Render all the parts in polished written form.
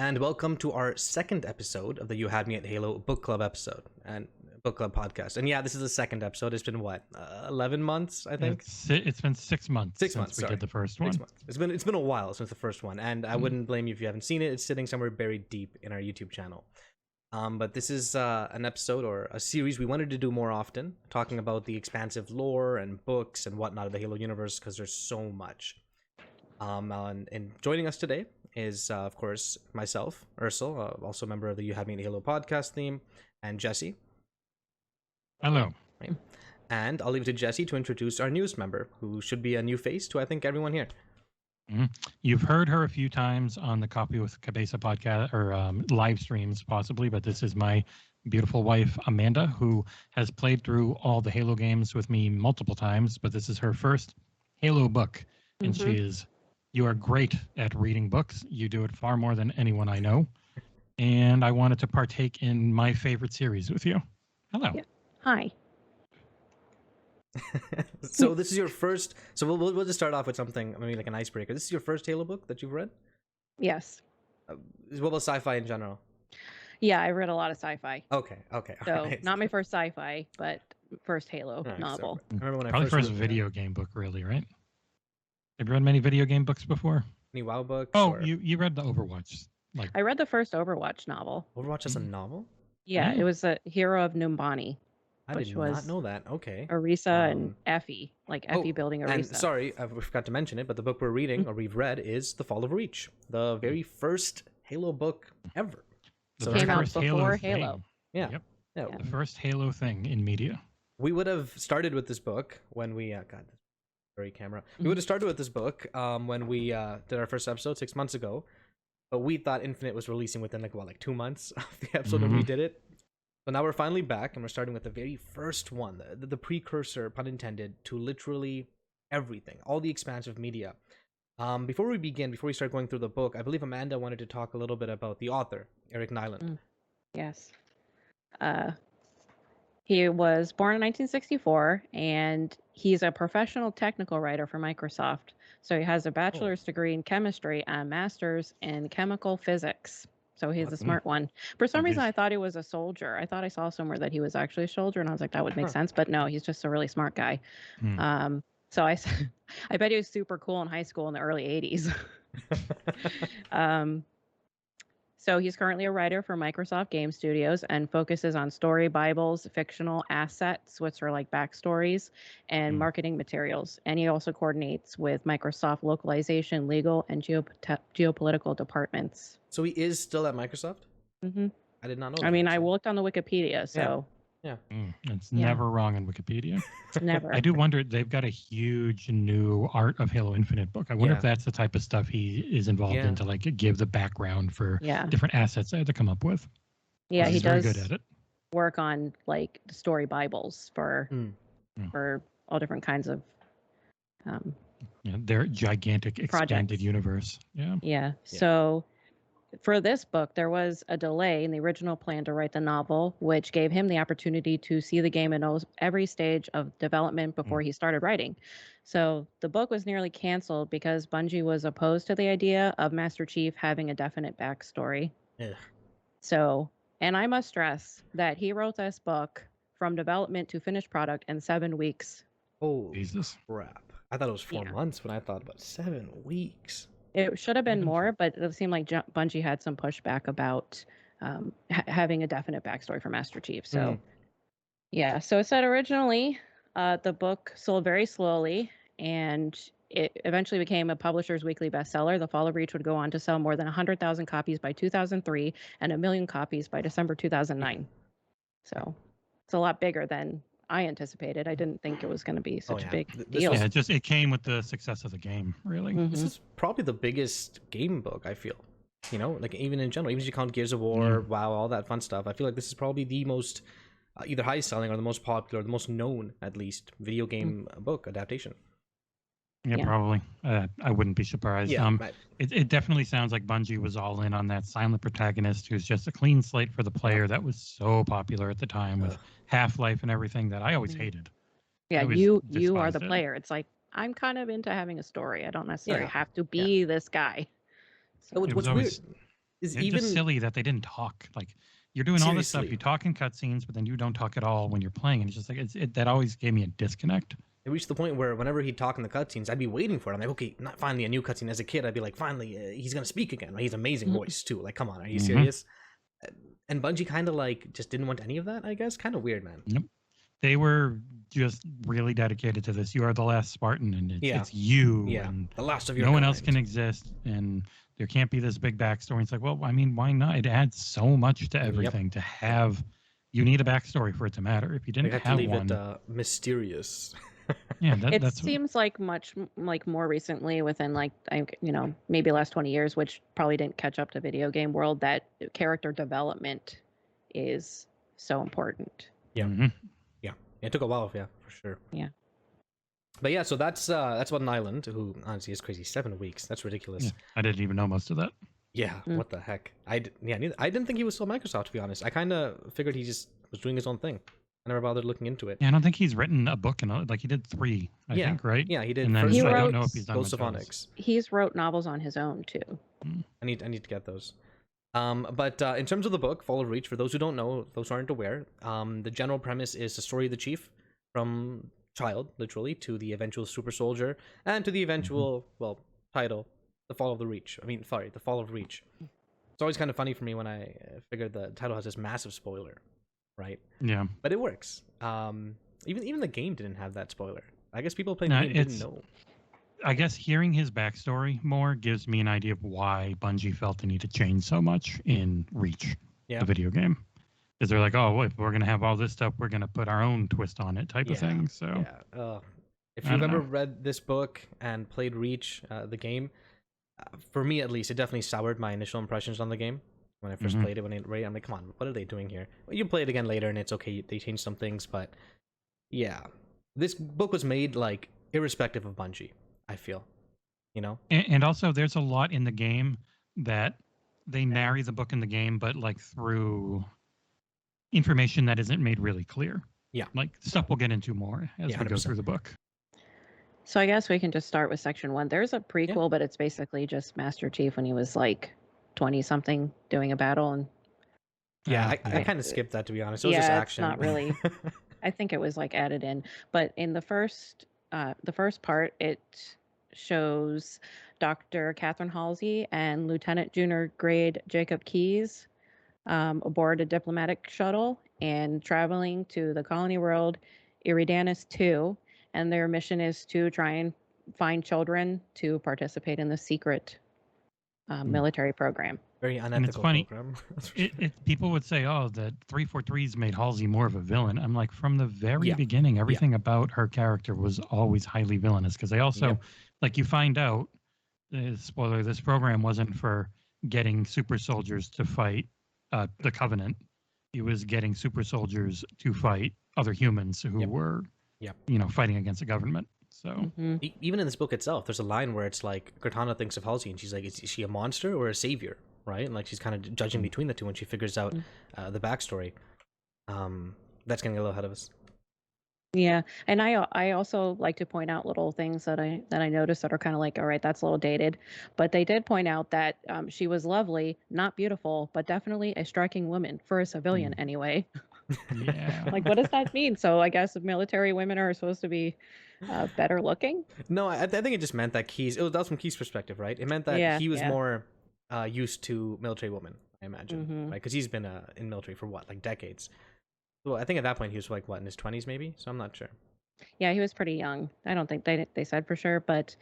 and welcome to our second episode of the You Had Me at Halo book club episode and book club podcast. And yeah, this is the second episode. It's been what, 11 months, I think. It's been 6 months since we did the first one. 6 months. It's been a while since the first one, and I wouldn't blame you if you haven't seen it. It's sitting somewhere buried deep in our YouTube channel. But this is an episode or a series we wanted to do more often, talking about the expansive lore and books and whatnot of the Halo universe, because there's so much. And joining us today is, of course, myself, Aarsal, also a member of the You Had Me at Halo podcast theme, and Jesse. Hello. Right. And I'll leave it to Jesse to introduce our newest member, who should be a new face to, I think, everyone here. Mm-hmm. You've heard her a few times on the Coffee with Cabeza podcast or live streams, possibly, but this is my beautiful wife, Amanda, who has played through all the Halo games with me multiple times, but this is her first Halo book, and you are great at reading books. You do it far more than anyone I know, and I wanted to partake in my favorite series with you. Hello. Yeah. Hi. So this is your first. So we'll just start off with something, maybe like an icebreaker. This is your first Halo book that you've read? Yes. What about sci-fi in general? Yeah, I read a lot of sci-fi. Okay. So right. not my first sci-fi, but first Halo novel. So I remember when Probably I first video game book, really, right? Have you read many video game books before? Any WoW books? Oh, or... you read the Overwatch. I read the first Overwatch novel. Overwatch is a novel? Yeah, it was a Hero of Numbani. I did not know that. Okay. Orisa and Effie, like Effie building Orisa. And sorry, I forgot to mention it, but the book we're reading, or we've read, is The Fall of Reach, the very first Halo book ever. So it came out before Halo. Yeah. Yep. Yeah. The first Halo thing in media. We would have started with this book when we very camera. We would have started with this book when we did our first episode 6 months ago, but we thought Infinite was releasing within like 2 months of the episode when we did it. So now we're finally back, and we're starting with the very first one, the precursor, pun intended, to literally everything, all the expansive media. Before we start going through the book, I believe Amanda wanted to talk a little bit about the author, Eric Nyland. Yes. He was born in 1964, and he's a professional technical writer for Microsoft. So he has a bachelor's degree in chemistry and a master's in chemical physics. So he's a smart one. For some reason, I thought he was a soldier. I thought I saw somewhere that he was actually a soldier, and I was like, that would make sense. But no, he's just a really smart guy. So I bet he was super cool in high school in the early 80s. So he's currently a writer for Microsoft Game Studios and focuses on story bibles, fictional assets, which are like backstories, and marketing materials. And he also coordinates with Microsoft localization, legal, and geopolitical departments. So he is still at Microsoft? Mm-hmm. I did not know that. I mean, I looked on the Wikipedia, so... Yeah. It's never wrong in Wikipedia. Never. I do wonder, they've got a huge new Art of Halo Infinite book. I wonder if that's the type of stuff he is involved in to like give the background for different assets they had to come up with. Yeah, he does very good at it. Work on like story bibles for all different kinds of their gigantic expanded universe. Yeah. So for this book, there was a delay in the original plan to write the novel, which gave him the opportunity to see the game in every stage of development before he started writing. So the book was nearly canceled because Bungie was opposed to the idea of Master Chief having a definite backstory. So, and I must stress that he wrote this book from development to finished product in 7 weeks. Oh, Jesus. Crap. I thought it was 4 months, but I thought about 7 weeks. It should have been more, but it seemed like Bungie had some pushback about having a definite backstory for Master Chief. So, so it said originally the book sold very slowly, and it eventually became a Publisher's Weekly bestseller. The Fall of Reach would go on to sell more than 100,000 copies by 2003 and 1 million copies by December 2009. So it's a lot bigger than I anticipated. I didn't think it was going to be such a big deal. Yeah, it came with the success of the game, really. This is probably the biggest game book, I feel. You know, like even in general, even if you count Gears of War, WoW, all that fun stuff, I feel like this is probably the most either highest selling or the most popular, the most known, at least, video game book adaptation. Yeah, probably. I wouldn't be surprised. It definitely sounds like Bungie was all in on that silent protagonist who's just a clean slate for the player that was so popular at the time with Half-Life and everything that I always hated. Yeah, you are the player. It's like, I'm kind of into having a story. I don't necessarily have to be this guy. So what's weird? is It's even just silly that they didn't talk. Like you're doing all this stuff, seriously. you talk in cutscenes, but then you don't talk at all when you're playing. And it's just like that always gave me a disconnect. It reached the point where whenever he'd talk in the cutscenes, I'd be waiting for it. I'm like, okay, not finally a new cutscene. As a kid, I'd be like, finally, he's gonna speak again. Like, he's amazing voice too. Like, come on, are you serious? And Bungie kind of like just didn't want any of that. I guess kind of weird, man. Nope. They were just really dedicated to this. You are the last Spartan, and it's you, Yeah, and the last of your no one kind. else can exist, and there can't be this big backstory. It's like, well, I mean, why not? It adds so much to everything to have. You need a backstory for it to matter. If you didn't have have to leave one, it mysterious. yeah, It that's seems like much like more recently, within like maybe last 20 years, which probably didn't catch up to video game world, that character development is so important. Yeah. Yeah, it took a while, yeah, for sure. Yeah. But yeah, so that's about an island, who honestly is crazy. 7 weeks, that's ridiculous. Yeah, I didn't even know most of that. Yeah, what the heck? I didn't think he was still Microsoft, to be honest. I kind of figured he just was doing his own thing. I never bothered looking into it. Yeah, I don't think he's written a book like he did 3, I think, right? Yeah, he did. And then He I wrote don't know if he's done Ghosts of much else. Onyx. He's wrote novels on his own too. I need to get those. But in terms of the book, Fall of Reach, for those who don't know, those who aren't aware, the general premise is the story of the chief from child, literally, to the eventual super soldier, and to the eventual, title, The Fall of the Reach. The Fall of Reach. It's always kind of funny for me when I figure the title has this massive spoiler, right? Yeah. But it works. Even the game didn't have that spoiler. I guess people playing the game didn't know. I guess hearing his backstory more gives me an idea of why Bungie felt the need to change so much in Reach, the video game. Because they're like, oh, if we're going to have all this stuff, we're going to put our own twist on it type of thing. So, if you've ever read this book and played Reach, the game, for me at least, it definitely soured my initial impressions on the game. When I first played it, I'm like, come on, what are they doing here? Well, you play it again later, and it's okay. They changed some things, but yeah, this book was made like irrespective of Bungie. I feel, and also there's a lot in the game that they narrate the book in the game, but like through information that isn't made really clear. Yeah, like stuff we'll get into more as we go through the book. So I guess we can just start with section 1. There's a prequel, but it's basically just Master Chief when he was like 20 something doing a battle, and I kind of skipped that, to be honest. It was just action. It's not really. I think it was like added in, but in the first part, it shows Dr. Catherine Halsey and Lieutenant Junior Grade Jacob Keyes aboard a diplomatic shuttle and traveling to the colony world Eridanus 2, and their mission is to try and find children to participate in the secret military program. Very unethical. And it's funny. Program. People would say, "Oh, that 343's made Halsey more of a villain." I'm like, from the very beginning, everything about her character was always highly villainous. Because they also, like, you find out, spoiler: this program wasn't for getting super soldiers to fight the Covenant. It was getting super soldiers to fight other humans who were, fighting against the government. So even in this book itself, there's a line where it's like Cortana thinks of Halsey, and she's like, "Is she a monster or a savior?" Right? And like she's kind of judging between the two when she figures out the backstory. That's getting a little ahead of us. Yeah, and I also like to point out little things that I noticed that are kind of like, all right, that's a little dated, but they did point out that she was lovely, not beautiful, but definitely a striking woman for a civilian anyway. Yeah. Like, what does that mean? So I guess military women are supposed to be better looking? No, I think it just meant that Keyes. That was from Keyes' perspective, right? It meant that he was more used to military women, I imagine, right? Because he's been in military for like decades. Well, I think at that point he was like in his 20s maybe. So I'm not sure. Yeah, he was pretty young. I don't think they said for sure, but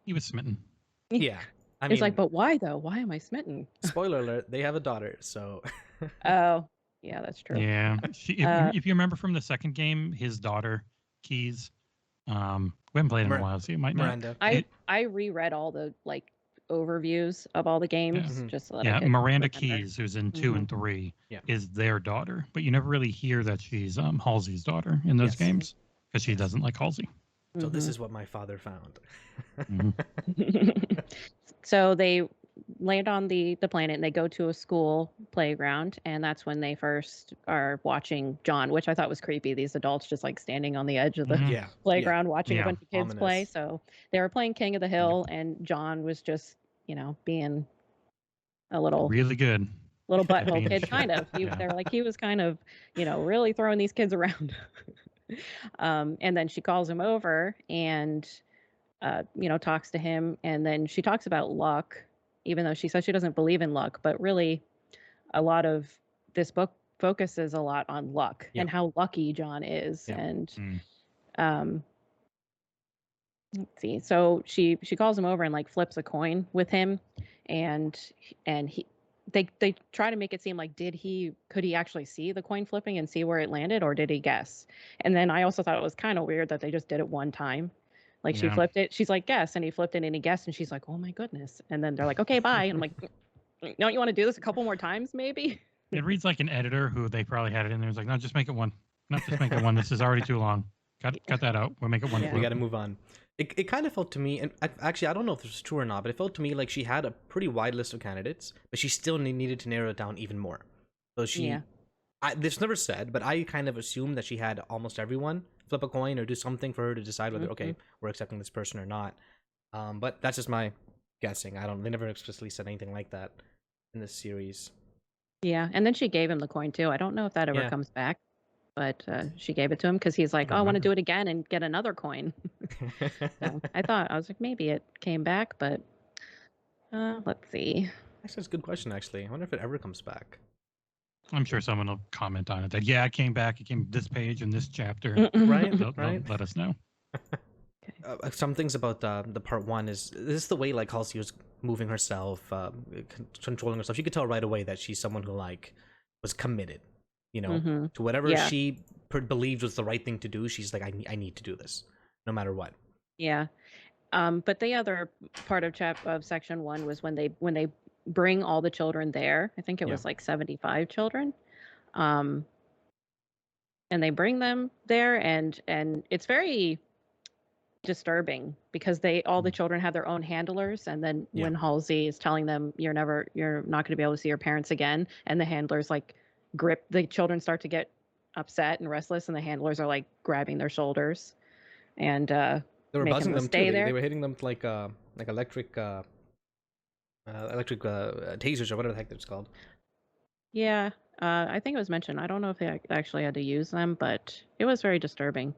he was smitten. Yeah, it's like, but why though? Why am I smitten? Spoiler alert: they have a daughter. So. Oh, yeah, that's true. Yeah, if you remember from the second game, his daughter Keyes. We haven't played in a while, so you might not. Miranda. I reread all the overviews of all the games just so that I could Miranda remember. Keyes, who's in 2 and 3, is their daughter, but you never really hear that she's Halsey's daughter in those games because she doesn't like Halsey. So this is what my father found. So they land on the planet and they go to a school playground, and that's when they first are watching John, which I thought was creepy. These adults just like standing on the edge of the playground watching a bunch of kids play. So they were playing King of the Hill, and John was just being a little Really good. butthole Being kid, shit. kind of. Yeah. They're like, he was kind of, really throwing these kids around. And then she calls him over and, talks to him. And then she talks about luck, even though she says she doesn't believe in luck. But really, a lot of this book focuses a lot on luck Yeah. and how lucky John is. Yeah. And Mm. let's see. So she calls him over and like flips a coin with him, and they try to make it seem like could he actually see the coin flipping and see where it landed, or did he guess? And then I also thought it was kind of weird that they just did it one time. Like she Yeah. flipped it, she's like guess, and he flipped it and he guessed, and she's like, oh my goodness. And then they're like, okay, bye. And I'm like, don't you want to do this a couple more times maybe? It reads like an editor who they probably had it in there. It's like, no, just make it one. No, just make it one. This is already too long. Cut that out. We'll make it one. Yeah. We got to move on. It kind of felt to me, and actually, I don't know if this is true or not, but it felt to me like she had a pretty wide list of candidates, but she still needed to narrow it down even more. So this never said, but I kind of assumed that she had almost everyone flip a coin or do something for her to decide whether, okay, we're accepting this person or not. But that's just my guessing. They never explicitly said anything like that in this series. Yeah, and then she gave him the coin too. I don't know if that ever comes back, but she gave it to him because he's like, I want to do it again and get another coin. So I was like, maybe it came back, but let's see. Actually, that's a good question, actually. I wonder if it ever comes back. I'm sure someone will comment on it that, it came back. It came this page and this chapter. Right? They'll let us know. Some things about the part one is the way like Halsey was moving herself, controlling herself. You could tell right away that she's someone who like was committed, to whatever she believed was the right thing to do. She's like, I need to do this, no matter what. Yeah, but the other part of section 1 was when they bring all the children there. I think it was like 75 children, and they bring them there, and it's very disturbing because all the children have their own handlers, and then when Halsey is telling them you're not going to be able to see your parents again, and the handlers like grip the children, start to get upset and restless, and the handlers are like grabbing their shoulders and they were buzzing them stay too. there. They were hitting them like electric tasers or whatever the heck it's called. Yeah, I think it was mentioned. I don't know if they actually had to use them, but it was very disturbing.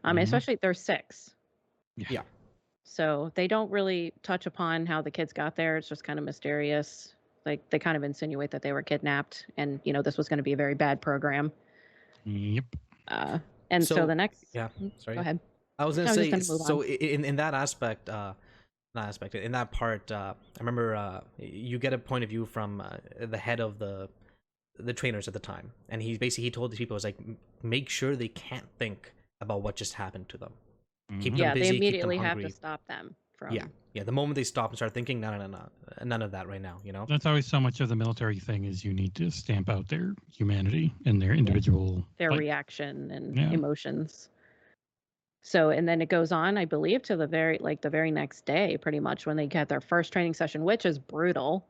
Especially they're 6. Yeah. So they don't really touch upon how the kids got there. It's just kind of mysterious. Like they kind of insinuate that they were kidnapped, and this was going to be a very bad program. Yep. And so the next. Yeah. Sorry. Go ahead. I was going to say. So in that aspect, in that part, I remember you get a point of view from the head of the trainers at the time, and he told these people, it was like, make sure they can't think about what just happened to them. Keep them busy, they immediately keep them have to hungry. stop them from. Yeah. The moment they stop and start thinking, no, none of that right now. That's always so much of the military thing is you need to stamp out their humanity and their individual their reaction and emotions. So, and then it goes on, I believe, to the very next day, pretty much, when they get their first training session, which is brutal.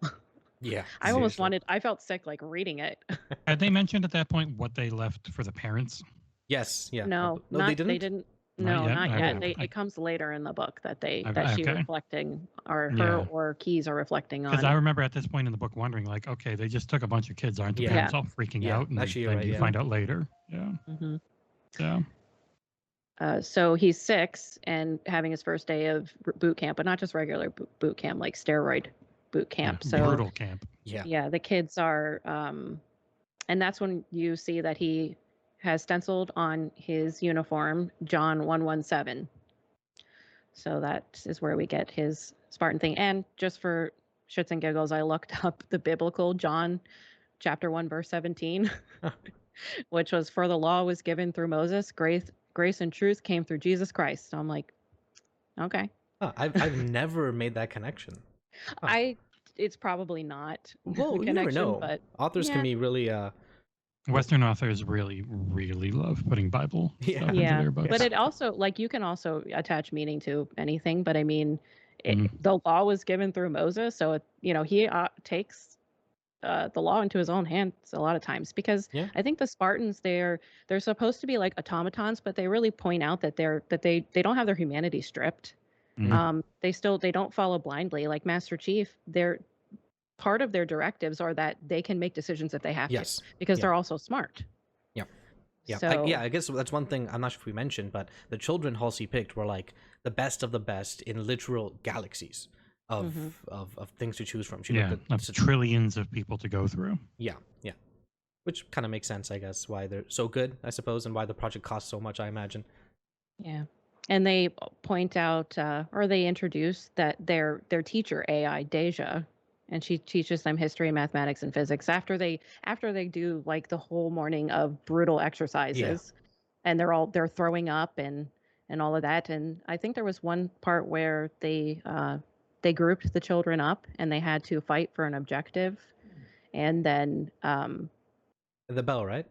Yeah. I felt sick like reading it. Had they mentioned at that point what they left for the parents? Yes. Yeah. No, they didn't. They didn't. No, not yet. Okay. It comes later in the book that she's okay. reflecting, or her or Keys are reflecting on. Because I remember at this point in the book wondering, like, okay, they just took a bunch of kids, aren't the parents all freaking out? And actually, then you find out later. Yeah. Mm-hmm. Yeah. So he's 6 and having his first day of boot camp, but not just regular boot camp, like steroid boot camp. So brutal camp. Yeah. Yeah, the kids are, and that's when you see that he has stenciled on his uniform John 117. So that is where we get his Spartan thing. And just for shits and giggles, I looked up the biblical John chapter 1 verse 17, which was, for the law was given through Moses, grace and truth came through Jesus Christ. So I'm like, okay. I've never made that connection. It's probably not. Well, you never know. But authors can be really Western authors really, really love putting Bible stuff into their books. But it also, like, you can also attach meaning to anything. But I mean, the law was given through Moses, so he takes the law into his own hands a lot of times, because I think the Spartans, they're supposed to be like automatons, but they really point out that they don't have their humanity stripped. They don't follow blindly, like Master Chief. part of their directives are that they can make decisions if they have Yes. to, because Yeah. they're also smart. Yeah. Yeah. So I guess that's one thing. I'm not sure if we mentioned, but the children Halsey picked were like the best of the best in literal galaxies of Mhm. of things to choose from. She Yeah, looked of at trillions of people to go through. yeah, which kind of makes sense, I guess, why they're so good, I suppose, and why the project costs so much, I imagine. yeah, and they point out, or they introduce that their teacher AI Deja, and she teaches them history, mathematics, and physics after they do like the whole morning of brutal exercises, and they're throwing up and all of that. And I think there was one part where they grouped the children up and they had to fight for an objective, and then The bell, right?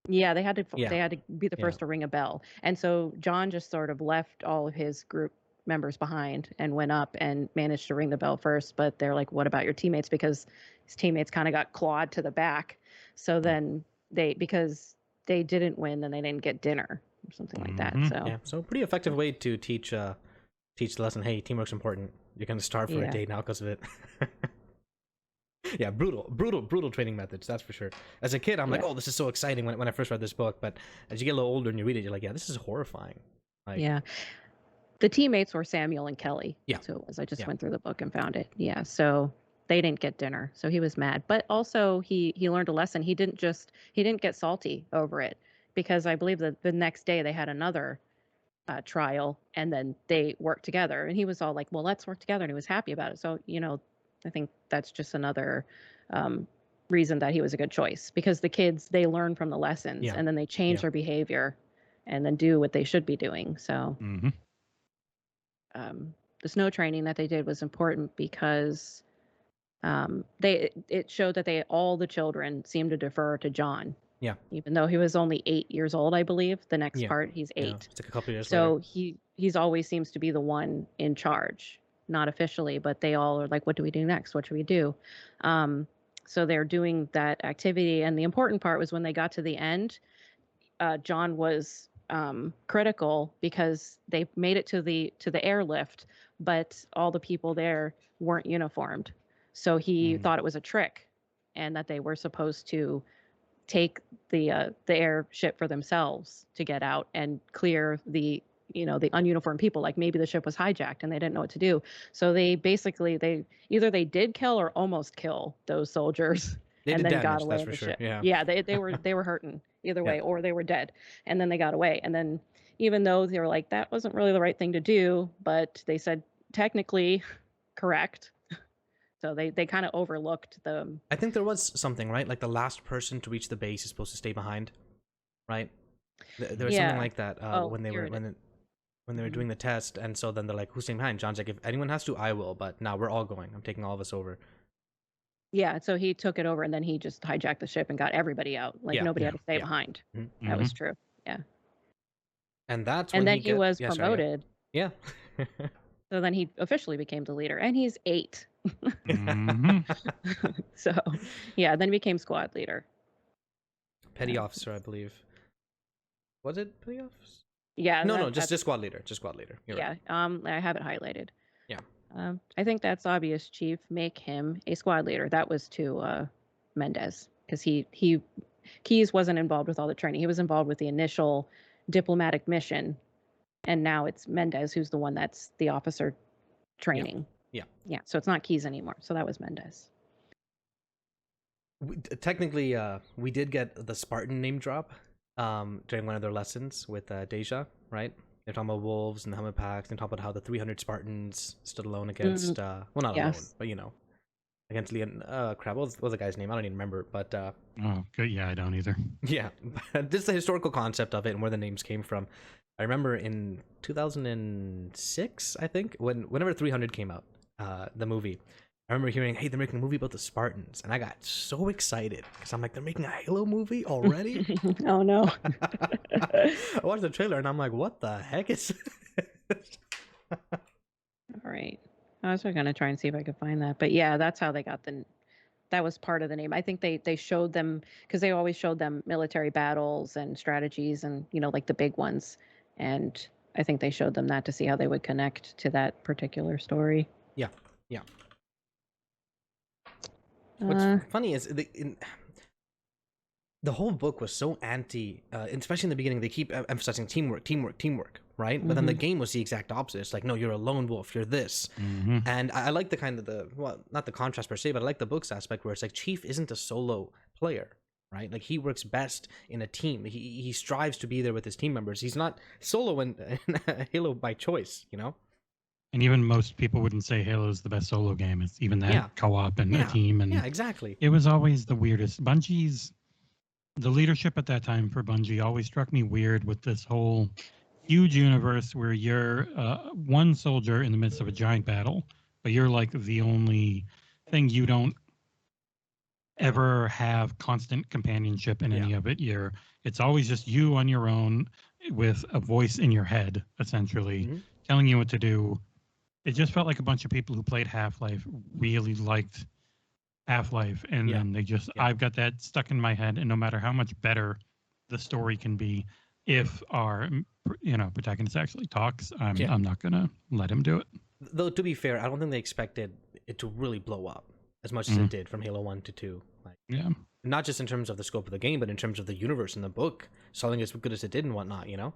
yeah, they had to Yeah. be the Yeah. first to ring a bell. And so John just sort of left all of his group members behind and went up and managed to ring the bell first. But they're like, "What about your teammates?" Because his teammates kind of got clawed to the back. So then because they didn't win, then they didn't get dinner or something like that. Mhm. So Yeah, so pretty effective way to teach the lesson. Hey, teamwork's important. You're gonna starve for a Yeah. day now because of it. Yeah, brutal training methods. That's for sure. As a kid, I'm like, Yeah. oh, this is so exciting when I first read this book. But as you get a little older and you read it, you're like, yeah, this is horrifying. Like, yeah, the teammates were Samuel and Kelly. Yeah. That's who it was. I just Yeah. went through the book and found it. Yeah. So they didn't get dinner. So he was mad. But also he learned a lesson. He didn't get salty over it, because I believe that the next day they had another trial, and then they worked together. And he was all like, "Well, let's work together." And he was happy about it. So, I think that's just another um, reason that he was a good choice, because the kids, they learn from the lessons, Yeah. and then they change Yeah. their behavior and then do what they should be doing. So Mhm. the snow training that they did was important because it showed that all the children seemed to defer to John. Yeah. Even though he was only 8 years old, I believe. The next Yeah. part, he's 8. Yeah. It's like a couple years So later. he's always seems to be the one in charge, not officially, but they all are like, "What do we do next? What should we do?" So they're doing that activity, and the important part was when they got to the end. John was critical because they made it to the airlift, but all the people there weren't uniformed. So he thought it was a trick, and that they were supposed to take the airship for themselves to get out and clear the the ununiformed people. Like maybe the ship was hijacked and they didn't know what to do. So they basically they did kill or almost kill those soldiers They and did then got damage, away that's in for the sure. ship. Yeah. Yeah, they were hurting either way, Yeah. or they were dead, and then they got away. And then even though they were like, that wasn't really the right thing to do, but they said technically correct. So they kind of overlooked the I think there was something, right? Like the last person to reach the base is supposed to stay behind, right? There was something Yeah. like that Oh, when they here were it is. when they were Mhm. doing the test, and so then they're like, "Who's staying behind?" John's like, "If anyone has to, I will." But now we're all going. I'm taking all of us over. Yeah, so he took it over and then he just hijacked the ship and got everybody out. Like Yeah. nobody Yeah. had to stay Yeah. behind. Mhm. That was Mhm. true. Yeah. And that's And when then he he get was yeah, sorry, promoted. yeah. So then he officially became the leader, and he's 8. Mhm. So, yeah, then he became squad leader. Petty officer, I believe. Was it petty officer? Yeah, No, that's just squad leader. Just squad leader. You're yeah. right. I have it highlighted. Yeah. I think that's obvious, Chief. Make him a squad leader. That was to Mendez, because he Keyes wasn't involved with all the training. He was involved with the initial diplomatic mission, and now it's Mendez who's the one that's the officer training. Yeah. Yeah. So it's not Keyes anymore. So that was Mendez. Technically, we did get the Spartan name drop during one of their lessons with Deja, right? They're talking about wolves and the helmet packs, and talk about how the 300 Spartans stood alone against, well, not alone, Yes. but against Leon, crap, what was the guy's name? I don't even remember, but Oh, good. Yeah, I don't either. yeah, but just the historical concept of it and where the names came from. I remember in 2006, I think, whenever 300 came out, the movie, I remember hearing, hey, they're making a movie about the Spartans, and I got so excited because I'm like, they're making a Halo movie already? Oh no. I watched the trailer and I'm like, what the heck is this? All right. I was going to try and see if I could find that. But yeah, that's how they got that was part of the name. I think they showed them, because they always showed them military battles and strategies and, like the big ones. And I think they showed them that to see how they would connect to that particular story. Yeah, yeah. What's funny is the whole book was so anti, especially in the beginning. They keep emphasizing teamwork, right? But then the game was the exact opposite. It's like, no, you're a lone wolf, you're this. And I like the kind of not the contrast per se, but I like the book's aspect where it's like Chief isn't a solo player, right? Like he works best in a team. He strives to be there with his team members. He's not solo in Halo by choice, you know? And even most people wouldn't say Halo is the best solo game. It's even that co-op and a team. And yeah, exactly. It was always the weirdest. The leadership at that time for Bungie always struck me weird with this whole huge universe where you're one soldier in the midst of a giant battle, but you're like the only thing. You don't ever have constant companionship in any of it. It's always just you on your own with a voice in your head, essentially, telling you what to do. It just felt like a bunch of people who played Half-Life really liked Half-Life, and then they just I've got that stuck in my head, and no matter how much better the story can be, if our protagonist actually talks, I'm not gonna let him do it. Though to be fair, I don't think they expected it to really blow up as much as it did from Halo 1 to 2. Not just in terms of the scope of the game, but in terms of the universe and the book selling as good as it did and whatnot, you know?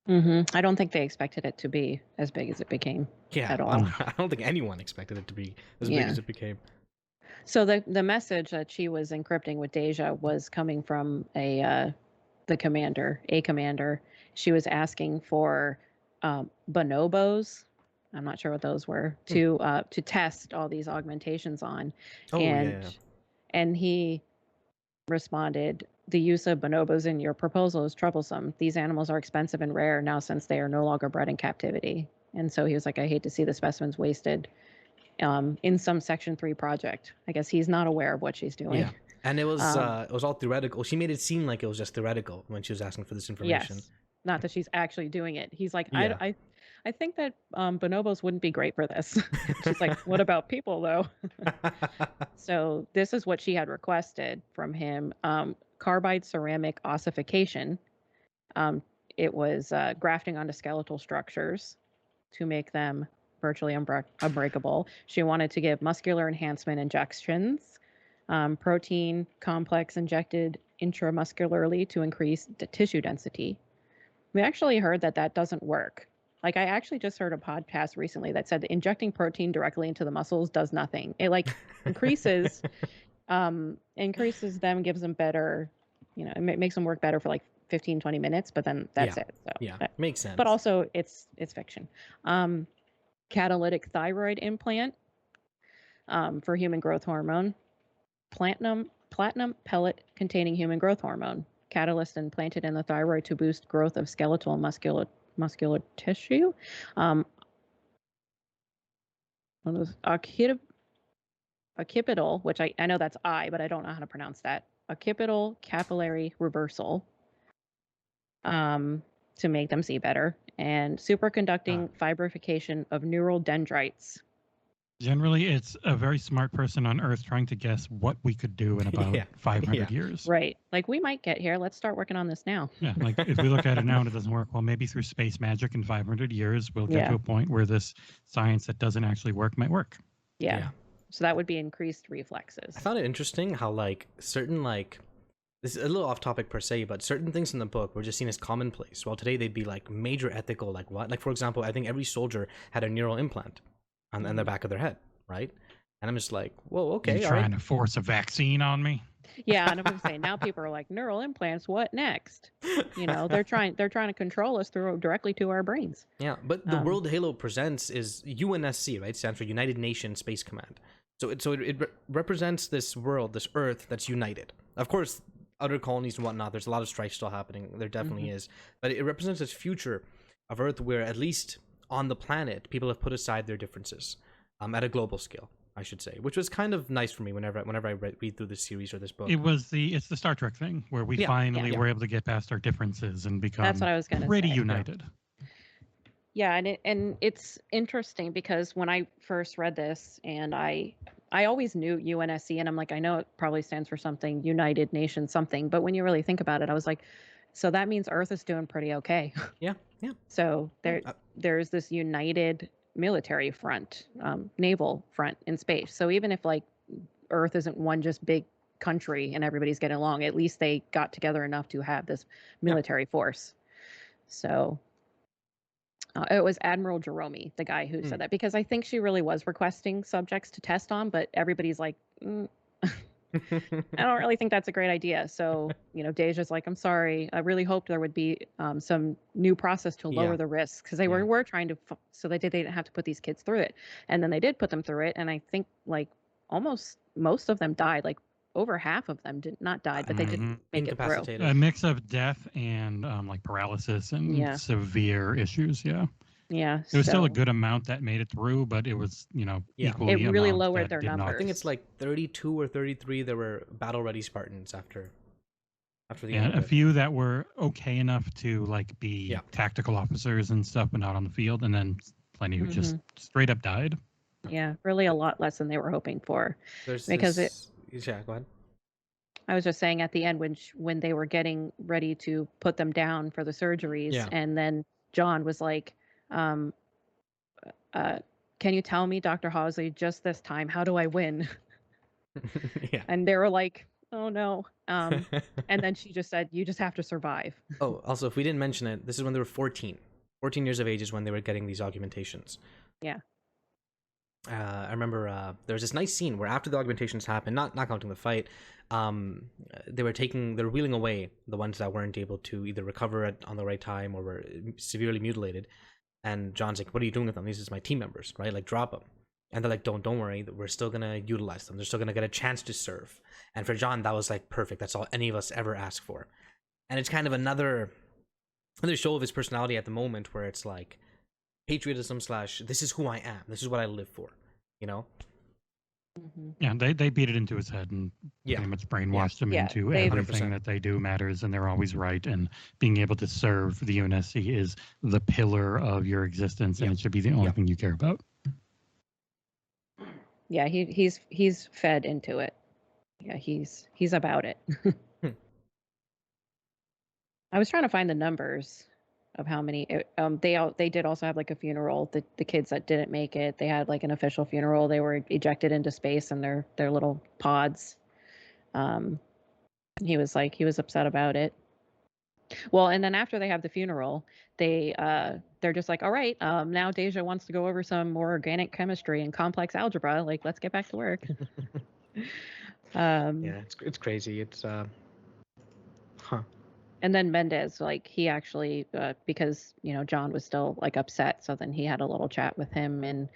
I don't think they expected it to be as big as it became at all. I don't think anyone expected it to be as big as it became. So the message that she was encrypting with Deja was coming from the commander. She was asking for bonobos. I'm not sure what those were to test all these augmentations on. And he responded, "The use of bonobos in your proposal is troublesome. These animals are expensive and rare now since they are no longer bred in captivity." And so he was like, "I hate to see the specimens wasted in some Section 3 project." I guess he's not aware of what she's doing. Yeah. And it was all theoretical. She made it seem like it was just theoretical when she was asking for this information. Yes. Not that she's actually doing it. He's like, I think that bonobos wouldn't be great for this. She's like, what about people though? So this is what she had requested from him. Carbide ceramic ossification. It was grafting onto skeletal structures to make them virtually unbreakable. She wanted to give muscular enhancement injections, protein complex injected intramuscularly to increase the tissue density. We actually heard that doesn't work. Like I actually just heard a podcast recently that said that injecting protein directly into the muscles does nothing. It like increases them, gives them better, it makes them work better for like 15, 20 minutes, but then that's it. So makes sense. But also it's fiction. Catalytic thyroid implant for human growth hormone. Platinum pellet containing human growth hormone. Catalyst implanted in the thyroid to boost growth of skeletal and muscular tissue. Occipital, which I know that's but I don't know how to pronounce that. Occipital capillary reversal to make them see better. And superconducting fibrification of neural dendrites. Generally, it's a very smart person on Earth trying to guess what we could do in about 500 years. Right. Like, we might get here. Let's start working on this now. Yeah, like if we look at it now and it doesn't work, well, maybe through space magic in 500 years, we'll get to a point where this science that doesn't actually work might work. Yeah. So that would be increased reflexes. I found it interesting how, like, certain, like, this is a little off topic per se, but certain things in the book were just seen as commonplace. Well, today they'd be, like, major ethical, like what? Like, for example, I think every soldier had a neural implant on the back of their head, right? And I'm just like, whoa, okay. You're trying to force a vaccine on me? Yeah, and I'm going to say, now people are like, neural implants, what next? They're trying to control us directly to our brains. Yeah, but the world Halo presents is UNSC, right? Stands for United Nations Space Command. So it represents this world, this Earth that's united. Of course, other colonies and whatnot, there's a lot of strife still happening. There definitely is. But it represents this future of Earth where, at least on the planet, people have put aside their differences at a global scale, I should say, which was kind of nice for me whenever I read through this series or this book. It's the Star Trek thing where we finally were able to get past our differences and become That's what I was gonna pretty say. united. Yeah, and it's interesting because when I first read this, and I always knew UNSC, and I'm like, I know it probably stands for something, United Nations something, but when you really think about it, I was like, so that means Earth is doing pretty okay. Yeah. So there's this united military front, naval front in space. So even if like Earth isn't one just big country and everybody's getting along. At least they got together enough to have this military force. So it was Admiral Jerome, the guy who said that, because I think she really was requesting subjects to test on, but everybody's like, I don't really think that's a great idea. So, Deja's like, I'm sorry. I really hoped there would be some new process to lower the risks, because they were trying to, so they didn't have to put these kids through it. And then they did put them through it. And I think like almost most of them died, like over half of them did not die, but they didn't make it through. A mix of death and like paralysis and severe issues. Yeah. Yeah. It was still a good amount that made it through, but it was, equally. It really lowered their numbers. I think it's like 32 or 33 that were battle-ready Spartans after the end of a few that were okay enough to like be tactical officers and stuff, but not on the field, and then plenty who just straight up died. Yeah, really a lot less than they were hoping for. Go ahead. I was just saying at the end when they were getting ready to put them down for the surgeries, and then John was like, can you tell me, Dr. Hawsley, just this time, how do I win? And they were like, oh no. And then she just said, you just have to survive. Oh, also, if we didn't mention it, this is when they were 14 years of age is when they were getting these augmentations. Yeah. I remember there was this nice scene where after the augmentations happened, not counting the fight, they were wheeling away the ones that weren't able to either recover on the right time or were severely mutilated. And John's like, what are you doing with them? These are my team members, right? Like, drop them. And they're like, don't worry, we're still going to utilize them. They're still going to get a chance to serve. And for John, that was like perfect. That's all any of us ever ask for. And it's kind of another show of his personality at the moment where it's like patriotism / this is who I am. This is what I live for, Yeah, they beat it into his head and pretty much brainwashed him into everything 100%. That they do matters and they're always right, and being able to serve the UNSC is the pillar of your existence, and it should be the only thing you care about. Yeah, he's fed into it. Yeah, he's about it. I was trying to find the numbers of how many. They did also have like a funeral. The kids that didn't make it, they had like an official funeral. They were ejected into space in their little pods. He was upset about it. Well, and then after they have the funeral, they're just like, all right, now Deja wants to go over some more organic chemistry and complex algebra. Like, let's get back to work. It's crazy. It's And then Mendez, like, he actually, because, John was still like upset. So then he had a little chat with him, and,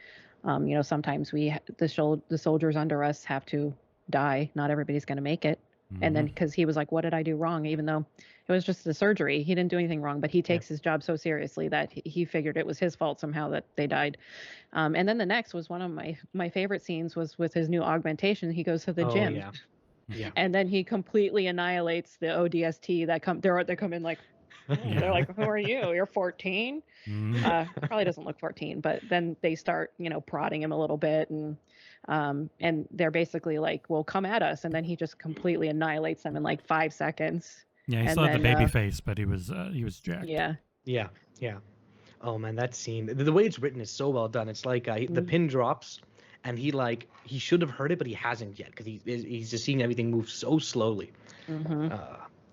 sometimes the soldiers under us have to die. Not everybody's going to make it. And then because he was like, what did I do wrong? Even though it was just the surgery, he didn't do anything wrong, but he takes his job so seriously that he figured it was his fault somehow that they died. And then the next was one of my favorite scenes was with his new augmentation. He goes to the gym. Yeah. And then he completely annihilates the ODST that they come in like, they're like, who are you? You're 14? Probably doesn't look 14, but then they start, prodding him a little bit, and they're basically like, well, come at us. And then he just completely annihilates them in like 5 seconds. Yeah, he still had the baby face, but he was jacked. Yeah. Oh man, that scene, the way it's written is so well done. It's like the pin drops, and he should have heard it, but he hasn't yet, because he's just seeing everything move so slowly.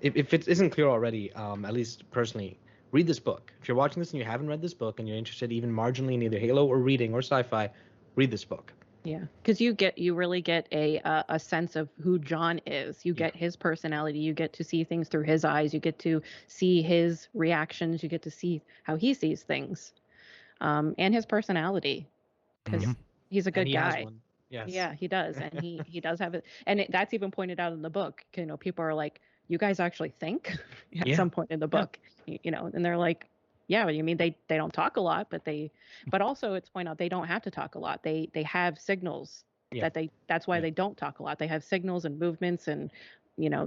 If it isn't clear already, at least personally, read this book. If you're watching this and you haven't read this book and you're interested even marginally in either Halo or reading or sci-fi, read this book. Yeah, because you really get a sense of who John is. You get his personality. You get to see things through his eyes. You get to see his reactions. You get to see how he sees things, and his personality, because he's a good guy. Has one. Yes. Yeah, he does, and he does have it. And that's even pointed out in the book. People are like, you guys actually think at some point in the book, and they're like, yeah, you mean they don't talk a lot, but also it's pointed out they don't have to talk a lot. They have signals that's why they don't talk a lot. They have signals and movements, and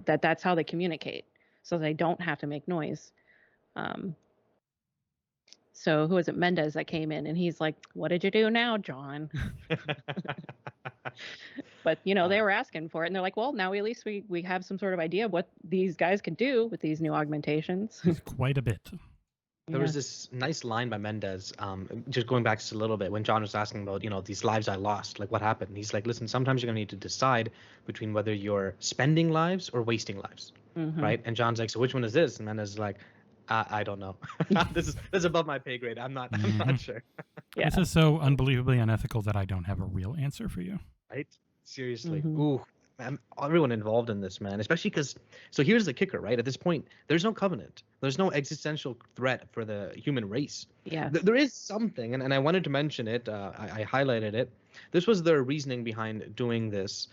that's how they communicate. So they don't have to make noise. So who is it? Mendez that came in, and he's like, what did you do now, John? But they were asking for it, and they're like, well, now at least we have some sort of idea of what these guys can do with these new augmentations. Quite a bit. There was this nice line by Mendez, just going back just a little bit, when John was asking about, these lives I lost, like what happened. He's like, listen, sometimes you're gonna need to decide between whether you're spending lives or wasting lives, right? And John's like, so which one is this? And Mendez is like, I don't know. This is above my pay grade. I'm not sure. Yeah. This is so unbelievably unethical that I don't have a real answer for you. Right? Seriously. Ooh, man, everyone involved in this, man. Especially because, so here's the kicker, right? At this point, there's no covenant. There's no existential threat for the human race. Yeah. There is something, and I wanted to mention it. I highlighted it. This was their reasoning behind doing this.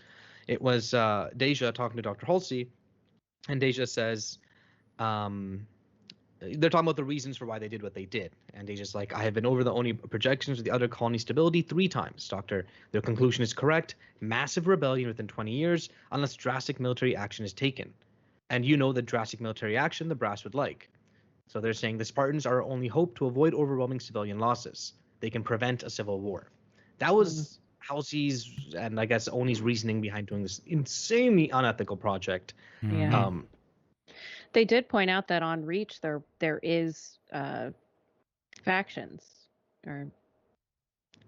It was Deja talking to Dr. Halsey, and Deja says, they're talking about the reasons for why they did what they did. And Deja's like, I have been over the only projections of the other colony stability 3 times, Doctor. Their conclusion is correct. Massive rebellion within 20 years, unless drastic military action is taken. And you know that drastic military action the brass would like. So they're saying the Spartans are our only hope to avoid overwhelming civilian losses. They can prevent a civil war. That was Halsey's and I guess Oni's reasoning behind doing this insanely unethical project. Yeah. They did point out that on Reach there is factions, or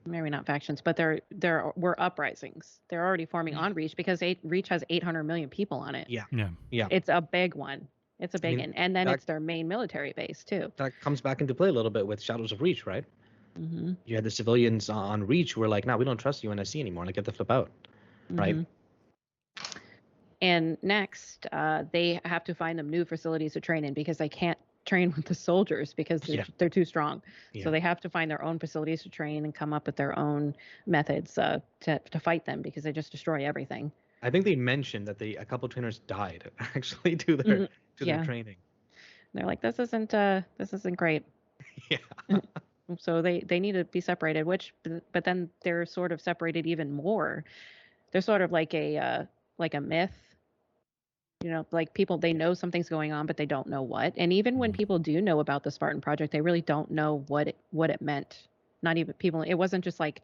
maybe not factions, but there were uprisings. They're already forming on Reach because Reach has 800 million people on it. Yeah. It's a big one. It's a big one, and then it's their main military base too. That comes back into play a little bit with Shadows of Reach, right? You had the civilians on Reach who were like, "No, we don't trust you NSC anymore. Like, get the flip out," right? And next, they have to find them new facilities to train in because they can't train with the soldiers because they're too strong. So they have to find their own facilities to train and come up with their own methods to fight them because they just destroy everything. I think they mentioned that a couple of trainers died actually to their training. They're like, this isn't great. Yeah. So they need to be separated. But then they're sort of separated even more. They're sort of like a myth. Like people, they know something's going on, but they don't know what. And even when people do know about the Spartan Project, they really don't know what it meant. Not even people. It wasn't just like,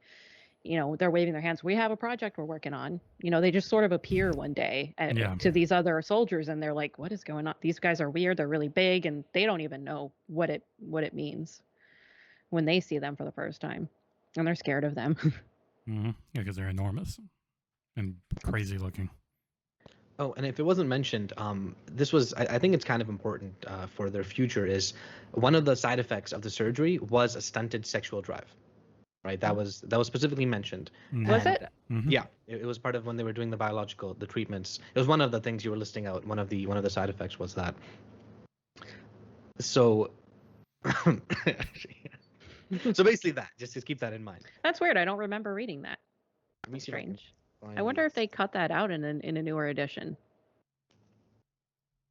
they're waving their hands. We have a project we're working on. They just sort of appear one day to these other soldiers, and they're like, "What is going on? These guys are weird. They're really big, and they don't even know what it means when they see them for the first time, and they're scared of them." Yeah, because they're enormous and crazy looking. Oh, and if it wasn't mentioned, this was, I think it's kind of important for their future, is one of the side effects of the surgery was a stunted sexual drive, right? That was specifically mentioned. Was it? Yeah, it was part of when they were doing the treatments. It was one of the things you were listing out. One of the side effects was that. So, so basically that, just keep that in mind. That's weird. I don't remember reading that. That's strange. I wonder if they cut that out in a newer edition.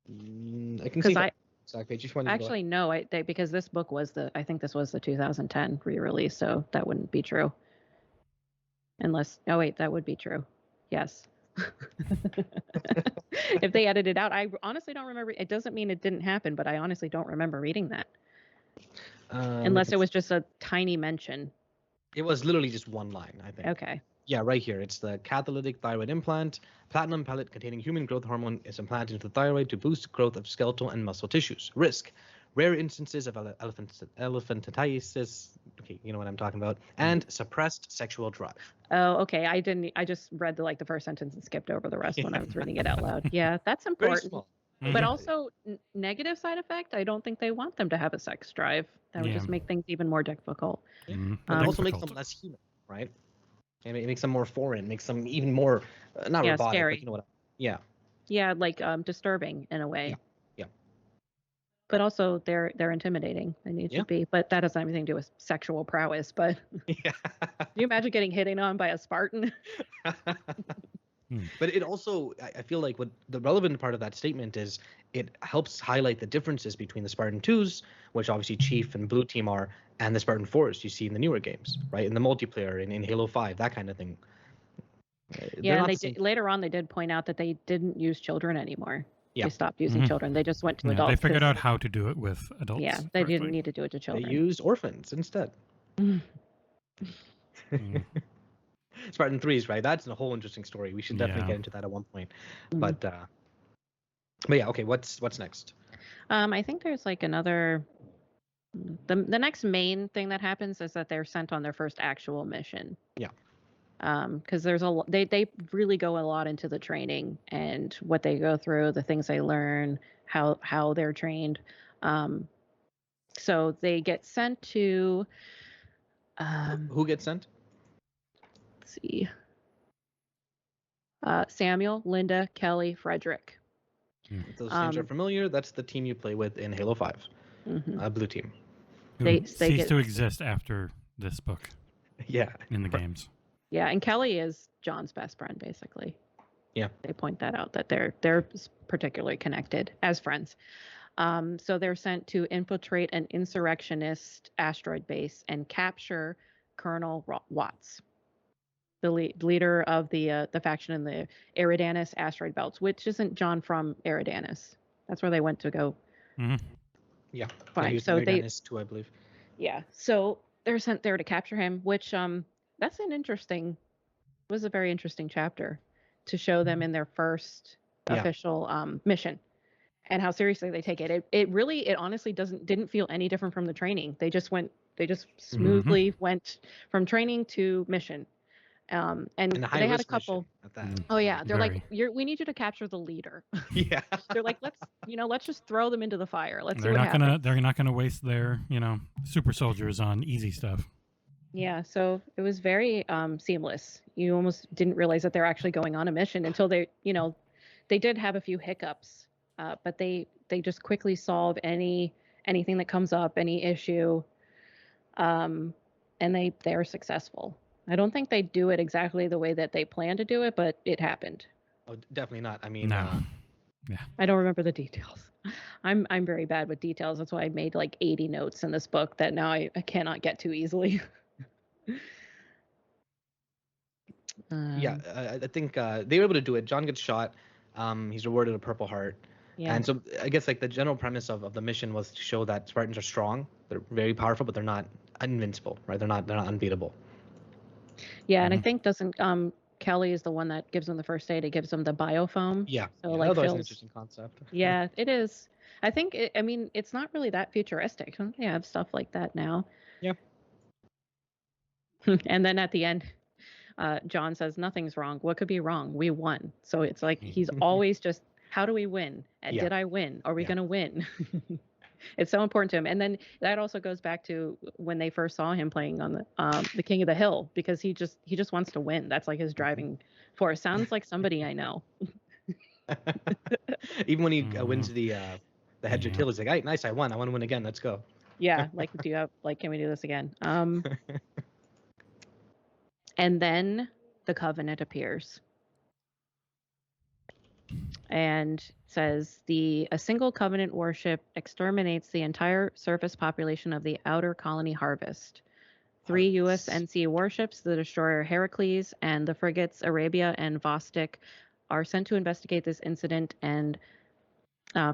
I can see that. Actually, no. Because this book was I think this was the 2010 re-release, so that wouldn't be true. That would be true. Yes. If they edited out, I honestly don't remember. It doesn't mean it didn't happen, but I honestly don't remember reading that. Unless it was just a tiny mention. It was literally just one line, I think. Okay. Yeah, right here. It's the catalytic thyroid implant. Platinum pellet containing human growth hormone is implanted into the thyroid to boost growth of skeletal and muscle tissues. Risk: rare instances of elephantiasis. Okay, you know what I'm talking about. And suppressed sexual drive. Oh, okay. I didn't. I just read the first sentence and skipped over the rest when I was reading it out loud. Yeah, that's important. Very small. But also, negative side effect. I don't think they want them to have a sex drive. That would just make things even more difficult. It also makes them less human, right? And it makes them more foreign, makes them even more not robotic, scary. but you know what? Yeah. Yeah, like disturbing in a way. Yeah. But also they're intimidating. They need to be. But that doesn't have anything to do with sexual prowess. But can you imagine getting hit on by a Spartan? But it also, I feel like what the relevant part of that statement is, it helps highlight the differences between the Spartan 2s, which obviously Chief and Blue Team are, and the Spartan 4s you see in the newer games, right? In the multiplayer, in Halo 5, that kind of thing. Yeah, and later on they did point out that they didn't use children anymore. Yeah. They stopped using children. They just went to adults. They figured out how to do it with adults. Yeah, they didn't need to do it to children. They used orphans instead. Spartan 3s, right? That's a whole interesting story. We should definitely get into that at one point. But yeah, okay, what's next? I think there's like another The next main thing that happens is that they're sent on their first actual mission. Yeah. Because there's they really go a lot into the training and what they go through, the things they learn, how they're trained. So they get sent to. Who gets sent? Let's see. Samuel, Linda, Kelly, Frederick. If those names are familiar, that's the team you play with in Halo 5. Blue team. Who cease to exist after this book. Yeah. In the games. Yeah, and Kelly is John's best friend, basically. Yeah. They point that out, that they're particularly connected as friends. So they're sent to infiltrate an insurrectionist asteroid base and capture Colonel Watts, the leader of the faction in the Eridanus asteroid belts, which isn't John from Eridanus. That's where they went to go. Yeah. Fine. So Eridanus too, I believe. Yeah. So they're sent there to capture him, which was a very interesting chapter to show them in their first official mission and how seriously they take it. It honestly didn't feel any different from the training. They just smoothly went from training to mission. And they had a couple. At that. Oh yeah, they're like, we need you to capture the leader. Yeah. They're like, let's just throw them into the fire. They're not gonna waste their super soldiers on easy stuff. Yeah, so it was very seamless. You almost didn't realize that they're actually going on a mission until they did have a few hiccups, but they just quickly solve anything that comes up, any issue, and they're successful. I don't think they do it exactly the way that they plan to do it, but it happened. Oh, definitely not. I mean, no. Yeah. I don't remember the details. I'm very bad with details. That's why I made like 80 notes in this book that now I cannot get to easily. I think they were able to do it. John gets shot. He's rewarded a Purple Heart. Yeah. And so I guess like the general premise of the mission was to show that Spartans are strong. They're very powerful, but they're not invincible, right? They're not unbeatable. Yeah, and I think Kelly is the one that gives them the first aid. It gives them the biofoam. Yeah. So that was an interesting concept. Yeah, it is. I think it's not really that futuristic. They have stuff like that now. Yeah. And then at the end, John says, "Nothing's wrong. What could be wrong? We won." So it's like he's always just, how do we win? Did I win? Are we going to win? It's so important to him. And then that also goes back to when they first saw him playing on the King of the Hill, because he just wants to win. That's like his driving force. Sounds like somebody I know. Even when he wins the Hedge of Till, he's like, "Hey, nice, I won. I want to win again. Let's go." Yeah, like, can we do this again? And then the Covenant appears and says a single Covenant warship exterminates the entire surface population of the outer colony Harvest. 3 USNC warships, the destroyer Heracles and the frigates Arabia and Vostok, are sent to investigate this incident and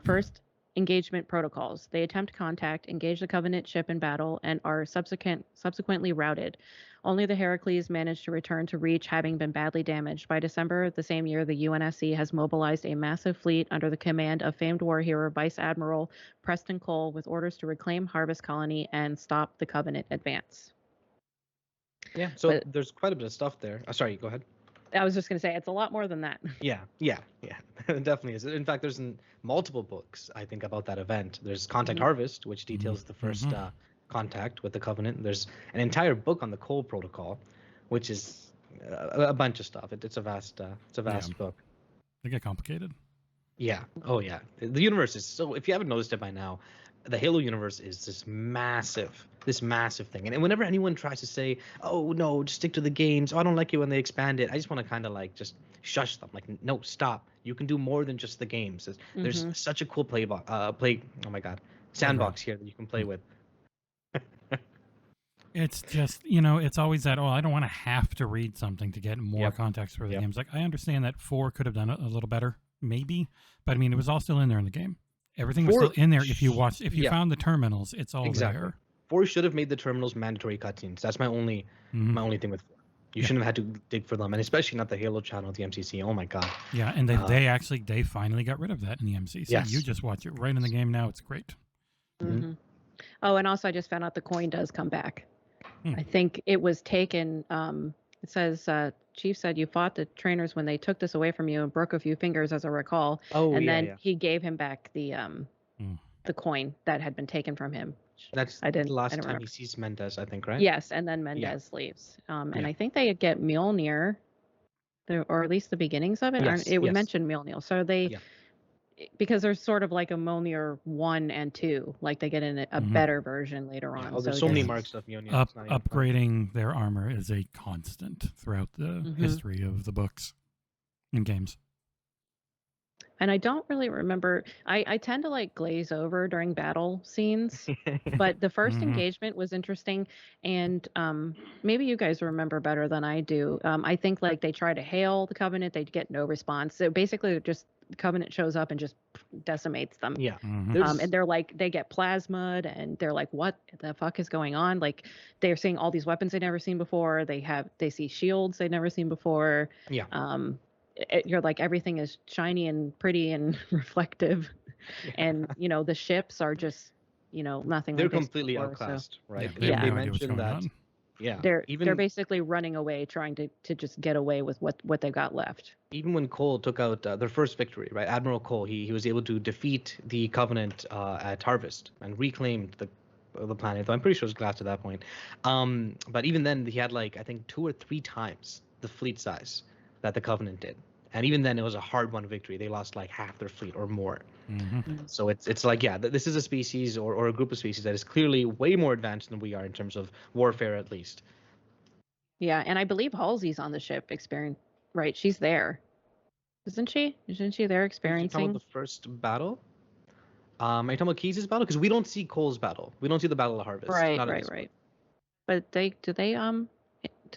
first engagement protocols. They attempt contact, engage the Covenant ship in battle, and are subsequently routed. Only the Heracles managed to return to Reach, having been badly damaged. By December the same year, the UNSC has mobilized a massive fleet under the command of famed war hero Vice Admiral Preston Cole, with orders to reclaim Harvest Colony and stop the Covenant advance. Yeah, so there's quite a bit of stuff there. Sorry, go ahead. I was just going to say, it's a lot more than that. Yeah, it definitely is. In fact, there's multiple books, I think, about that event. There's Contact Harvest, which details the first contact with the Covenant. There's an entire book on the Cole Protocol, which is a bunch of stuff. It's a vast book. They get complicated. Yeah. Oh, yeah. The universe is so. If you haven't noticed it by now, the Halo universe is this massive thing. And whenever anyone tries to say, "Oh no, just stick to the games," "Oh, I don't like it when they expand it," I just want to kind of like just shush them. Like, no, stop. You can do more than just the games. There's such a cool sandbox here that you can play with. It's just, it's always that, I don't want to have to read something to get more context for the games. Like, I understand that 4 could have done it a little better, maybe, but I mean, it was all still in there in the game. Everything was still in there. If you found the terminals, it's all there. 4 should have made the terminals mandatory cutscenes. That's my only thing with 4. You shouldn't have had to dig for them, and especially not the Halo channel, the MCC. Oh my god. Yeah, and they finally got rid of that in the MCC. Yes. You just watch it right in the game now. It's great. Oh, and also I just found out the coin does come back. I think it was taken. It says Chief said you fought the trainers when they took this away from you and broke a few fingers, as I recall. Oh, And yeah, then yeah. he gave him back the coin that had been taken from him. That's I the didn't last time remember. he sees Mendez, I think, right? Yes, and then Mendez leaves. And I think they get Mjolnir, or at least the beginnings of it. Yes, It would yes. mention Mjolnir. So they, Yeah. because there's sort of like a Mjolnir 1 and 2, like they get in a better version later on. Oh, there's so so many this- marks of Mjolnir. it's not even funny. Upgrading their armor is a constant throughout the history of the books and games. And I don't really remember. I tend to like glaze over during battle scenes, but the first engagement was interesting, and maybe you guys remember better than I do. I think like they try to hail the Covenant, they get no response. So basically, just the Covenant shows up and just decimates them. Yeah. And they're like, they get plasmid, and they're like, what the fuck is going on? Like, they're seeing all these weapons they've never seen before. They see shields they've never seen before. Yeah. You're like, everything is shiny and pretty and reflective, and the ships are just nothing. They're like they completely before, so outclassed, right? They have They no idea what's mentioned going that. on. Yeah. they're basically running away, trying to just get away with what they've got left. Even when Cole took out their first victory, right? Admiral Cole, he was able to defeat the Covenant at Harvest and reclaimed the planet. Though I'm pretty sure it was glass at that point. But even then, he had like I think 2 or 3 times the fleet size that the Covenant did. And even then, it was a hard-won victory. They lost like half their fleet or more. So it's like, yeah, this is a species or a group of species that is clearly way more advanced than we are in terms of warfare, at least. Yeah, and I believe Halsey's on the ship experience. Right, she's there, isn't she? Isn't she there Are you talking experiencing? about the first battle? Are you talking about Keyes' battle? Because we don't see Cole's battle. We don't see the Battle of Harvest. Right, not in right, this right. But do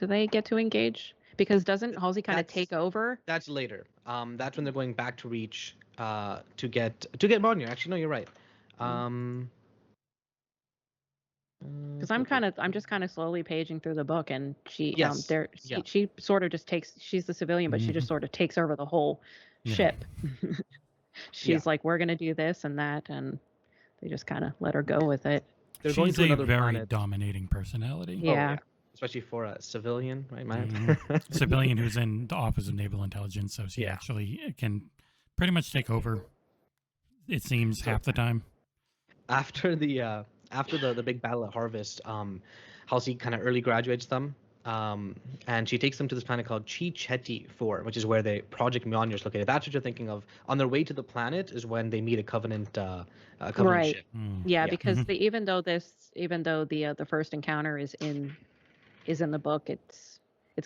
they get to engage? Because doesn't Halsey kind of That's- take over? That's later. That's when they're going back to Reach to get Mjolnir. Actually, no, you're right. Because I'm just kind of slowly paging through the book, and she Yes, yeah. she sort of just takes. She's the civilian, but she just sort of takes over the whole ship. She's like, we're gonna do this and that, and they just kind of let her go with it. They're going She's to a another very planet. dominating personality. Yeah. Especially for a civilian, right, Matt? Civilian who's in the Office of Naval Intelligence, so she actually can pretty much take over. It seems half the time. After the big battle at Harvest, Halsey kind of early graduates them, and she takes them to this planet called Chi-Cheti 4, which is where the Project Mjolnir is located. That's what you're thinking of. On their way to the planet is when they meet a Covenant Right. ship. Yeah, Yeah. because even though the first encounter is in the book, it's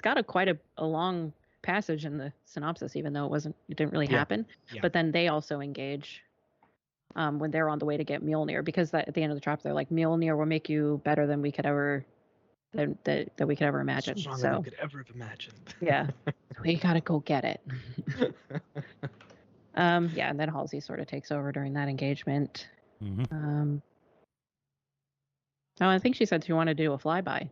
got quite a long passage in the synopsis, even though it didn't really happen. Yeah. But then they also engage when they're on the way to get Mjolnir, because at the end of the chapter they're like, Mjolnir will make you better than we could ever imagine. Stronger So than we could ever have imagined. yeah, we gotta go get it. Yeah, and then Halsey sort of takes over during that engagement. I think she said she wanted to do a flyby.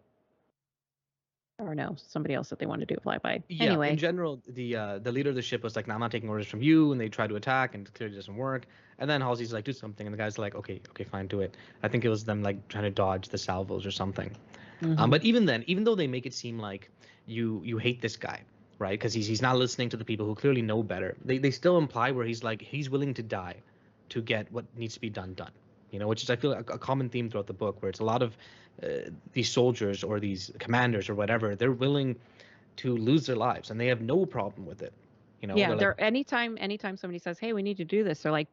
Or no, somebody else said they wanted to do a flyby. Yeah, Anyway, in general, the leader of the ship was like, "No, I'm not taking orders from you," and they try to attack, and it clearly doesn't work. And then Halsey's like, "Do something," and the guy's like, "Okay, fine, do it." I think it was them like trying to dodge the salvos or something. But even then, even though they make it seem like you hate this guy, right? Because he's not listening to the people who clearly know better. They still imply where he's like he's willing to die to get what needs to be done. Which is I feel a common theme throughout the book, where it's a lot of these soldiers or these commanders or whatever, they're willing to lose their lives and they have no problem with it. yeah, they're like, anytime somebody says, "Hey, we need to do this," they're like,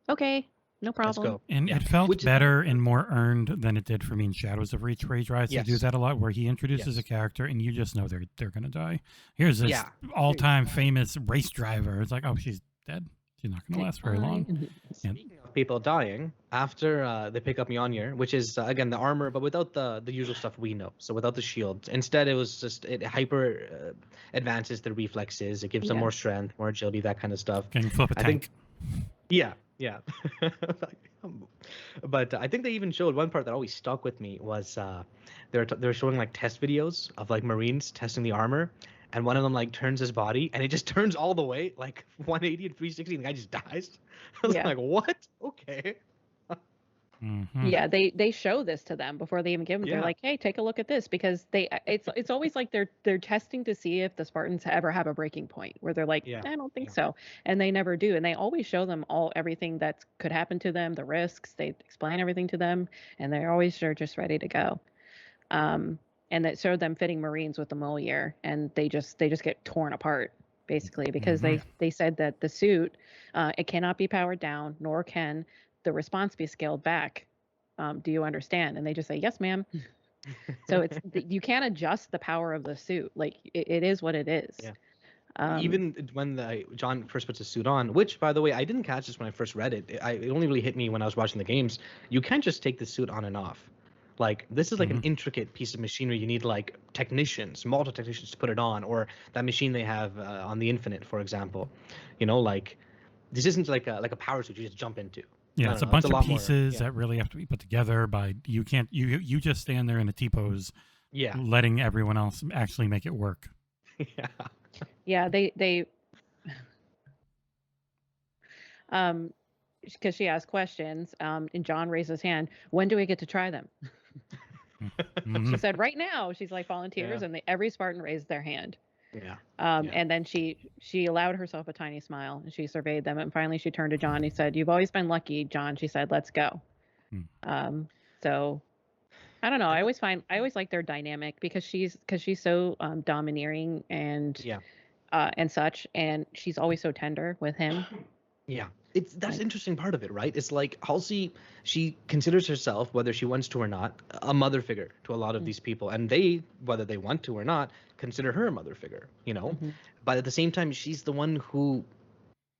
"Okay, no problem." let's go. And it felt better and more earned than it did for me in Shadows of Reach, where he tries to do that a lot, where he introduces a character and you just know they're going to die. Here's this all-time famous race driver. It's like, oh, she's dead. She's not going to last very long. Speaking of people dying, after they pick up Mjolnir, which is again the armor, but without the usual stuff we know. So without the shield. Instead, it was just it hyper advances the reflexes. It gives them more strength, more agility, that kind of stuff. Can flip a tank. Yeah. But I think they even showed one part that always stuck with me was they're showing like test videos of like Marines testing the armor. And one of them like turns his body, and it just turns all the way, like 180 and 360, and the guy just dies. I was like, what? Okay. Yeah, they show this to them before they even give them. They're Yeah. like, "Hey, take a look at this," because it's always like they're testing to see if the Spartans ever have a breaking point where they're like, Yeah. "I don't think Yeah. so," and they never do. And they always show them everything that could happen to them, the risks. They explain everything to them, and they're just ready to go. And that showed them fitting Marines with the Moliere, and they just get torn apart basically because they said that the suit it cannot be powered down, nor can the response be scaled back. Do you understand? And they just say, yes, ma'am. So you can't adjust the power of the suit. Like it is what it is. Yeah. Even when John first puts his suit on, which by the way, I didn't catch this when I first read it. It only really hit me when I was watching the games. You can't just take the suit on and off. Like this is like an intricate piece of machinery. You need like technicians, multiple technicians to put it on, or that machine they have on the Infinite, for example. You know, like this isn't like a power suit you just jump into. Yeah, it's a bunch of pieces that really have to be put together by you can't you just stand there in a T-pose, letting everyone else actually make it work. Yeah. Yeah, they because she asked questions, and John raised his hand. When do we get to try them? She said, right now. She's like volunteers, and every Spartan raised their hand. Yeah. And then she allowed herself a tiny smile, and she surveyed them, and finally she turned to John. He said, "You've always been lucky, John." She said, "Let's go." So I don't know. I always like their dynamic because she's so domineering and such, and she's always so tender with him. Yeah. That's the interesting part of it, right? It's like Halsey, she considers herself, whether she wants to or not, a mother figure to a lot of these people, and they, whether they want to or not, consider her a mother figure, you know. But at the same time, she's the one who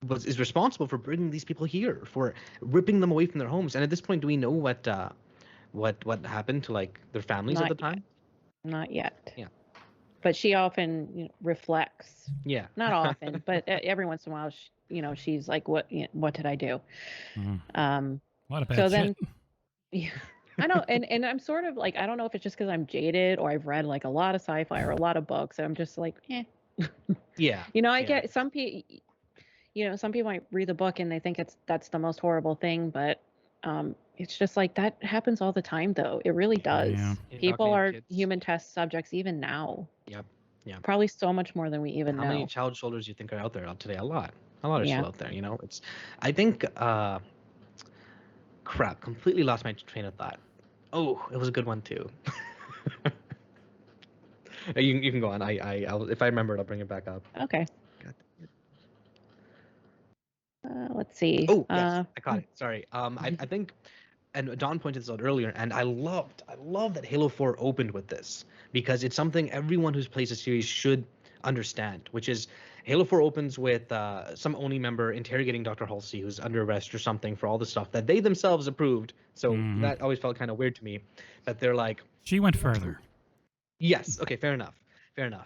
is responsible for bringing these people here, for ripping them away from their homes. And at this point, do we know what happened to like their families at the time? Not yet. Yeah. But she often reflects. Yeah. Not often, but every once in a while, she's like, "What did I do?" A lot of bad so shit. then, yeah, I know, and I'm sort of like, I don't know if it's just because I'm jaded or I've read like a lot of sci-fi or a lot of books, and I'm just like, eh. Yeah. I get some people. Some people might read the book and they think that's the most horrible thing, but it's just like that happens all the time, though. It really does. Yeah. People are human test subjects even now. Yep. Yeah. Probably so much more than we even know. How many child soldiers do you think are out there today? A lot are still out there. It's, I think, crap, completely lost my train of thought. Oh, it was a good one too. You can go on. I'll, if I remember it, I'll bring it back up. Okay. Let's see. Oh, yes, I caught it. Sorry. I think, and Don pointed this out earlier, and I love that Halo 4 opened with this because it's something everyone who's plays the series should understand, which is Halo 4 opens with some ONI member interrogating Dr. Halsey, who's under arrest or something, for all the stuff that they themselves approved. So that always felt kind of weird to me, that they're like, she went further. Yes. Okay. Fair enough.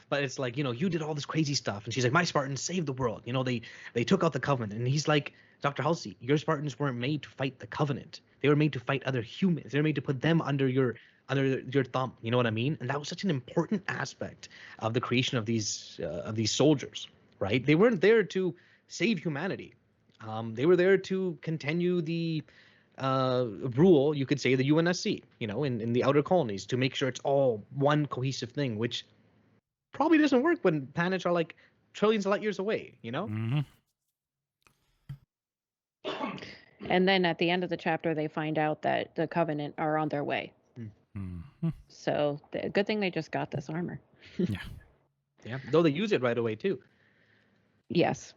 But it's like, you did all this crazy stuff. And she's like, my Spartans saved the world. They took out the Covenant. And he's like, Dr. Halsey, your Spartans weren't made to fight the Covenant. They were made to fight other humans. They were made to put them under your thumb. You know what I mean? And that was such an important aspect of the creation of these soldiers, right? They weren't there to save humanity. They were there to continue the rule, you could say, the UNSC, in the outer colonies, to make sure it's all one cohesive thing, which probably doesn't work when planets are like trillions of light years away, And then at the end of the chapter, they find out that the Covenant are on their way. So good thing they just got this armor. Yeah. Though they use it right away too. Yes.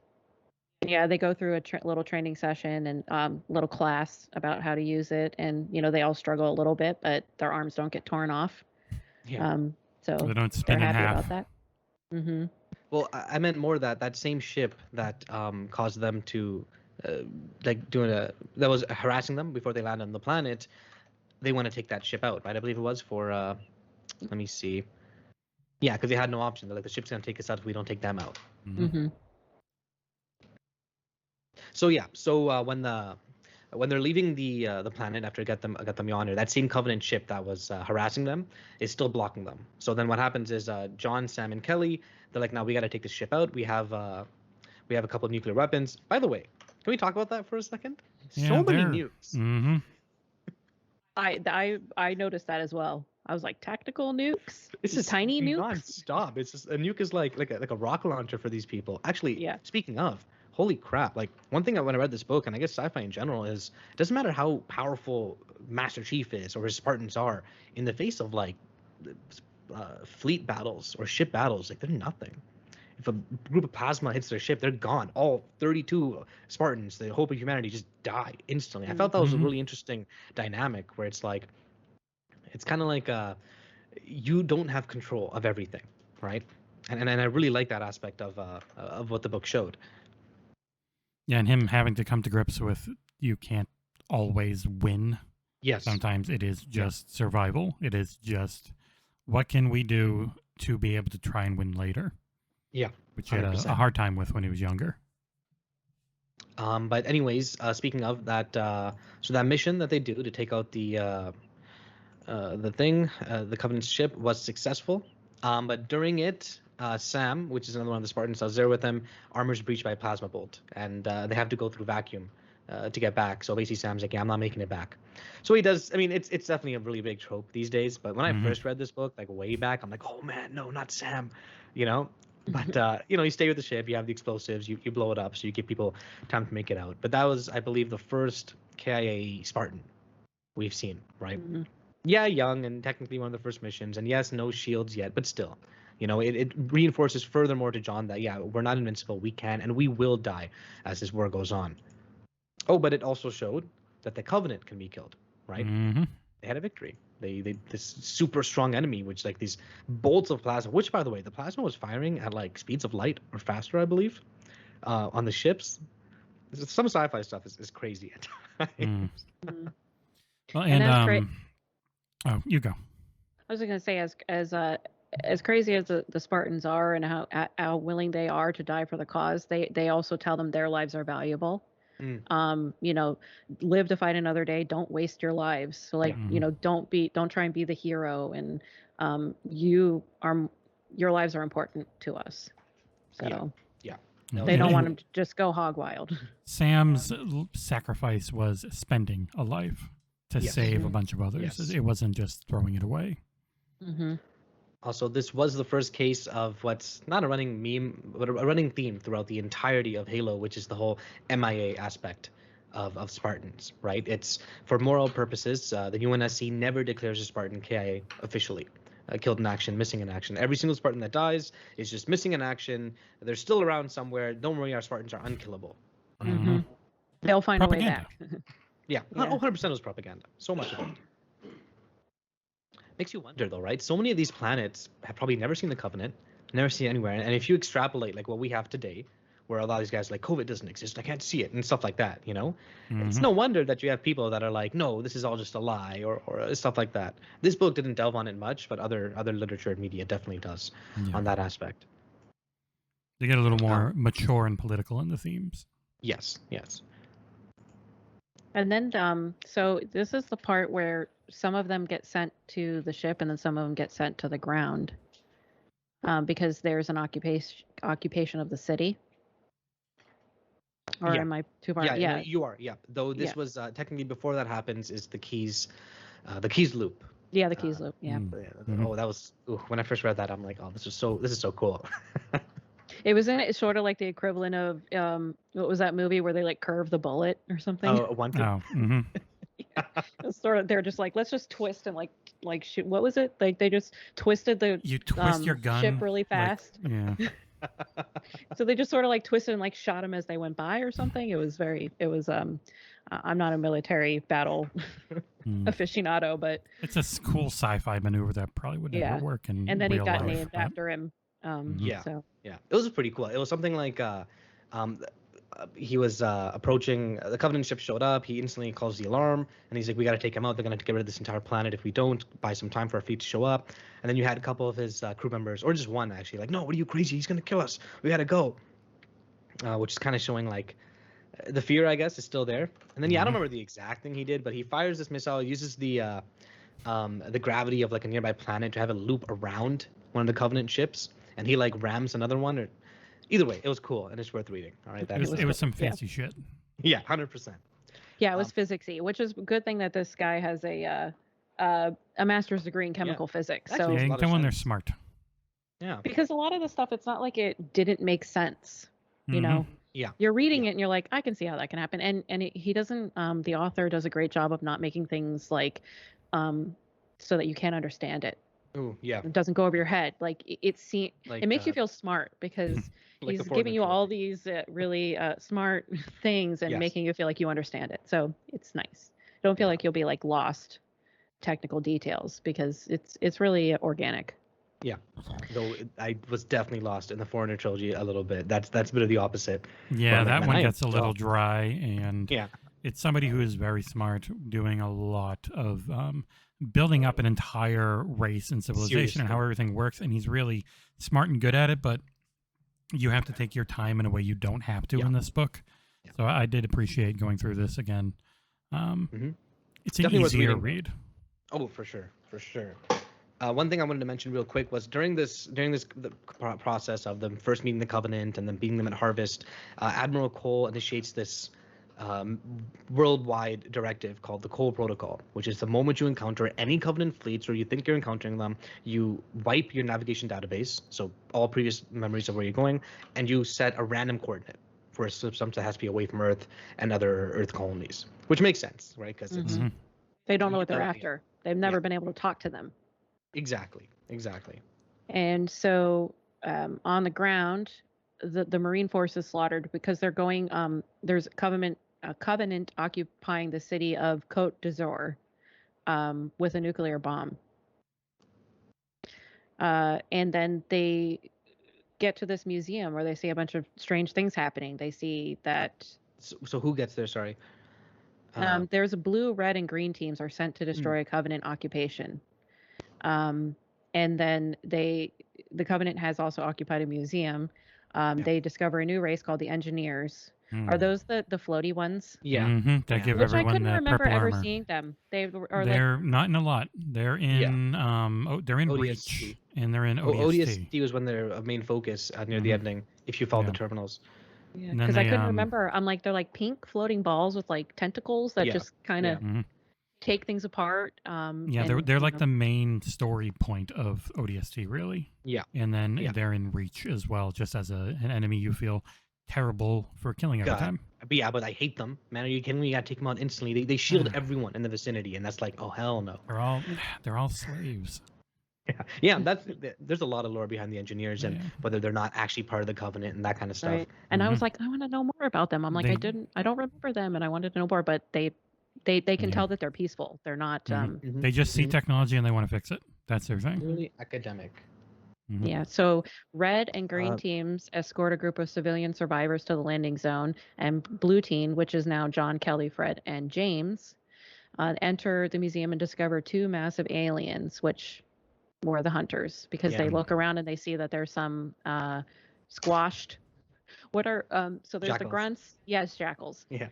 Yeah, they go through a little training session and little class about how to use it, and they all struggle a little bit, but their arms don't get torn off. Yeah. So they don't spin they're in happy half. about that. Well, I meant more that same ship that caused them to that was harassing them before they landed on the planet. They want to take that ship out, right? I believe it was for let me see. Yeah, because they had no option. They're like, the ship's gonna take us out if we don't take them out. So yeah, when they're leaving the planet after got them yonder, that same Covenant ship that was harassing them is still blocking them. So then what happens is John, Sam, and Kelly, they're like, now we got to take this ship out. We have a couple of nuclear weapons. By the way, can we talk about that for a second? Yeah, so many nukes. I noticed that as well. I was like, tactical nukes? It's These just tiny nukes? non-stop. It's just a nuke is like a rocket launcher for these people. Actually, Yeah. speaking of, holy crap! Like one thing when I read this book, and I guess sci-fi in general, is it doesn't matter how powerful Master Chief is or his Spartans are in the face of like fleet battles or ship battles. Like they're nothing. If a group of plasma hits their ship, they're gone. All 32 Spartans, the hope of humanity, just die instantly. I felt that was a really interesting dynamic where it's like, it's kind of like you don't have control of everything, right? And I really like that aspect of what the book showed. Yeah, and him having to come to grips with you can't always win. Yes. Sometimes it is just survival. It is just what can we do to be able to try and win later. Yeah. Which he had a hard time with when he was younger. But anyways, speaking of that, so that mission that they do to take out the Covenant's ship was successful. But during it, Sam, which is another one of the Spartans, was there with them. Armor's breached by a plasma bolt, and they have to go through vacuum to get back. So basically, Sam's like, "Yeah, I'm not making it back." So he does. I mean, it's definitely a really big trope these days. But when I first read this book, like way back, I'm like, "Oh man, no, not Sam," you know. But you stay with the ship. You have the explosives. You blow it up, so you give people time to make it out. But that was, I believe, the first KIA Spartan we've seen, right? Mm-hmm. Yeah, young and technically one of the first missions, and yes, no shields yet, but still, it reinforces furthermore to John that we're not invincible. We can and we will die as this war goes on. Oh, but it also showed that the Covenant can be killed, right? They had a victory. They this super strong enemy, which like these bolts of plasma, which by the way, the plasma was firing at like speeds of light or faster, I believe, on the ships. Some sci-fi stuff is crazy at times. Well, and oh, you go. I was going to say, as crazy as the Spartans are and how willing they are to die for the cause, they also tell them their lives are valuable. Live to fight another day. Don't waste your lives. So like, don't try and be the hero. And your lives are important to us. So yeah. They don't want them to just go hog wild. Sam's sacrifice was spending a life to save a bunch of others. Yes. It wasn't just throwing it away. Also, this was the first case of what's not a running meme, but a running theme throughout the entirety of Halo, which is the whole MIA aspect of Spartans, right? It's for moral purposes. The UNSC never declares a Spartan KIA officially. Killed in action, missing in action. Every single Spartan that dies is just missing in action. They're still around somewhere. Don't worry, our Spartans are unkillable. They'll find propaganda. a way back. Yeah, 100% was propaganda. So much of it. Makes you wonder, though, right? So many of these planets have probably never seen the Covenant, never seen it anywhere. And if you extrapolate, like what we have today, where a lot of these guys are like, COVID doesn't exist, I can't see it, and stuff like that, It's no wonder that you have people that are like, no, this is all just a lie, or stuff like that. This book didn't delve on it much, but other literature and media definitely does on that aspect. They get a little more mature and political in the themes. Yes. And then, so this is the part where some of them get sent to the ship and then some of them get sent to the ground because there's an occupation of the city. Or am I too far? Yeah, no, you are. Yeah, though this was technically before that happens is the Keys loop. Yeah, the Keys loop. Yeah. Oh, that was when I first read that, I'm like, oh, this is so cool. It was sort of like the equivalent of what was that movie where they like curve the bullet or something? Oh, Wanted. Oh, It's sort of, they're just like, let's just twist and like shoot. What was it? Like they just twisted the you twist your gun ship really fast. Like, So they just sort of like twisted and like shot him as they went by or something. It was I'm not a military battle aficionado, but it's a cool sci-fi maneuver that probably would never work in and then real he got life, named after him. So. Yeah, it was pretty cool. It was something like he was approaching, the Covenant ship showed up, he instantly calls the alarm, and he's like, we got to take him out, they're going to get rid of this entire planet if we don't, buy some time for our fleet to show up. And then you had a couple of his crew members, or just one actually, like, no, what are you, crazy, he's going to kill us, we got to go. Which is kind of showing like the fear, I guess, is still there. And then I don't remember the exact thing he did, but he fires this missile, uses the gravity of like a nearby planet to have a loop around one of the Covenant ships, and he like rams another one, or either way, it was cool and it's worth reading. All right, it was some fancy shit. Yeah, 100%. Yeah, it was physicsy, which is a good thing that this guy has a master's degree in chemical physics. Actually, So makes a Yeah, lot of when they're sense. smart. Yeah. because a lot of the stuff, it's not like it didn't make sense. You know, Yeah. you're reading it and you're like, I can see how that can happen. And he doesn't. The author does a great job of not making things like, so that you can't understand it. Oh, yeah. It doesn't go over your head. Like Like, it makes you feel smart because like the he's giving you all trilogy. these really smart things and Yes. making you feel like you understand it. So it's nice. Don't feel Yeah. like you'll be like lost technical details because it's really organic. Yeah. Though I was definitely lost in the Foreigner trilogy a little bit. That's a bit of the opposite. Yeah, But, like, that man, one I am gets a little dumb. dry, and Yeah. it's somebody who is very smart, doing a lot of building up an entire race and civilization and how Seriously. everything works, and he's really smart and good at it. But you have to take your time in a way you don't have to Yeah. in this book. Yeah. So I did appreciate going through this again. It's an Definitely worth easier reading. read. Oh, for sure. For sure. One thing I wanted to mention real quick was during this process of them first meeting the Covenant and then beating them at Harvest, Admiral Cole initiates this worldwide directive called the Cole Protocol, which is the moment you encounter any Covenant fleets or you think you're encountering them, you wipe your navigation database, so all previous memories of where you're going, and you set a random coordinate for a system that has to be away from Earth and other Earth colonies, which makes sense, right? Because it's Mhm. They don't know you what they're gotta- after. They've never been able to talk to them. exactly. And so on the ground, the Marine force is slaughtered because they're going. There's a covenant occupying the city of Côte d'Azur with a nuclear bomb. And then they get to this museum where they see a bunch of strange things happening. They see that So who gets there? Sorry. there's a blue, red, and green teams are sent to destroy a Covenant occupation. And then the Covenant has also occupied a museum. They discover a new race called the Engineers. Are those the floaty ones? Yeah. They give Which I everyone couldn't the remember purple ever armor. seeing them. They're not in a lot. They're in they're in ODST. Reach, and they're in ODST. ODST was when their main focus near the ending. If you follow the terminals. Yeah, And then because I they, couldn't remember. I'm like, they're like pink floating balls with like tentacles that Yeah. just kind of take things apart. Yeah, and, they're you like know. the main story point of ODST, really. Yeah. And then they're in Reach as well, just as an enemy you feel terrible for killing every time. But I hate them. Man, are you kidding me? You gotta take them out instantly. They shield everyone in the vicinity, and that's like, oh hell no. They're all slaves. Yeah, there's a lot of lore behind the Engineers and whether they're not actually part of the Covenant and that kind of stuff. Right. And I was like, I want to know more about them. I'm like, I don't remember them, and I wanted to know more. But they can tell that they're peaceful. They're not. They just see technology and they want to fix it. That's their thing. Really academic. Yeah. So red and green teams escort a group of civilian survivors to the landing zone, and blue team, which is now John, Kelly, Fred, and James, enter the museum and discover two massive aliens, which were the hunters, because they look around and they see that there's some squashed. What are so there's Jackals. the grunts? Yes, jackals. Yeah.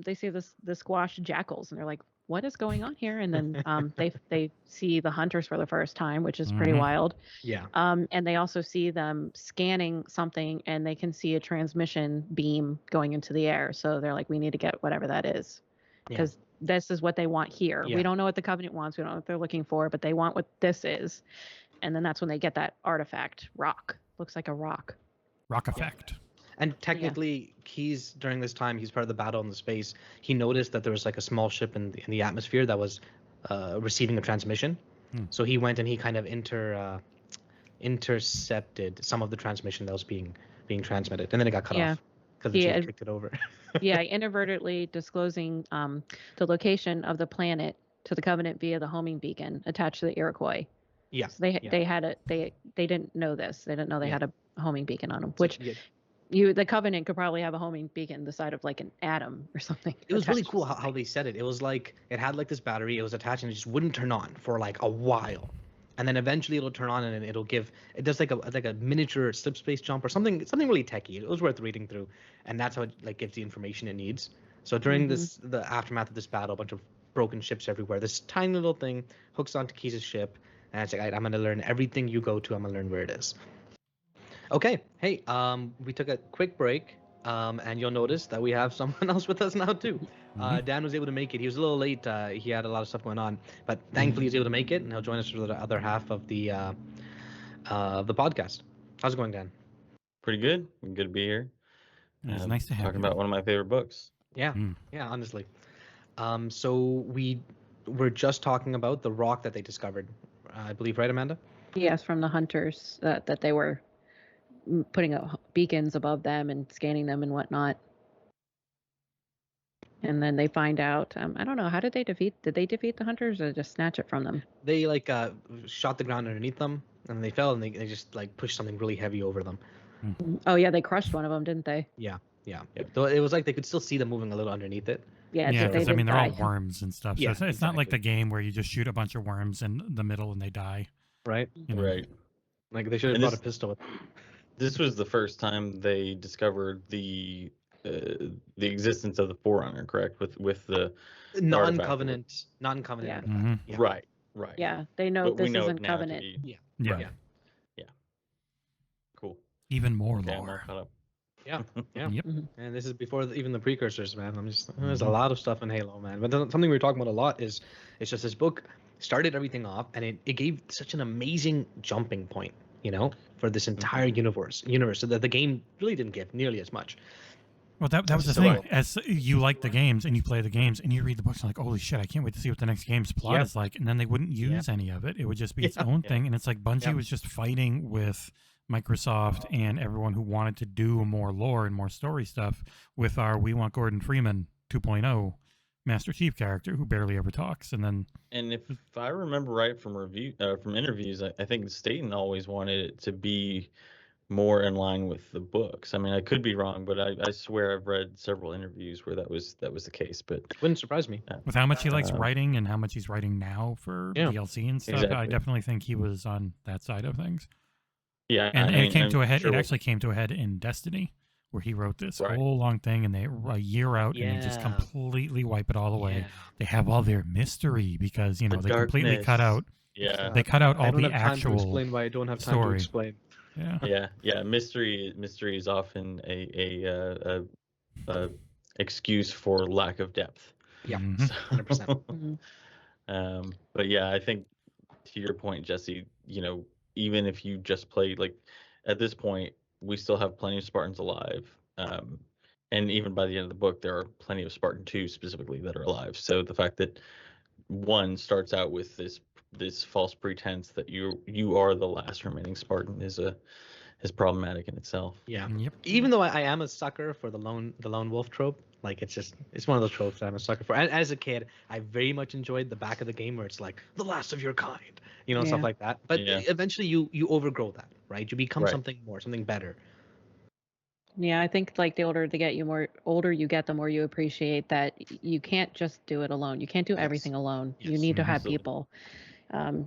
They see the squashed jackals, and they're like, "What is going on here?" And then they see the hunters for the first time, which is pretty wild. Yeah. And they also see them scanning something, and they can see a transmission beam going into the air. So they're like, "We need to get whatever that is, because this is what they want here. Yeah. We don't know what the Covenant wants. We don't know what they're looking for, but they want what this is." And then that's when they get that artifact rock. Looks like a rock. Rock effect. And technically, during this time, he's part of the battle in the space. He noticed that there was like a small ship in the atmosphere that was receiving a transmission. So he went and he kind of intercepted some of the transmission that was being transmitted, and then it got cut off because the ship kicked it over. Inadvertently disclosing the location of the planet to the Covenant via the homing beacon attached to the Iroquois. Yeah. So they didn't know this. They didn't know they had a homing beacon on them, which the Covenant could probably have a homing beacon the side of like an atom or something. It was really cool how they said it. It was like it had like this battery. It was attached and it just wouldn't turn on for like a while, and then eventually it'll turn on and it does like a miniature slip space jump or something really techy. It was worth reading through, and that's how it like gives the information it needs. So during the aftermath of this battle, a bunch of broken ships everywhere. This tiny little thing hooks onto Keyes' ship, and it's like, I'm gonna learn everything you go to. I'm gonna learn where it is. Okay, hey, we took a quick break, and you'll notice that we have someone else with us now too. Dan was able to make it. He was a little late. He had a lot of stuff going on, but thankfully he was able to make it, and he'll join us for the other half of the podcast. How's it going, Dan? Pretty good. Good to be here. It's nice to have talking you. about one of my favorite books. Yeah, yeah, honestly. So we were just talking about the rock that they discovered, I believe, right, Amanda? Yes, from the hunters that they were putting out beacons above them and scanning them and whatnot. And then they find out, I don't know, did they defeat the hunters or just snatch it from them? They shot the ground underneath them, and they fell, and they just pushed something really heavy over them. Oh yeah, they crushed one of them, didn't they? Yeah. Though it was like they could still see them moving a little underneath it. Yeah, because they're they're all worms and stuff. So Yeah, it's not like the game where you just shoot a bunch of worms in the middle and they die. Right. Right. Like they should have brought a pistol with them. This was the first time they discovered the existence of the Forerunner, correct? With the non-covenant. Yeah. artifact. Yeah. Right. Yeah, they know But we this know isn't it now covenant. to be. Yeah. Yeah. Cool. Even more Okay, I'm all lore. caught up. Yeah. Yep. And this is before even the precursors, man. There's a lot of stuff in Halo, man. But something we were talking about a lot is it's just this book started everything off, and it gave such an amazing jumping point, for this entire universe, so that the game really didn't give nearly as much. Well, that was the So thing. right. As you like the games and you play the games and you read the books, and like, holy shit, I can't wait to see what the next game's plot is like. And then they wouldn't use any of it. It would just be its own thing. And it's like Bungie was just fighting with Microsoft and everyone who wanted to do more lore and more story stuff with our We Want Gordon Freeman 2.0 Master Chief character who barely ever talks. And if I remember right from interviews, I think Staten always wanted it to be more in line with the books. I mean, I could be wrong, but I swear I've read several interviews where that was the case. But Wouldn't surprise me. with how much he likes writing and how much he's writing now for DLC and stuff, I Exactly. definitely think he was on that side of things. yeah, And it came to a head. Sure It actually came to a head in Destiny, where he wrote this Right. whole long thing, and they a year out, and they just Yeah. completely wipe it all away. Yeah. They have all their mystery because The they completely cut darkness. out. Yeah, They cut out I all don't the have time to actual. explain why I don't have time to story. explain. Yeah. Mystery is often a excuse for lack of depth. Yeah. Mhm. 100%. But yeah, I think to your point, Jesse, even if you just play, like, at this point, we still have plenty of Spartans alive. And even by the end of the book, there are plenty of Spartan 2 specifically that are alive. So the fact that one starts out with this false pretense that you are the last remaining Spartan is problematic in itself. Yeah. Yep. Even though I am a sucker for the lone wolf trope, like it's one of those tropes that I'm a sucker for. As a kid, I very much enjoyed the back of the game where it's like the last of your kind, stuff Yeah. like that. But Yeah. eventually you overgrow that, right? You become Right. something more, something better. Yeah, I think like the older you get, the more you appreciate that you can't just do it alone. You can't do everything alone. You Yes. need to have Absolutely. people.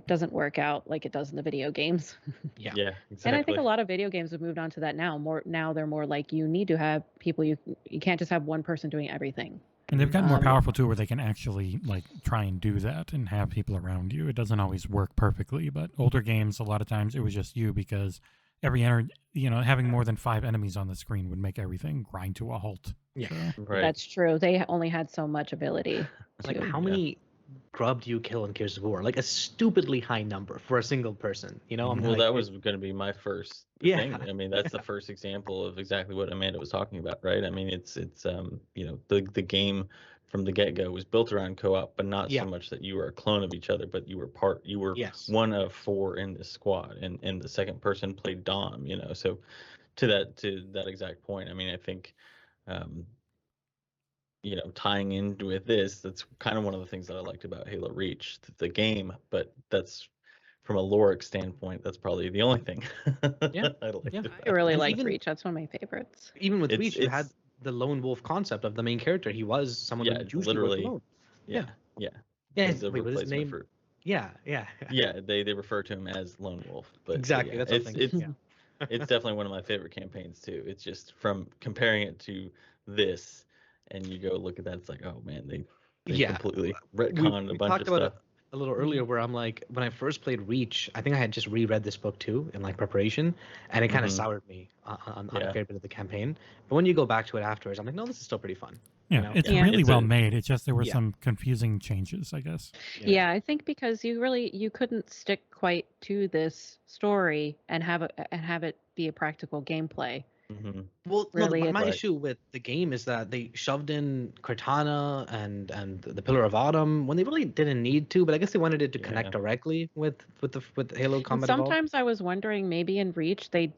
Doesn't work out like it does in the video games. Yeah. Yeah, exactly. And I think a lot of video games have moved on to that now. Now they're more like you need to have people. You can't just have one person doing everything. And they've gotten more Um, powerful too, where they can actually try and do that and have people around you. It doesn't always work perfectly, but older games, a lot of times it was just you because having more than 5 enemies on the screen would make everything grind to a halt. Yeah. So, Right. That's true. They only had so much ability. Like to- how many grub do you kill in Gears of War? Like a stupidly high number for a single person. I'm Well, like, that was going to be my first Yeah. thing. I mean, that's the first example of exactly what Amanda was talking about, right? I mean, it's the game from the get-go was built around co-op, but not Yeah. so much that you were a clone of each other, but you were Yes. one of 4 in this squad, and the second person played Dom. So to that exact point, I mean, I think tying in with this, that's kind of one of the things that I liked about Halo Reach, the game, but that's from a loric standpoint, that's probably the only thing Yeah. I liked Yeah. about I really And like even- Reach. That's one of my favorites. Even with It's- Reach, you had it's- the lone wolf concept of the main character. He was someone who usually literally. worked alone. Yeah. Yeah. He's a Wait, what is his replacement name? for Yeah. yeah, they refer to him as Lone Wolf, but Exactly. yeah, That's what I'm thinking. it's it's definitely one of my favorite campaigns too. It's just from comparing it to this, and you go look at that, it's like, oh man, they Yeah. completely We retconned a bunch talked of about stuff. a little earlier where I'm like, when I first played Reach, I think I had just reread this book too in preparation, and it kind of Mhm. soured me on a Yeah. fair bit of the campaign. But when you go back to it afterwards, I'm like, no, this is still pretty fun. Yeah, you know? it's Yeah. really It's well a- made. It's just there were Yeah. some confusing changes, I guess. Yeah, I think because you couldn't stick quite to this story and have it be a practical gameplay. Mhm. Well, no, Really, my Right. issue with the game is that they shoved in Cortana and the Pillar of Autumn when they really didn't need to, but I guess they wanted it to connect Yeah. directly with Halo And Combat Evolved. sometimes I was wondering maybe in Reach they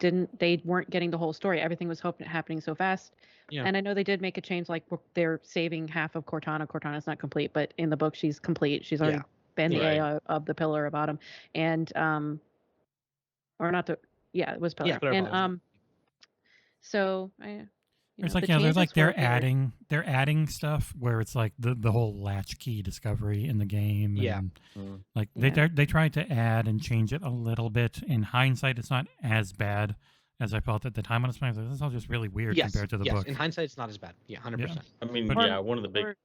weren't getting the whole story. Everything was happening so fast. Yeah. And I know they did make a change, like they're saving half of Cortana. Cortana's not complete, but in the book she's complete. She's already Yeah. been the Right. AI of the Pillar of Autumn, and or not the it was Pillar. Yeah, Pillar of And Autumn, so I, It's the like, yeah, there's like changes were they're adding stuff where it's like the whole latchkey discovery in the game. Yeah. And Mm. like Yeah. they tried to add and change it a little bit. In hindsight, it's not as bad as I felt at the time. I was playing, this is all just really weird Yes, compared to the yes. book. In hindsight, it's not as bad. Yeah, 100%. I mean, But- yeah, one of the big. or-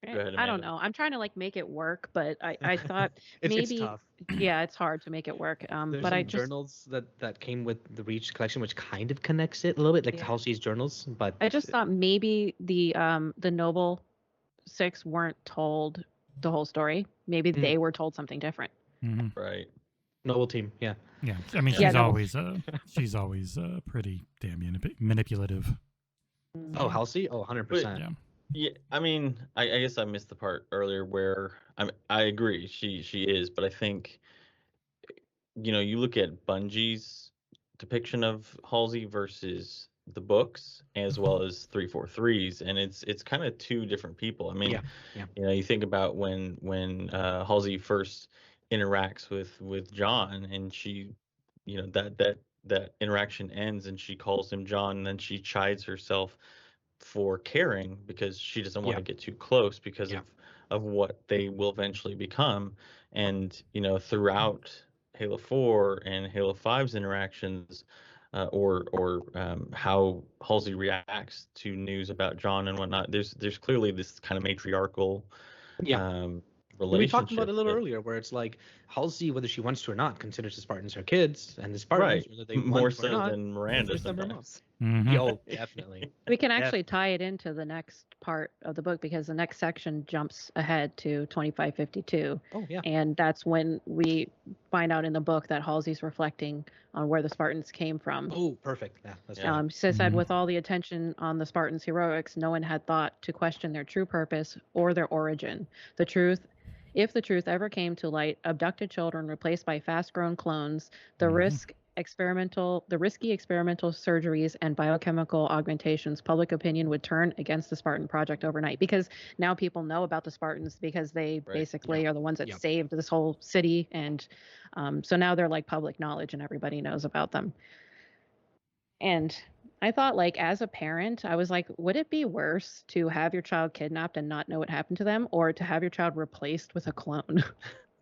Go ahead, I don't Amanda. know. I'm trying to like make it work, but I thought It's maybe tough. yeah, it's hard to make it work. There's But some I just journals that came with the Reach collection, which kind of connects it a little bit, like Yeah. Halsey's journals. But I just thought maybe the Noble Six weren't told the whole story. Maybe Mm. they were told something different. Hmm. Right. Noble Team, yeah. Yeah, I mean, Yeah, she's always pretty damn manipulative. Oh, Halsey? Oh, 100%. Yeah. Yeah, I mean, I guess I missed the part earlier where I agree she is, but I think you look at Bungie's depiction of Halsey versus the books as well as 343's, and it's kind of two different people. I mean, Yeah. you think about when Halsey first interacts with John, and she, that interaction ends, and she calls him John, and then she chides herself for caring because she doesn't want Yeah. to get too close because Yeah. of what they will eventually become. And throughout Halo 4 and Halo 5's interactions, or how Halsey reacts to news about John and whatnot, there's clearly this kind of matriarchal Yeah. relationship. We talked about it a little that- earlier, where it's like Halsey, whether she wants to or not, considers the Spartans her kids, and the Spartans, right, whether they more want to or so not, than Miranda considers them her mom. sometimes. Mhm. Yeah, oh, definitely. We can actually tie it into the next part of the book because the next section jumps ahead to 2552. Oh, yeah. And that's when we find out in the book that Halsey's reflecting on where the Spartans came from. Oh, perfect. Yeah, that's Yeah. right. She said, Mhm. with all the attention on the Spartans' heroics, no one had thought to question their true purpose or their origin. If the truth ever came to light, abducted children replaced by fast-grown clones, the Mhm. risky experimental surgeries and biochemical augmentations, public opinion would turn against the Spartan project overnight, because now people know about the Spartans because they Right. basically are the ones that Yep. saved this whole city, and so now they're like public knowledge and everybody knows about them. And I thought, like, as a parent, I was like, would it be worse to have your child kidnapped and not know what happened to them, or to have your child replaced with a clone?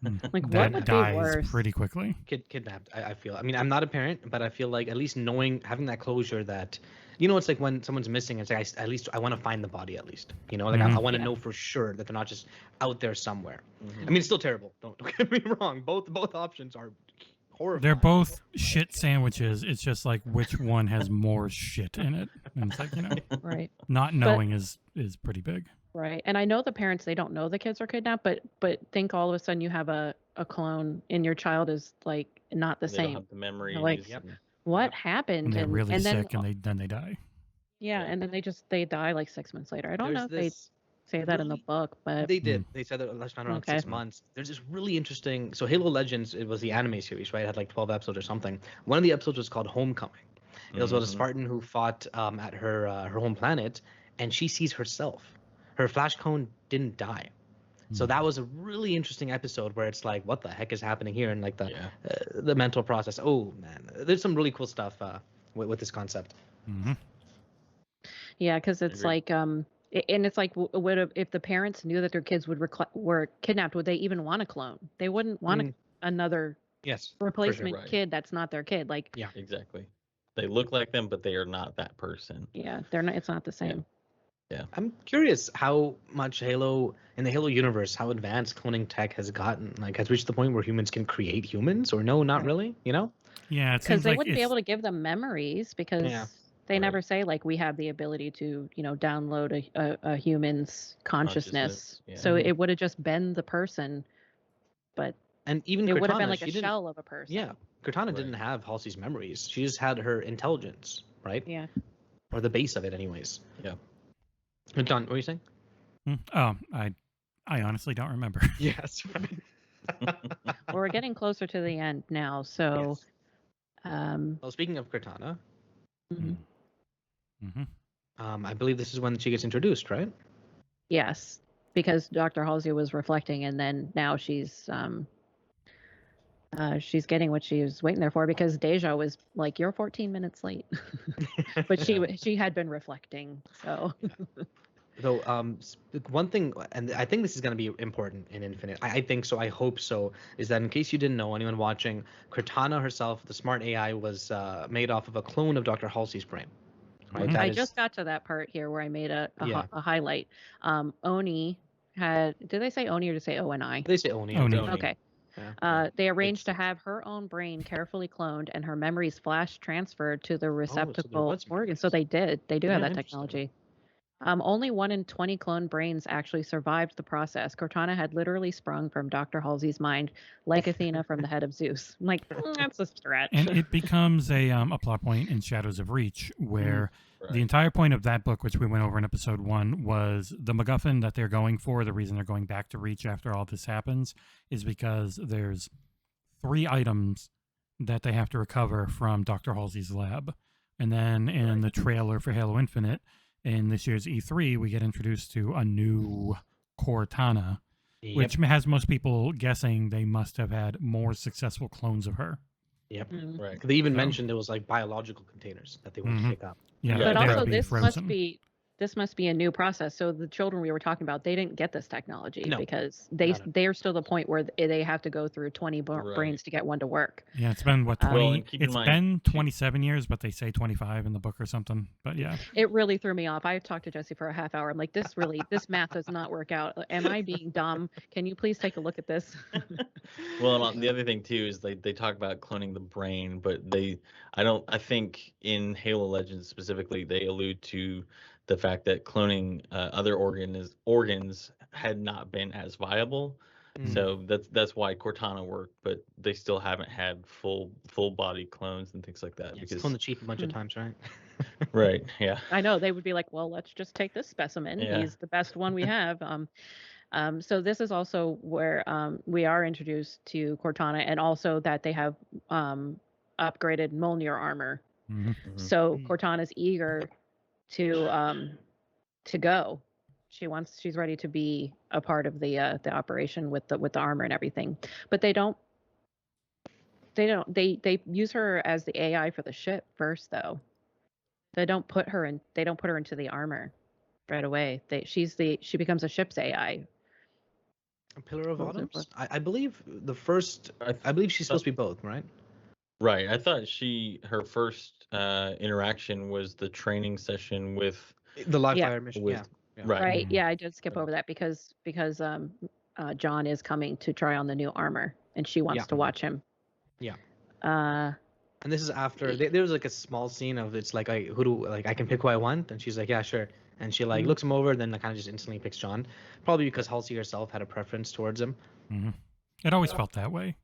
Like, what That would be dies worse? pretty quickly. Kidnapped, I feel. I mean, I'm not a parent, but I feel like at least having that closure that, it's like when someone's missing, it's like, at least I want to find the body at least. Like I want to Yeah. know for sure that they're not just out there somewhere. Mhm. I mean, it's still terrible. Don't get me wrong. Both options are horrifying. They're both shit sandwiches. It's just like which one has more shit in it. And it's like, Right. not knowing is pretty big. Right. And I know the parents, they don't know the kids are kidnapped, but think all of a sudden you have a clone and your child is like not the They don't same. have the memories. Like, Yep. What Yep. happened? And they're really and then, sick and then they die. yeah, Yeah. and then they die like 6 months later. I don't know if they say that in the really- book, but They did. They said that last time around 6 Okay. months. There's this really interesting. So Halo Legends, it was the anime series, right? It had like 12 episodes or something. One of the episodes was called Homecoming. It was about a Mhm. Spartan who fought at her home planet, and she sees herself. Her flash cone didn't die. So that was a really interesting episode where it's like, what the heck is happening here? And like the mental process. Oh man, there's some really cool stuff with this concept. Mhm. yeah, because it's Agreed. like and it's like, if the parents knew that their kids were kidnapped, would they even want a clone? They wouldn't want another Yes. replacement Right. kid that's not their kid. Like, Yeah. Exactly. They look like them, but they are not that person. yeah, they're not. It's not the same. I'm curious how much in the Halo universe, how advanced cloning tech has gotten. Like, has reached the point where humans can create humans, or no, not Right. really. Yeah, it Because seems they like wouldn't be it's- able to give them memories because Yeah. They Right. never say like we have the ability to, download a human's consciousness. Yeah. So it would have just been the person, but And even it would have been Cortana, like a she didn't. shell of a person. Yeah, Cortana Right. didn't have Halsey's memories. She just had her intelligence, right? Yeah. Or the base of it, anyways. Yeah. Don, what were you saying? Oh, I honestly don't remember. Yes. Well, we're getting closer to the end now, so Yes. um Well, speaking of Cortana, mhm. Mm-hmm. I believe this is when she gets introduced, right? Yes, because Dr. Halsey was reflecting, and then now she's getting what she was waiting there for, because Deja was like, "You're 14 minutes late," but she had been reflecting. So Though, one thing, and I think this is going to be important in Infinite. I think so. I hope so. Is that in case you didn't know, anyone watching, Cortana herself, the smart AI, was made off of a clone of Dr. Halsey's brain. Right. Mhm. That I is, just got to that part here where I made a Yeah. highlight. Oni had. Did they say Oni or did they say ONI? They say Oni. Oni. Okay. Yeah. They arranged to have her own brain carefully cloned and her memories flash transferred to the receptacle was organ. So memories. they did. They do have Yeah, that interesting. technology. Only 1 in 20 cloned brains actually survived the process. Cortana had literally sprung from Dr. Halsey's mind, like Athena from the head of Zeus. I'm like, that's a stretch. And it becomes a plot point in Shadows of Reach, where Right. the entire point of that book, which we went over in episode 1, was the MacGuffin that they're going for. The reason they're going back to Reach after all this happens is because there's 3 items that they have to recover from Dr. Halsey's lab. And then in the trailer for Halo Infinite, in this year's E3, we get introduced to a new Cortana, which has most people guessing they must have had more successful clones of her. Yep. Mhm. Right. They even So- mentioned it was like biological containers that they want to Mhm. pick up. Yeah, Yeah, But they have also, to be this frozen. must be a new process. So the children we were talking about, they didn't get this technology No. because No, no. they're still the point where they have to go through 20 Right. brains to get one to work. Yeah, it's been what, Well, 20? and keep in It's mind, been too- 27 years, but they say 25 in the book or something. But yeah, It really threw me off. I talked to Jesse for a half hour. I'm like, this math does not work out. Am I being dumb? Can you please take a look at this? Well, and the other thing too is they talk about cloning the brain, but I think in Halo Legends specifically, they allude to the fact that cloning other organs had not been as viable. Mm. So that's why Cortana worked, but they still haven't had full body clones and things like that. Yeah, because clone the chief a bunch of times, right? right, yeah, I know they would be like, well, let's just take this specimen. Yeah. He's the best one we have. So this is also where we are introduced to Cortana, and also that they have upgraded Mjolnir armor. Mhm. Mhm. So Mm. Cortana's eager to go. She's ready to be a part of the operation with the armor and everything. But they use her as the AI for the ship first, though. They don't put her into the armor right away. She becomes a ship's AI. A Pillar of What was it Autumns? I believe the first. I believe she's supposed to be both, right? Right. I thought her first interaction was the training session with The live Yeah. fire mission. with Yeah. Yeah. right. Right. Mhm. Yeah, I did skip Yeah. over that because John is coming to try on the new armor, and she wants Yeah. to watch him. Yeah. Uh, And this is after there was like a small scene of it's like I can pick who I want, and she's like, yeah, sure. And she like Mhm. looks him over, then kind of just instantly picks John, probably because Halsey herself had a preference towards him. Mhm. It always felt that way.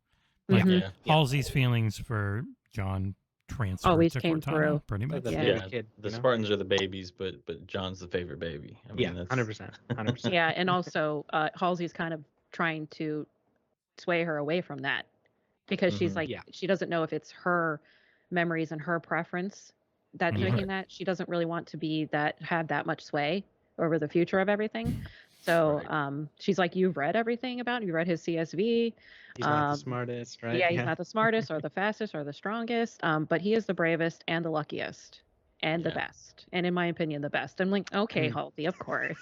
Like Mhm. Yeah. Halsey's feelings for John transferred Always to came Cortana, through. pretty Like much. the Yeah. baby Yeah, kid. the you know? Spartans are the babies, but John's the favorite baby. I mean, Yeah, that's 100%. 100%. Yeah, and also Halsey's kind of trying to sway her away from that because she's Mhm. like Yeah. she doesn't know if it's her memories and her preference that's Mhm. making that. She doesn't really want to have that much sway over the future of everything. So Right. she's like, you've read everything about him. You read his CSV. He's not the Um, smartest, right? Yeah, he's not the smartest or the fastest or the strongest, but he is the bravest and the luckiest and the Yeah. best. And in my opinion, the best. I'm like, okay, Mm. Halsey, of course.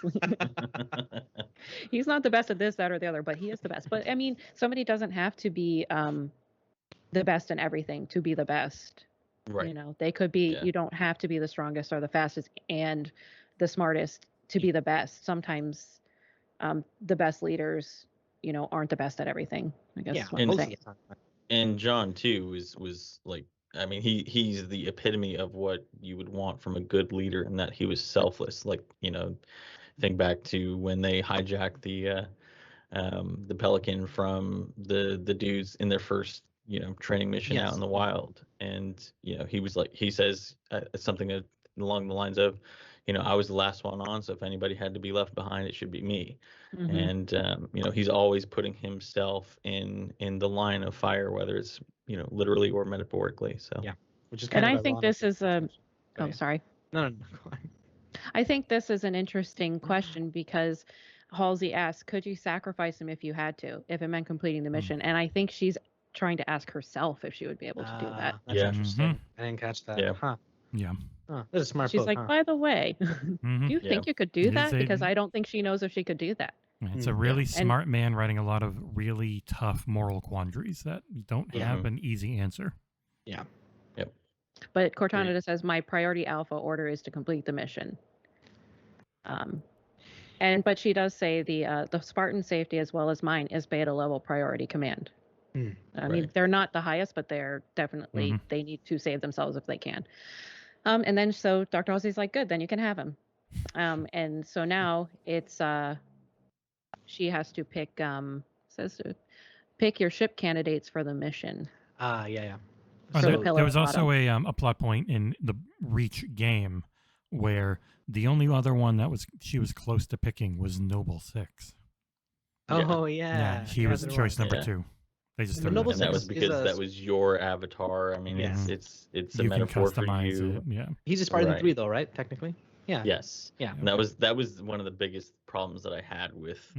He's not the best at this, that, or the other, but he is the best. But I mean, somebody doesn't have to be the best in everything to be the best. Right. You know, they could be, Yeah. you don't have to be the strongest or the fastest and the smartest to be the best. Sometimes the best leaders, aren't the best at everything. I guess Yeah, is what I'm most saying. of the time. And John too was like I mean, he's the epitome of what you would want from a good leader, in that he was selfless. Like, think back to when they hijacked the Pelican from the dudes in their first training mission out Yes. in the wild, and he was like, he says something along the lines of, I was the last one on, so if anybody had to be left behind, it should be me. Mhm. And he's always putting himself in the line of fire, whether it's literally or metaphorically. So Yeah. Which is And kind of I think ironic. this is a. Go Oh, ahead. sorry. No. Go ahead. I think this is an interesting question because Halsey asked, "Could you sacrifice him if you had to, if it meant completing the mission?" And I think she's trying to ask herself if she would be able to do that. That's Yeah. interesting. I didn't catch that. Yeah. Huh. Yeah. Huh. That's a smart She's book. like, huh? "By the way, Mhm. do you Yeah. think you could do It is that?" a- Because I don't think she knows if she could do that. It's a really smart man writing a lot of really tough moral quandaries that don't have an easy answer. Yeah. But Cortana Agreed. just says, "My priority alpha order is to complete the mission." But she does say the Spartan safety as well as mine is beta level priority command. I mean, Right. they're not the highest, but they're definitely they need to save themselves if they can. And then so Dr. Halsey's like, "Good, then you can have him." And so now it's she has to pick says to pick your ship candidates for the mission. Yeah. Oh, So there, the pillar there was of also a plot point in the Reach game where the only other one that she was close to picking was Noble 6. Oh yeah. He was there choice number Yeah. 2. They just And threw Noble that And that in. was Six because is a- that was your avatar. I mean, Yeah. it's a You can metaphor for customize you. it. Yeah. He's a Spartan Right. 3 though, right? Technically. Yeah. Yes. Yeah. And that was one of the biggest problems that I had with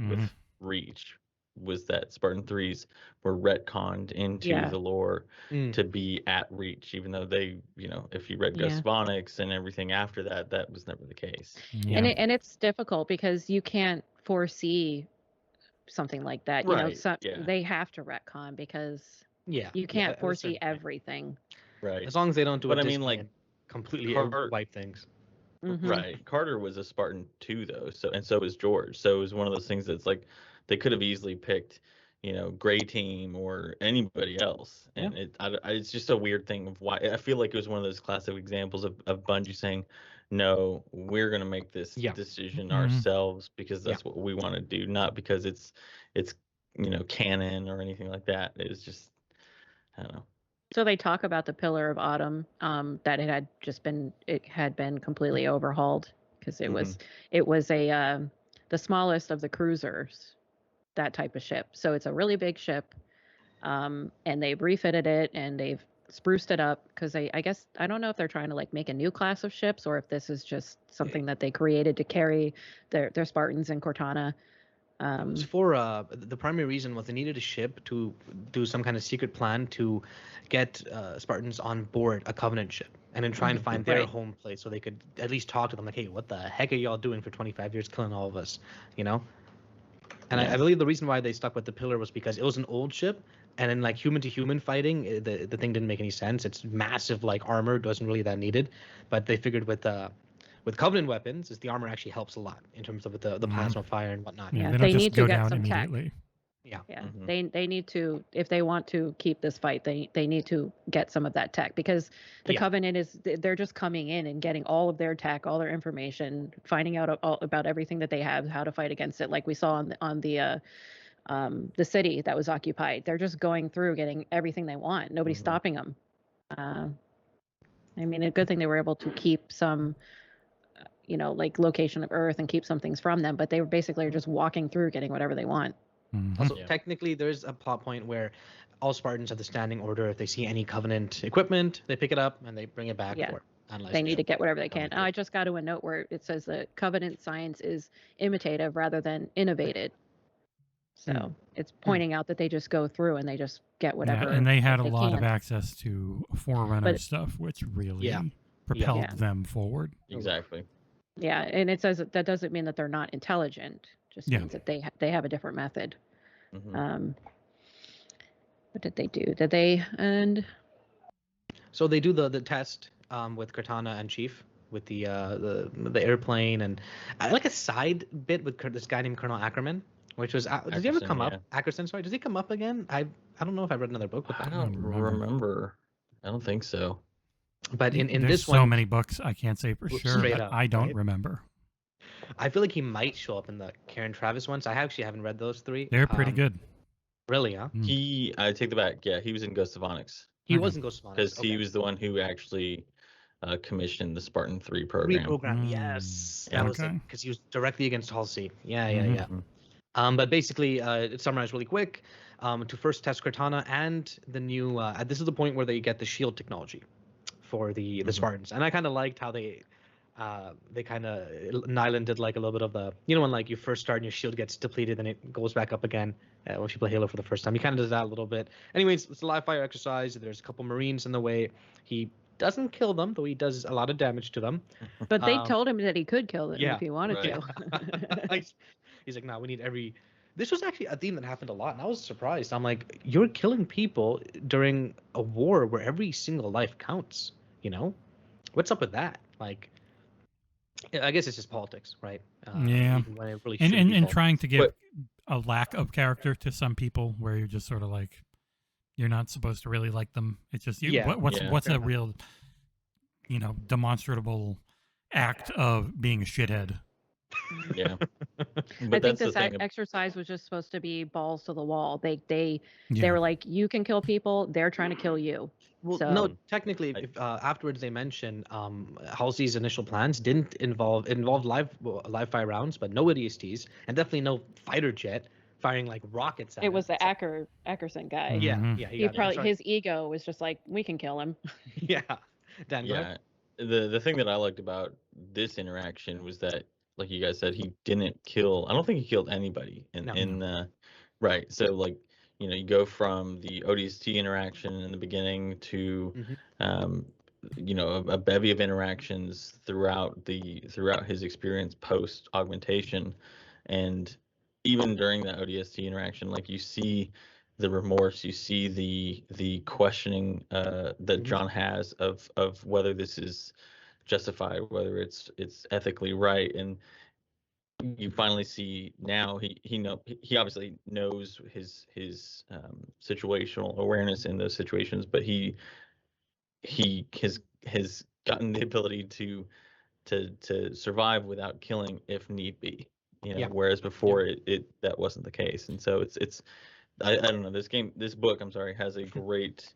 Reach, was that Spartan 3s were retconned into Yeah. the lore Mm. to be at Reach, even though they, if you read Yeah. Gus Vonix and everything after that, that was never the case. Yeah. And it's difficult because you can't foresee something like that. Right, So yeah. they have to retcon because Yeah. you can't at a foresee certain point. everything. Right. As long as they don't do But it. I mean, like, completely Carter- wipe things. Mhm. Right. Carter was a Spartan too, though. So was George. So it was one of those things that's like, they could have easily picked, Gray Team or anybody else. And it's just a weird thing of why. I feel like it was one of those classic examples of Bungie saying, no, we're going to make this decision ourselves because that's what we want to do, not because it's canon or anything like that. It was just, I don't know. So they talk about the Pillar of Autumn, that it had been completely overhauled because it was the smallest of the cruisers, that type of ship. So it's a really big ship, and they've refitted it and they've spruced it up because I guess I don't know if they're trying to like make a new class of ships or if this is just something that they created to carry their Spartans in Cortana. It was for the primary reason was they needed a ship to do some kind of secret plan to get Spartans on board a Covenant ship and then try and find their home place so they could at least talk to them like, hey, what the heck are y'all doing for 25 years killing all of us, And I believe the reason why they stuck with the Pillar was because it was an old ship, and then like human to human fighting, the thing didn't make any sense. It's massive, like armor wasn't really that needed, but they figured with Covenant weapons, the armor actually helps a lot in terms of the plasma fire and whatnot. Yeah, Yeah, they don't they just need to go get down some tech. immediately. Yeah. They need to, if they want to keep this fight, they need to get some of that tech because the Covenant they're just coming in and getting all of their tech, all their information, finding out all about everything that they have, how to fight against it. Like we saw on the city that was occupied, they're just going through getting everything they want. Nobody's stopping them. I mean, a good thing they were able to keep some, like location of Earth and keep some things from them, but they were basically just walking through getting whatever they want. Also, technically, there's a plot point where all Spartans have the standing order. If they see any Covenant equipment, they pick it up and they bring it back for analyzation. They need to get whatever they can. I just got to a note where it says that Covenant science is imitative rather than innovated. So it's pointing out that they just go through and they just get whatever. Yeah, and they had a they lot can. of access to Forerunner stuff, which really propelled them forward. Exactly. Yeah, and it says that doesn't mean that they're not intelligent. Just means that they have a different method. What did they do? So they do the test with Cortana and Chief with the airplane, and I like a side bit with this guy named Colonel Ackerman, which was does he ever come up? Ackerson, sorry, does he come up again? I don't know if I read another book with that. I don't remember. I don't think so. But in There's this so one, many books, I can't say for sure, straight but up, I don't right? remember. I feel like he might show up in the Karen Travis ones. I actually haven't read those 3. They're pretty good. Really, huh? I take the back. Yeah, he was in Ghost of Onyx. He Okay. was in Ghost of Onyx. Because he was the one who actually commissioned the Spartan 3 program. Reprogram, yes. Yeah. That was it. Okay. Because he was directly against Halsey. Yeah. Mhm. But basically, it's summarized really quick. To first test Cortana and the new. This is the point where they get the shield technology for the Spartans, and I kind of liked how they kind of Nyland did like a little bit of the when like you first start and your shield gets depleted and it goes back up again when you play Halo for the first time. He kind of does that a little bit. Anyways, it's a live fire exercise. There's a couple Marines in the way. He doesn't kill them, though he does a lot of damage to them. But they told him that he could kill them yeah, if he wanted right. to. He's like, nah, we need every. This was actually a theme that happened a lot, and I was surprised. I'm like, you're killing people during a war where every single life counts. What's up with that? Like, I guess it's just politics, right? Yeah. Even when it really And shouldn't be and trying to give But- a lack of character to some people, where you're just sort of like, you're not supposed to really like them. It's just you. Yeah. What's Yeah. what's Fair a enough. real, demonstrable act of being a shithead? Yeah. I But think that's the this thing. exercise was just supposed to be balls to the wall. They Yeah. were like, you can kill people. They're trying to kill you. Well, So- no, technically, if afterwards they mention Halsey's initial plans didn't involve live fire rounds, but no ODSTs, and definitely no fighter jet firing like rockets at It was the him. Ackerson guy. Yeah, Mhm. yeah, He got it. I'm probably sorry. his ego was just like, we can kill him. Yeah, Dan, go ahead. Yeah. The thing that I liked about this interaction was that, like you guys said, he didn't kill. I don't think he killed anybody No. right. So like, you go from the ODST interaction in the beginning to Mhm. a bevy of interactions throughout his experience post augmentation, and even during that ODST interaction, like you see the remorse, you see the questioning that Mhm. John has of whether this is justified, whether it's ethically right, and you finally see now he obviously knows his situational awareness in those situations, but he has gotten the ability to survive without killing if need be. Yeah. Whereas before it that wasn't the case, and so it's I don't know, this book, I'm sorry, has a great,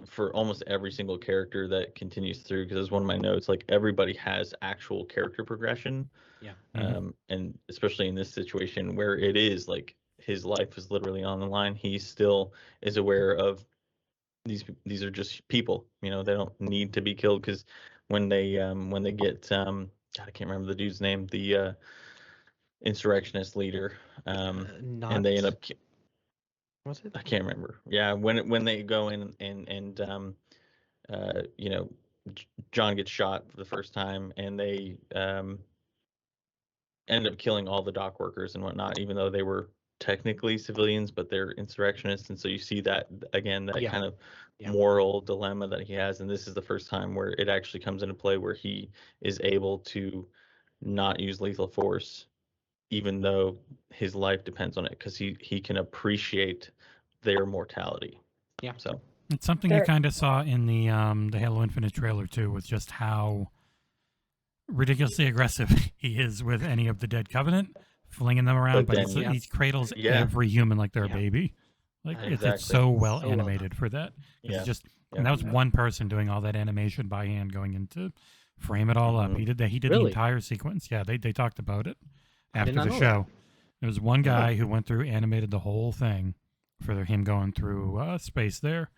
for almost every single character that continues through, because it's one of my notes, like everybody has actual character progression. Yeah. And especially in this situation where it is like his life is literally on the line, he still is aware of these are just people, they don't need to be killed, because when they get God, I can't remember the dude's name, the insurrectionist leader, and they end up Was it? I can't remember. Yeah, when they go in and John gets shot for the first time, and they end up killing all the dock workers and whatnot, even though they were technically civilians, but they're insurrectionists. And so you see that again, that Yeah. kind of Yeah. moral dilemma that he has. And this is the first time where it actually comes into play, where he is able to not use lethal force, even though his life depends on it, because he can appreciate their mortality. Yeah. So It's something you kind of saw in the Halo Infinite trailer too, with just how ridiculously aggressive he is with any of the dead Covenant, flinging them around. But he cradles every human like they're a baby. Like it's so well animated for that. It's just and that was one person doing all that animation by hand, going into frame it all up. He did that. He did the entire sequence. Yeah, they talked about it after the show. There was one guy who went through, animated the whole thing for him going through space there,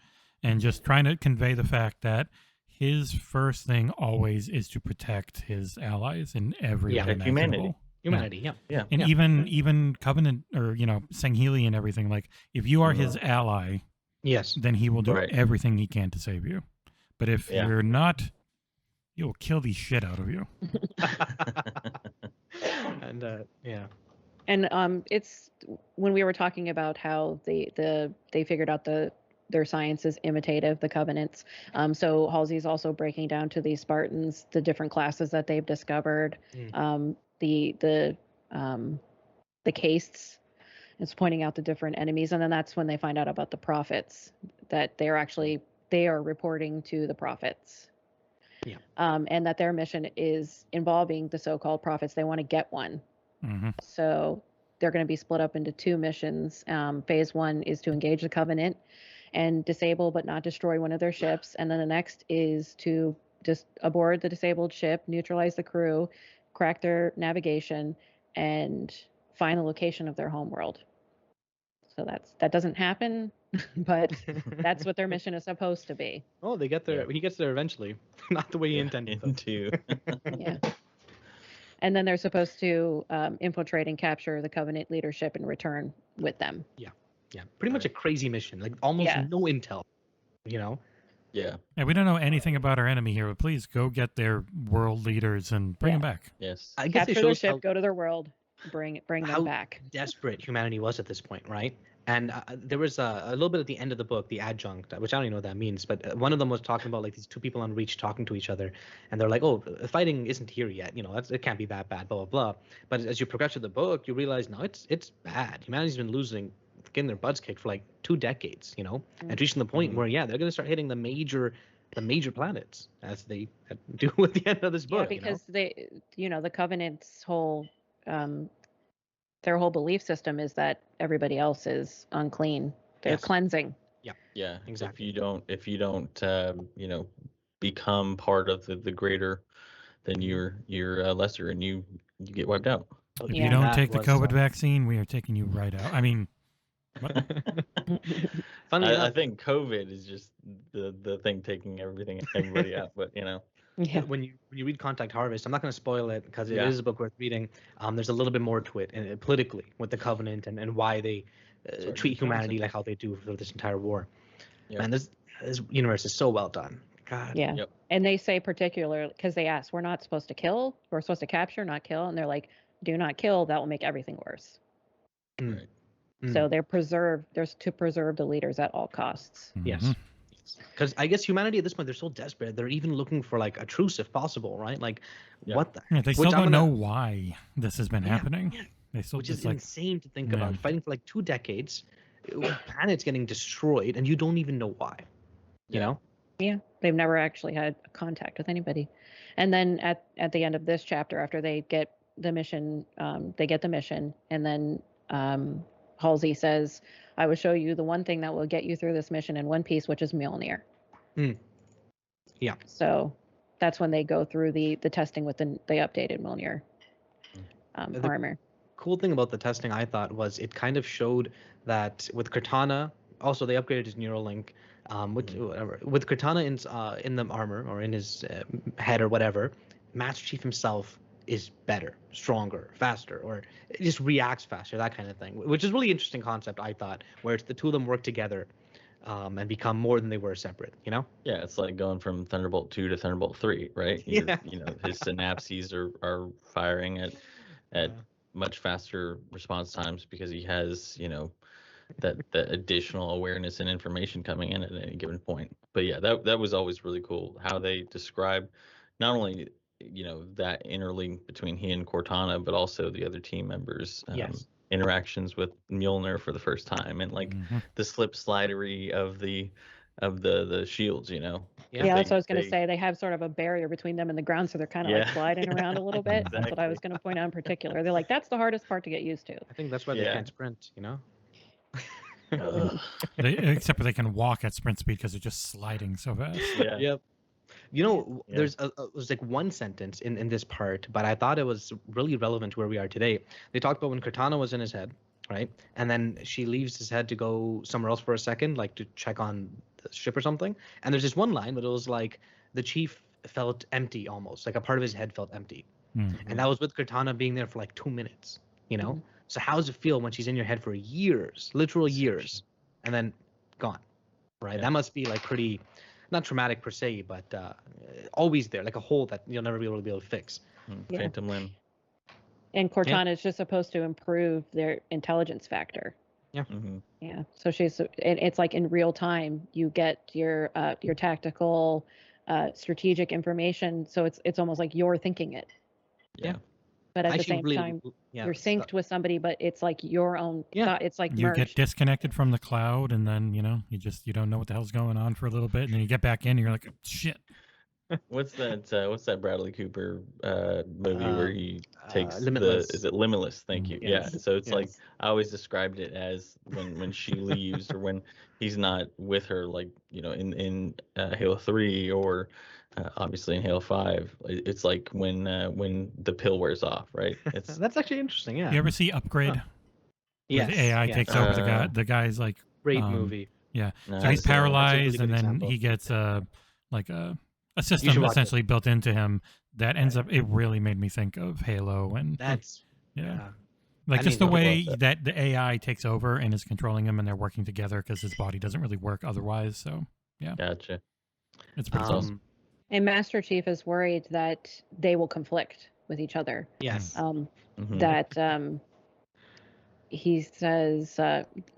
and just trying to convey the fact that his first thing always is to protect his allies in every way imaginable. Humanity, yeah. And even Covenant, or Sangheli and everything, like if you are his ally, yes, then he will do everything he can to save you. But if you're not, he will kill the shit out of you. And And it's when we were talking about how they figured out their science is imitative, the Covenants. So Halsey's also breaking down to these Spartans the different classes that they've discovered. The castes. It's pointing out the different enemies, and then that's when they find out about the prophets, that they're actually they are reporting to the prophets. Yeah. And that their mission is involving the so-called prophets. They want to get one. Mm-hmm. So they're going to be split up into 2 missions. Phase 1 is to engage the Covenant and disable but not destroy one of their ships. And then the next is to just aboard the disabled ship, neutralize the crew, crack their navigation, and find the location of their homeworld. So that doesn't happen, but that's what their mission is supposed to be. Oh, they get there. Yeah. He gets there eventually, not the way he intended. though. Into Yeah. And then they're supposed to infiltrate and capture the Covenant leadership and return with them. Yeah, pretty much a crazy mission. Like almost Yeah. no intel. You know. yeah. And we don't know anything about our enemy here, but please go get their world leaders and bring them back. Yes. I guess it Capture their shows ship, how go to their world, bring how them back. desperate humanity was at this point, right? And there was a little bit at the end of the book, the adjunct, which I don't even know what that means, but one of them was talking about like these 2 people on Reach talking to each other, and they're like, "Oh, fighting isn't here yet. You know, it can't be that bad." Blah blah blah. But as you progress through the book, you realize no, it's bad. Humanity's been losing, getting their butts kicked for like 2 decades. You know, and reaching the point where they're gonna start hitting the major planets as they do at the end of this book. Yeah, because they, the Covenant's whole, their whole belief system is that everybody else is unclean. They're Yes. cleansing. Yeah. Exactly. If you don't become part of the greater, then you're lesser and you get wiped out. If Yeah. you don't That take the was, COVID vaccine, we are taking you right out. I mean, Funny I enough, think COVID is just the thing taking everybody out. But Yeah. when you read Contact Harvest, I'm not going to spoil it because it Yeah. is a book worth reading. There's a little bit more to it, and politically with the Covenant and why they Sorry, treat humanity Johnson. like how they do for this entire war. Yep. Man, this universe is so well done. God. Yeah. Yep. And they say particularly, because they ask, we're not supposed to kill, we're supposed to capture, not kill. And they're like, do not kill, that will make everything worse. Mm. Right. So they're to preserve the leaders at all costs. Yes. mhm. Because I guess humanity at this point, they're so desperate. They're even looking for like a truce if possible, right? Like, Yeah. what the? Yeah, they Which still I'm don't gonna- know why this has been Yeah, happening. yeah. They still Which just is like, insane to think Yeah. about. Fighting for like 2 decades, planets getting destroyed, and you don't even know why. You know? Yeah. They've never actually had contact with anybody. And then at the end of this chapter, after they get the mission, and then Halsey says, I will show you the one thing that will get you through this mission in one piece, which is Mjolnir. Yeah. So that's when they go through the testing with the updated Mjolnir The- armor. Cool thing about the testing I thought was it kind of showed that with Cortana, also they upgraded his Neuralink, with Cortana in the armor or in his head or whatever, Master Chief himself is better, stronger, faster, or it just reacts faster, that kind of thing, which is really interesting concept I thought, where it's the 2 of them work together and become more than they were separate, you know? Yeah, it's like going from Thunderbolt 2 to Thunderbolt 3, right? Yeah. His synapses are firing at much faster response times because he has, that additional awareness and information coming in at any given point. But yeah, that was always really cool how they describe not only that interlink between he and Cortana, but also the other team members. Yes. Interactions with Mjolnir for the first time, and like mhm. the slip slidery of the shields. Yeah. Yeah, that's what I was going to they- say. They have sort of a barrier between them and the ground, so they're kind of like Yeah. sliding around a little bit. That's what I Exactly. was going to point out in particular. They're like, that's the hardest part to get used to. I think that's why they Yeah. can't sprint, you know? Ugh. Except for they can walk at sprint speed because they're just sliding so fast. Yeah. Yep. You know, Yeah. there's like one sentence in this part, but I thought it was really relevant to where we are today. They talked about when Cortana was in his head, right? And then she leaves his head to go somewhere else for a second, like to check on the ship or something. And there's this one line, but it was like the chief felt empty almost, like a part of his head felt empty. Mm. And that was with Cortana being there for like 2 minutes, you know? So how does it feel when she's in your head for years, literal years, and then gone, right? Yeah. That must be like pretty, not traumatic per se, but always there, like a hole that you'll never be able to fix. Yeah. Phantom limb. And Cortana is just supposed to improve their intelligence factor. Mm-hmm. Yeah. So it's like in real time, you get your tactical, strategic information. So it's almost like you're thinking it. Yeah. But at I the actually same really, time, yeah, you're synced with somebody, but it's like your own Yeah. thought. It's like You get merged. disconnected from the cloud, and then you don't know what the hell's going on for a little bit, and then you get back in, and you're like, shit. What's that Bradley Cooper movie where he takes Limitless. is it Limitless? Thank you. Yeah. Yes. So it's Yes. like I always described it as when she leaves or when he's not with her, like in Halo 3 or obviously in Halo 5. It's like when the pill wears off, right? It's That's actually interesting. Yeah. You ever see Upgrade? Huh. Where Yes. the AI yes. takes over the guy. The guy's like, Great um, movie. yeah. no, So he's That's a really paralyzed, good and then example. he gets a should system watch it. essentially built into him that ends up. It really made me think of Halo, and That's yeah. yeah. Like I just need the to watch way that. that the AI takes over and is controlling him, and they're working together because his body doesn't really work otherwise. So Gotcha. it's pretty cool. And Master Chief is worried that they will conflict with each other. Yes. Mhm. That he says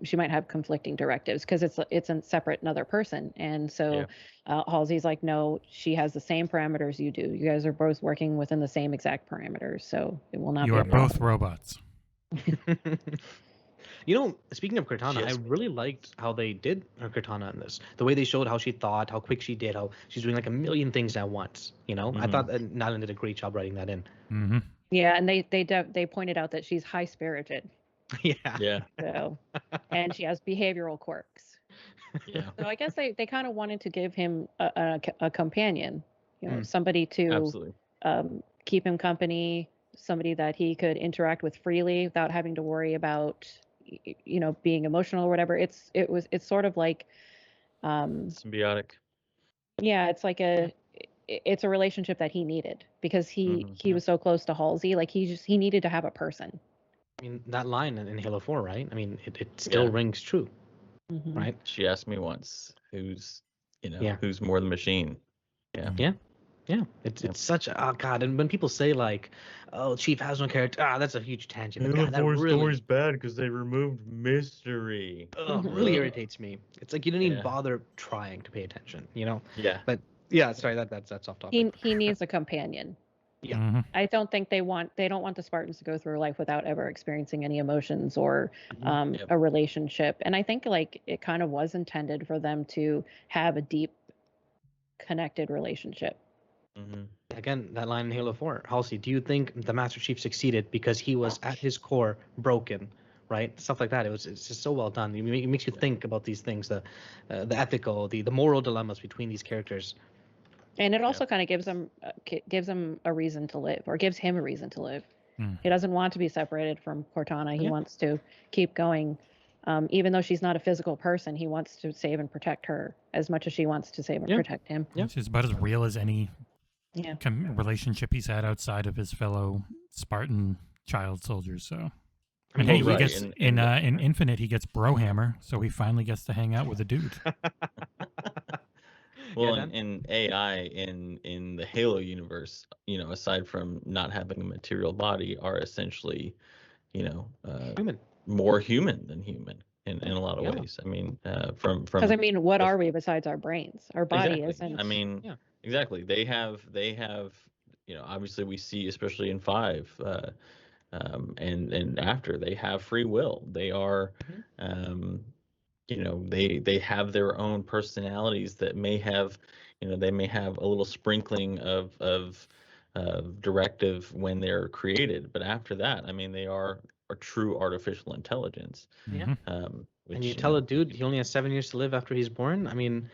she might have conflicting directives because it's a separate another person, and so Halsey's like, no, she has the same parameters you do. You guys are both working within the same exact parameters, so it will not You be are a both problem. robots. Speaking of Cortana, I Yes. really liked how they did her Cortana in this. The way they showed how she thought, how quick she did, how she's doing like a million things at once. I Mhm. thought that Nyland did a great job writing that in. Mm-hmm. Yeah, and they pointed out that she's high spirited, Yeah. Yeah. so and she has behavioral quirks. Yeah. So I guess they kind of wanted to give him a companion, Mm. somebody to Absolutely. keep him company, somebody that he could interact with freely without having to worry about, being emotional or whatever. It's sort of like, Symbiotic. yeah, it's like it's a relationship that he needed because he Mhm. was so close to Halsey. Like he needed to have a person. I mean, that line in Halo 4, right? I mean, it still Yeah. rings true, Mhm. right? She asked me once, who's Yeah. who's more the machine? Yeah. Yeah. Yeah. Yep. It's such a, oh God. And when people say like, oh, Chief has no character, that's a huge tangent. But God, that really, bad because they removed mystery. really irritates me. It's like you didn't even Yeah. bother trying to pay attention, Yeah. But yeah, sorry, that's off topic. He needs a companion. Yeah. Mm-hmm. I don't think they don't want the Spartans to go through life without ever experiencing any emotions or Yep. a relationship. And I think like it kind of was intended for them to have a deep connected relationship. Mhm. Again, that line in Halo 4, Halsey, do you think the Master Chief succeeded because he was at his core broken, right? Stuff like that. It's just so well done. It makes you think about these things, the ethical, the moral dilemmas between these characters. And it also kind of gives them a reason to live, or gives him a reason to live. Mm. He doesn't want to be separated from Cortana. He Yeah. wants to keep going. Even though she's not a physical person, he wants to save and protect her as much as she wants to save and Yeah. protect him. Yeah. It's just about as real as any Yeah. relationship he's had outside of his fellow Spartan child soldiers. So, I and mean, hey, right, he gets and- in Infinite, he gets Brohammer, so he finally gets to hang out with a dude. Well, Dan? in AI in the Halo universe, aside from not having a material body, are essentially, Human. more human than human in a lot of Yeah. ways. I mean, from Because I mean, what the- are we besides our brains? Our body exactly. isn't. I mean, Yeah. exactly. They have, obviously we see, especially in 5, and after, they have free will. They are, they have their own personalities that may have, they may have a little sprinkling of directive when they're created, but after that, I mean, they are a true artificial intelligence. Yeah. Mhm. Which, And you tell a dude he only has 7 years to live after he's born. I mean,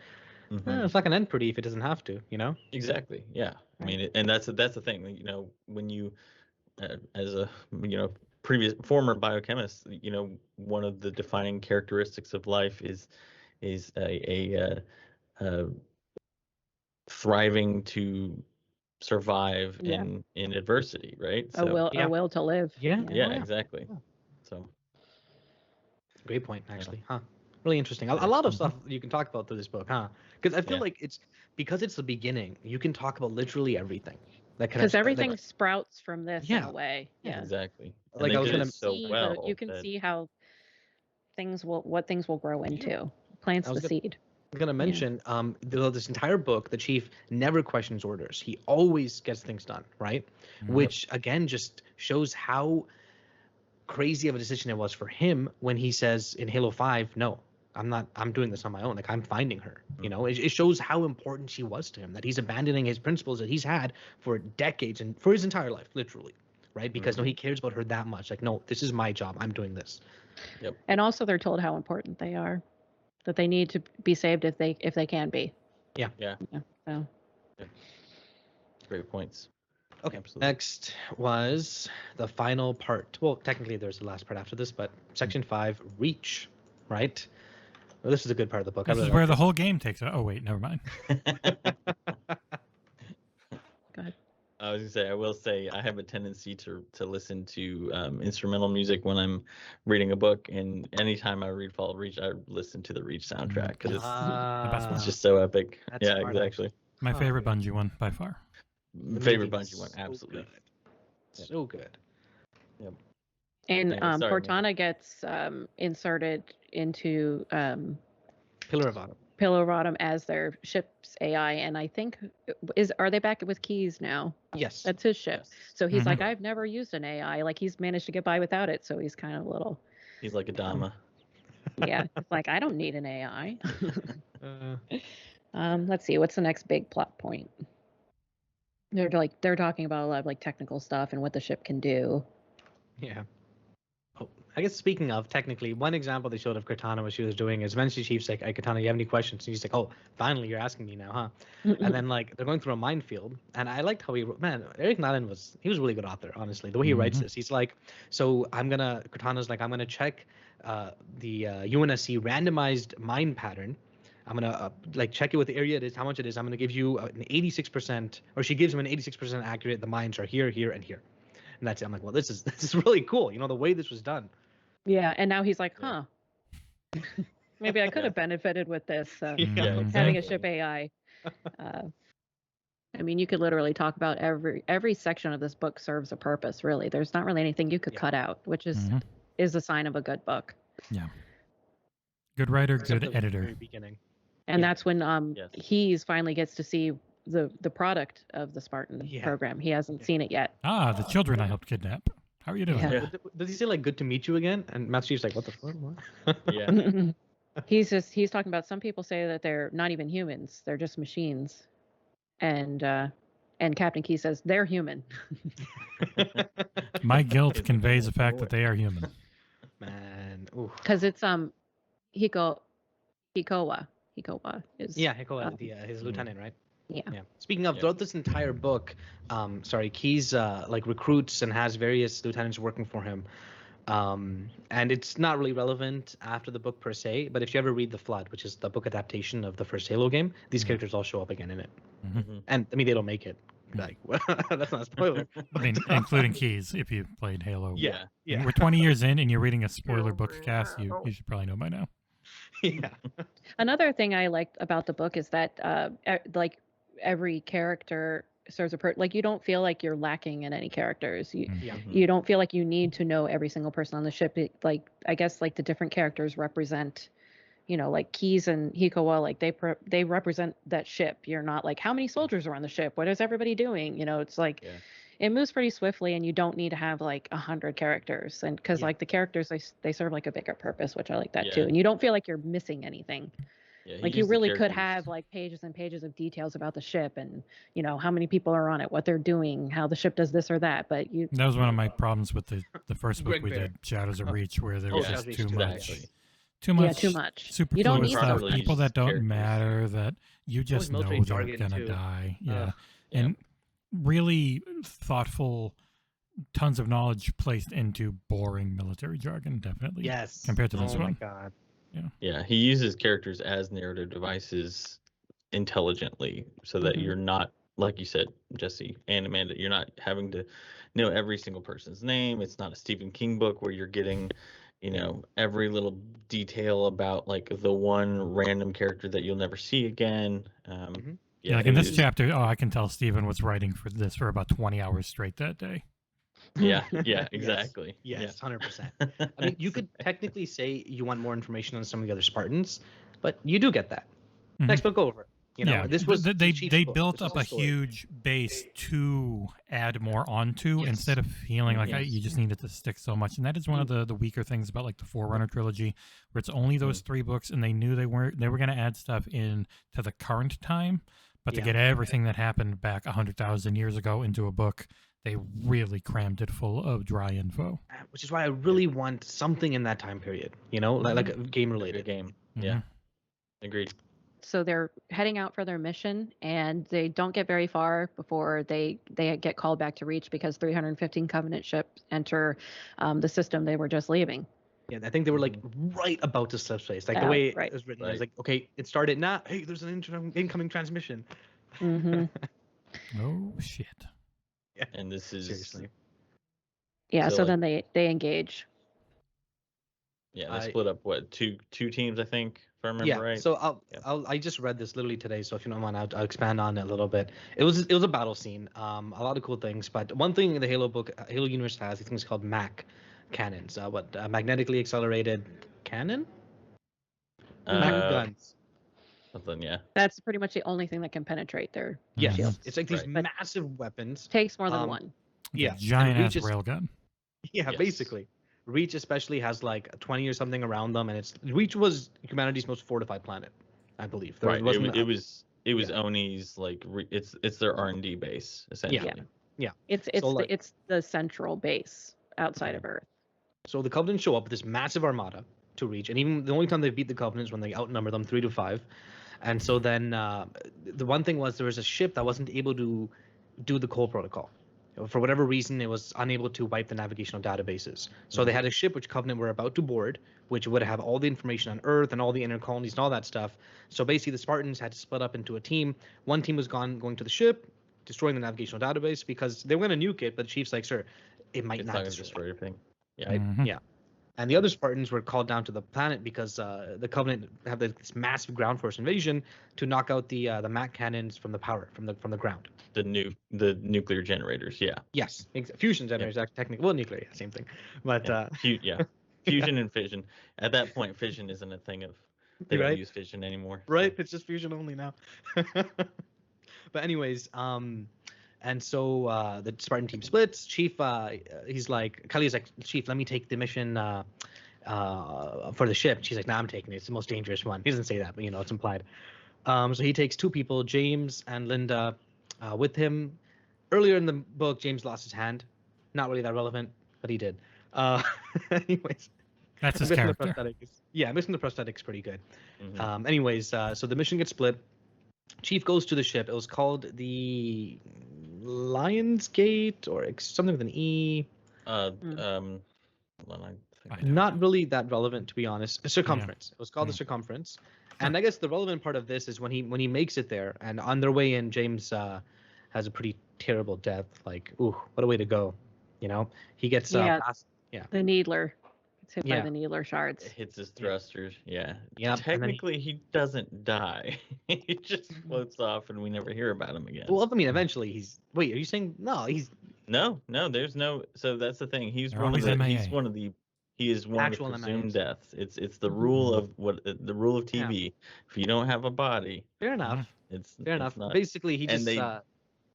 mhm. it's not gonna end pretty if it doesn't have to, Exactly. Yeah. I Right. mean, and that's the thing. When you, as a previous former biochemist, one of the defining characteristics of life is a thriving to survive Yeah. in adversity, right? A will Yeah. a will to live. Yeah. Yeah, Oh, yeah. exactly. Yeah. So Great point, actually, huh? Really interesting. A Yeah. lot of stuff you can talk about through this book, huh? Because I feel Yeah. like because it's the beginning, you can talk about literally everything. Because everything sprouts from this in Yeah. a way. Yeah. exactly. And Like they I was did gonna it so See well you can that see how what things will grow into. Plants I was the gonna- seed. I'm gonna mention this entire book, the chief never questions orders. He always gets things done, right? Which again just shows how crazy of a decision it was for him when he says in Halo 5, no, I'm doing this on my own. Like, I'm finding her. You know, it shows how important she was to him, that he's abandoning his principles that he's had for decades and for his entire life, literally, right? Because no, he cares about her that much. Like, no, this is my job. I'm doing this. Yep. And also they're told how important they are, that they need to be saved if they can be. Yeah. So. Great points. Okay. Absolutely. Next was the final part. Well, technically there's the last part after this, but section 5, reach, right? Well, this is a good part of the book. This is where the whole game takes. Oh wait, never mind. Go ahead. I was gonna say, I will say, I have a tendency to listen to instrumental music when I'm reading a book, and anytime I read Fall of Reach, I listen to the Reach soundtrack because the best one. it's just so epic. That's yeah, smart. exactly. My favorite Bungie one by far. Favorite Music's Bungie one, so absolutely. good. So good. Yep. And Yeah, sorry, Cortana gets inserted into Pillar of Autumn. Pillar of Autumn as their ship's AI, and I think are they back with Keys now? Yes. That's his ship. Yes. So he's Mhm. like, I've never used an AI. Like, he's managed to get by without it, so he's kind of a little. He's like a Dama. Yeah, it's like, I don't need an AI. Uh, Let's see, what's the next big plot point? They're talking about a lot of like technical stuff and what the ship can do. yeah. Oh, I guess speaking of, technically, one example they showed of Cortana, what she was doing is eventually Chief's like, hey, Cortana, you have any questions? And he's like, oh, finally, you're asking me now, huh? And then, like, they're going through a minefield. And I liked how Eric Nylund was a really good author, honestly. The way he writes this, he's like, so Cortana's like, I'm going to check the UNSC randomized mine pattern. I'm going to like check it with the area it is, how much it is. I'm going to give you an 86%, or she gives him an 86% accurate. The mines are here, here, and here. And that's it. I'm like, well, this is really cool. You know, the way this was done. Yeah, and now he's like, Yeah. huh. Maybe I could have benefited with this, Yeah, having a exactly. ship AI. I mean, you could literally talk about every section of this book serves a purpose, really. There's not really anything you could cut out, which is a sign of a good book. Yeah. Good writer, Except good the editor. very beginning. And that's when Yes. He's finally gets to see the product of the Spartan program. He hasn't seen it yet. Ah, the children I helped kidnap. How are you doing? Yeah. Does he say like "good to meet you" again? And Master Chief's like, "What the fuck?" What? Yeah. He's talking about, some people say that they're not even humans; they're just machines. And Captain Key says they're human. My guilt conveys the fact that they are human. Man, ooh. Because it's Hikowa is Hikowa, his lieutenant, right? yeah. Speaking of, throughout this entire book, Keyes like recruits and has various lieutenants working for him. And it's not really relevant after the book per se, but if you ever read The Flood, which is the book adaptation of the first Halo game, these characters all show up again in it. And I mean, they don't make it. Like, that's not a spoiler. I mean, including Keys, if you played Halo. Yeah. We're 20 years in and you're reading a spoiler book cast, you should probably know by now. Yeah. Another thing I liked about the book is that like every character serves a like, you don't feel like you're lacking in any characters. You don't feel like you need to know every single person on the ship. Like, I guess like the different characters represent, you know, like Keys and Hikowa, like they represent that ship. You're not like, how many soldiers are on the ship? What is everybody doing? You know, it's like it moves pretty swiftly, and you don't need to have like 100 characters, and because like the characters, they serve like a bigger purpose, which I like that too. And you don't feel like you're missing anything. Like, you really could have like pages and pages of details about the ship, and you know how many people are on it, what they're doing, how the ship does this or that. But that was one of my problems with the first book we did, Shadows of Reach, where there was just too much. Too much superfluous stuff. People that don't matter, that you just know they're gonna die. And really thoughtful, tons of knowledge placed into boring military jargon. Definitely, compared to this one. Oh my god. Yeah, he uses characters as narrative devices intelligently, so that you're not, like you said, Jesse and Amanda, you're not having to know every single person's name. It's not a Stephen King book where you're getting, you know, every little detail about like the one random character that you'll never see again. Like in this chapter, I can tell Stephen was writing for this for about 20 hours straight that day. Yeah, exactly. Yes, 100%. I mean, you could technically say you want more information on some of the other Spartans, but you do get that. Next book over. You know, yeah, this was they Chief's they book. built This was up a his story. huge base to add more onto Yes. instead of feeling like Yes. you just needed to stick so much. And that is one of the weaker things about like the Forerunner trilogy, where it's only those 3 books, and they knew they were going to add stuff in to the current time, but to Yeah. get everything that happened back 100,000 years ago into a book, they really crammed it full of dry info. Which is why I really want something in that time period. You know, like a game Like a related. game. Mhm. Yeah. Agreed. So they're heading out for their mission, and they don't get very far before they get called back to Reach because 315 Covenant ships enter the system they were just leaving. Yeah, I think they were like right about to slip space. Like the way it right. was written, it Right. was like, okay, it started now. Hey, there's an incoming transmission. Mm-hmm. Oh shit! And this is Seriously. Yeah. So, So like- then they engage. Yeah, they split up what two teams, I think, if I remember right. So I just read this literally today. So if you don't mind, I'll expand on it a little bit. It was a battle scene. A lot of cool things. But one thing the Halo book, Halo universe has these things called MAC cannons. Magnetically accelerated cannon? MAC Uh, guns. Something, yeah. That's pretty much the only thing that can penetrate their Yes, shields. it's like these Right. massive weapons. Takes more than Um, one. Yeah, Giant and ass Reach is- railgun. Yeah, Yes. basically. Reach especially has like 20 or something around them, and it's Reach was humanity's most fortified planet, I believe. There Right. wasn't It was yeah. Oni's like it's their R&D base essentially. It's it's the central base outside of Earth. So the Covenant show up with this massive armada to Reach, and even the only time they beat the Covenant is when they outnumber them 3-5. And so then the one thing was there was a ship that wasn't able to do the Cole protocol. For whatever reason, it was unable to wipe the navigational databases. So they had a ship which Covenant were about to board, which would have all the information on Earth and all the inner colonies and all that stuff. So basically, the Spartans had to split up into a team. One team was going to the ship, destroying the navigational database because they were going to nuke it, but the Chief's like, sir, it might It's not not gonna destroy destroy everything. Yeah. right? Mhm. Yeah. And the other Spartans were called down to the planet because the Covenant have this massive ground force invasion to knock out the MAC cannons from the power from the ground. The nuclear generators, yeah. Yes, fusion generators. Technically, well, nuclear, yeah, same thing. But Yeah. Fusion and fission. At that point, fission isn't a thing of they don't Right. use fission anymore. right, it's just fusion only now. But anyways, and so the Spartan team splits. Chief, he's like, Kelly's like, Chief, let me take the mission for the ship. She's like, nah, I'm taking it. It's the most dangerous one. He doesn't say that, but you know, it's implied. So he takes 2 people, James and Linda, with him. Earlier in the book, James lost his hand. Not really that relevant, but he did. Anyways, That's his missing the character. prosthetics. Yeah, missing the prosthetics pretty good. Mhm. Anyways, so the mission gets split. Chief goes to the ship. It was called the Lion's Gate or something with an E. Hold on, I think Not really that relevant, to be honest. Circumference. It was called the Yeah. Circumference. And I guess the relevant part of this is when he makes it there, and on their way in, James has a pretty terrible death. Like, ooh, what a way to go. You know, he gets Yeah. yeah. The Needler. It's hit by Yeah. the Needler shards. it hits his thrusters. Yeah. Yeah, and then Technically, he doesn't die. He just floats off, and we never hear about him again. Well, I mean, eventually he's. Wait, are you saying no? He's No, there's no. So that's the thing. He's They're one of always the. MIA. He's one of the. He is one Actual of the presumed MIAs. deaths. It's the rule of the rule of Yeah. TV. If you don't have a body, fair enough. it's Fair it's enough. Not, Basically, he and just.